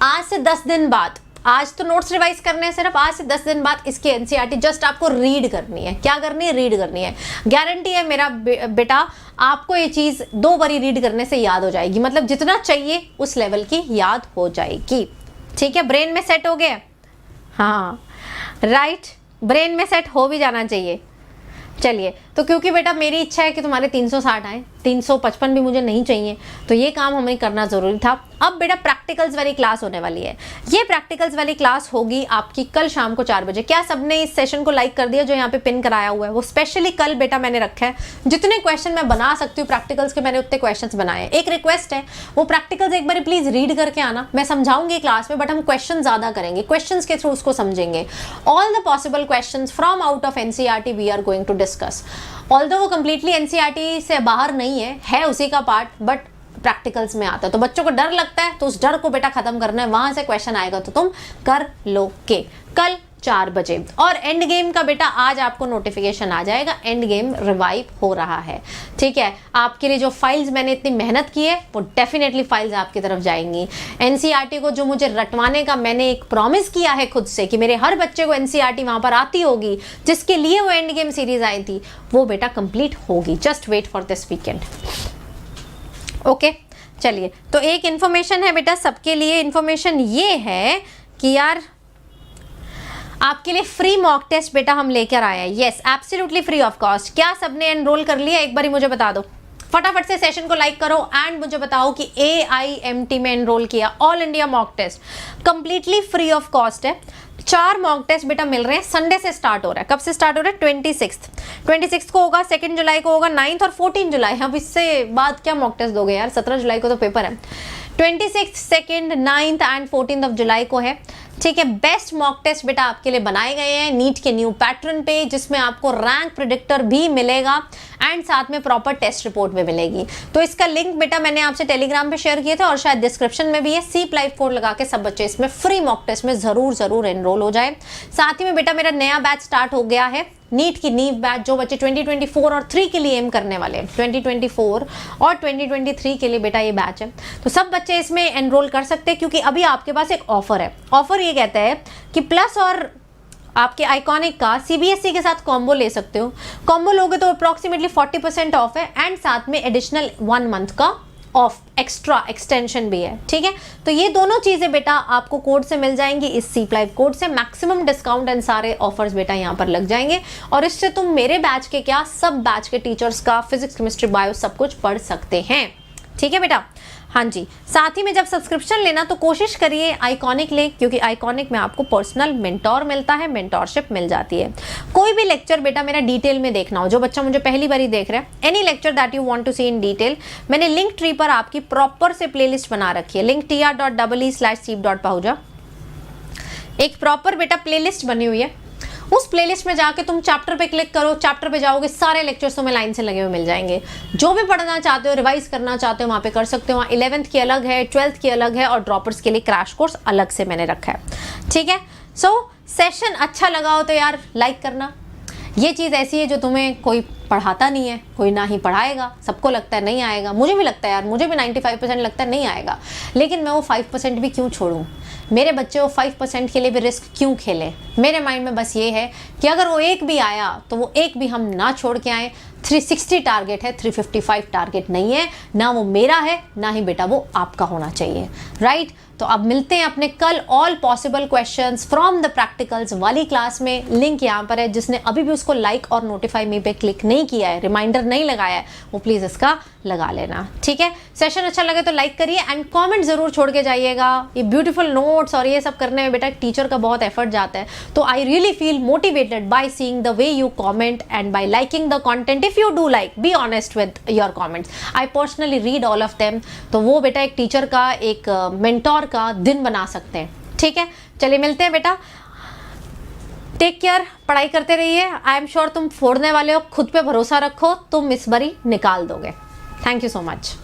आज से 10 दिन बाद, आज तो नोट्स रिवाइज करने हैं सिर्फ, आज से 10 दिन बाद इसकी एनसीईआरटी जस्ट आपको रीड करनी है। क्या करनी है? रीड करनी है। गारंटी है मेरा बेटा आपको ये चीज़ 2 बारी रीड करने से याद हो जाएगी, मतलब जितना चाहिए उस लेवल की याद हो जाएगी। ठीक है, ब्रेन में सेट हो गया? हाँ राइट, ब्रेन में सेट हो भी जाना चाहिए। चलिए, तो क्योंकि बेटा मेरी इच्छा है कि तुम्हारे 360 आए, 355 भी मुझे नहीं चाहिए, तो ये काम हमें करना ज़रूरी था। अब बेटा प्रैक्टिकल्स वाली क्लास होने वाली है। ये प्रैक्टिकल्स वाली क्लास होगी आपकी कल शाम को 4 बजे। क्या सबने इस सेशन को लाइक कर दिया जो यहाँ पे पिन कराया हुआ है? वो स्पेशली कल बेटा मैंने रखा है, जितने क्वेश्चन मैं बना सकती हूँ प्रैक्टिकल्स के मैंने उतने क्वेश्चन बनाए हैं। एक रिक्वेस्ट है, वो प्रैक्टिकल्स एक बार प्लीज रीड करके आना। मैं समझाऊंगी क्लास में, बट हम क्वेश्चन ज़्यादा करेंगे, क्वेश्चन के थ्रू उसको समझेंगे। All the possible question from out of NCERT we are going to discuss. Although वो कंप्लीटली एनसीईआरटी से बाहर नहीं है उसी का पार्ट, बट प्रैक्टिकल्स में आता है। तो बच्चों को डर लगता है, तो उस डर को बेटा खत्म करना है, वहां से क्वेश्चन आएगा तो तुम कर लोगे कल 4 बजे। और एंड गेम का बेटा आज आपको नोटिफिकेशन आ जाएगा, एंड गेम रिवाइव हो रहा है। ठीक है, आपके लिए जो फाइल्स मैंने इतनी मेहनत की है वो डेफिनेटली फाइल्स आपकी तरफ जाएंगी। एनसीईआरटी को जो मुझे रटवाने का मैंने एक प्रॉमिस किया है खुद से कि मेरे हर बच्चे को एनसीईआरटी वहां पर आती होगी, जिसके लिए वो एंड गेम सीरीज आई थी, वो बेटा कंप्लीट होगी। Just wait for this weekend. Okay चलिए, तो एक इन्फॉर्मेशन है बेटा सबके लिए। इन्फॉर्मेशन ये है कि यार आपके लिए फ्री मॉक टेस्ट बेटा हम लेकर आए हैं। Yes, absolutely free of cost. क्या सबने एनरोल कर लिया? एक बारी मुझे बता दो, फटाफट से सेशन को लाइक करो एंड मुझे बताओ कि AIMT में एनरोल किया। All India mock test completely free of cost है। 4 मॉक टेस्ट बेटा मिल रहे हैं, संडे से स्टार्ट हो रहा है। कब से स्टार्ट हो रहा है? 26 को होगा, 2 जुलाई को होगा, 9 और 14 जुलाई। अब इससे बाद क्या मॉक टेस्ट दोगे यार, 17 जुलाई को तो पेपर है। 26, 2, 9 एंड 14 जुलाई को है। ठीक है, बेस्ट मॉक टेस्ट बेटा आपके लिए बनाए गए हैं नीट के न्यू पैटर्न पे, जिसमें आपको रैंक प्रेडिक्टर भी मिलेगा एंड साथ में प्रॉपर टेस्ट रिपोर्ट भी मिलेगी। तो इसका लिंक बेटा मैंने आपसे टेलीग्राम पे शेयर किया था और शायद डिस्क्रिप्शन में भी है। सीप लाइव कोड लगा के सब बच्चे इसमें फ्री मॉक टेस्ट में जरूर एनरोल हो जाए। साथ ही में बेटा मेरा नया बैच स्टार्ट हो गया है, नीट की नीव बैच, जो बच्चे 2024 और 3 के लिए एम करने वाले हैं। 2024 और 2023 के लिए बेटा ये बैच है, तो सब बच्चे इसमें एनरोल कर सकते हैं, क्योंकि अभी आपके पास एक ऑफर है। ऑफर ये कहता है कि प्लस और आपके आइकॉनिक का सीबीएसई के साथ कॉम्बो ले सकते हो। कॉम्बो लोगे तो अप्रॉक्सीमेटली 40% ऑफ है एंड साथ में एडिशनल 1 मंथ का ऑफ एक्स्ट्रा एक्सटेंशन भी है। ठीक है, तो ये दोनों चीजें बेटा आपको कोड से मिल जाएंगी। इस सीप लाइव कोड से मैक्सिमम डिस्काउंट एंड सारे ऑफर्स बेटा यहाँ पर लग जाएंगे, और इससे तुम मेरे बैच के क्या सब बैच के टीचर्स का फिजिक्स केमिस्ट्री बायो सब कुछ पढ़ सकते हैं। ठीक है बेटा, हाँ जी। साथ ही में जब सब्सक्रिप्शन लेना तो कोशिश करिए आइकॉनिक ले, क्योंकि आइकॉनिक में आपको पर्सनल मेंटोर मिलता है, मेंटोरशिप मिल जाती है। कोई भी लेक्चर बेटा मेरा डिटेल में देखना हो, जो बच्चा मुझे पहली बार ही देख रहा है, any lecture that you want to see in detail, मैंने लिंक ट्री पर आपकी प्रॉपर से प्लेलिस्ट बना रखी है। लिंक tr.ee/seep.pahuja एक प्रॉपर बेटा प्लेलिस्ट बनी हुई है। उस प्लेलिस्ट में जाके तुम चैप्टर पे क्लिक करो, चैप्टर पे जाओगे, सारे लेक्चर्स तुम्हें लाइन से लगे हुए मिल जाएंगे। जो भी पढ़ना चाहते हो, रिवाइज करना चाहते हो, वहाँ पे कर सकते हो। वहाँ 11th की अलग है, 12th की अलग है, और ड्रॉपर्स के लिए क्रैश कोर्स अलग से मैंने रखा है। ठीक है, सो सेशन अच्छा लगा हो तो यार लाइक करना। ये चीज़ ऐसी है जो तुम्हें कोई पढ़ाता नहीं है, कोई ना ही पढ़ाएगा। सबको लगता है नहीं आएगा, मुझे भी लगता है यार, मुझे भी 95% लगता है नहीं आएगा, लेकिन मैं वो 5% भी क्यों छोड़ूं? मेरे बच्चे वो 5% के लिए भी रिस्क क्यों खेले? मेरे माइंड में बस ये है कि अगर वो एक भी आया तो वो एक भी हम ना छोड़ के आए। 360 टारगेट है, 355 टारगेट नहीं है। ना वो मेरा है, ना ही बेटा वो आपका होना चाहिए। राइट, तो अब मिलते हैं अपने कल all possible questions from the practicals वाली क्लास में। लिंक यहाँ पर है, जिसने अभी भी उसको लाइक और नोटिफाई मी पे क्लिक नहीं किया है, रिमाइंडर नहीं लगाया है, वो प्लीज़ इसका लगा लेना। ठीक है, सेशन अच्छा लगे तो लाइक करिए एंड कमेंट जरूर छोड़ के जाइएगा। ये ब्यूटीफुल नोट्स और ये सब करने में बेटा टीचर का बहुत एफर्ट जाता है, तो I really feel motivated by seeing the way you comment and bye liking the content. If you do like, be honest with your comments, I personally read all of them. तो वो बेटा एक teacher का, एक mentor का दिन बना सकते हैं, ठीक है। चलिए मिलते हैं बेटा, टेक केयर, पढ़ाई करते रहिए। आई एम श्योर तुम फोड़ने वाले हो, खुद पे भरोसा रखो, तुम इस बारी निकाल दोगे। Thank you so much.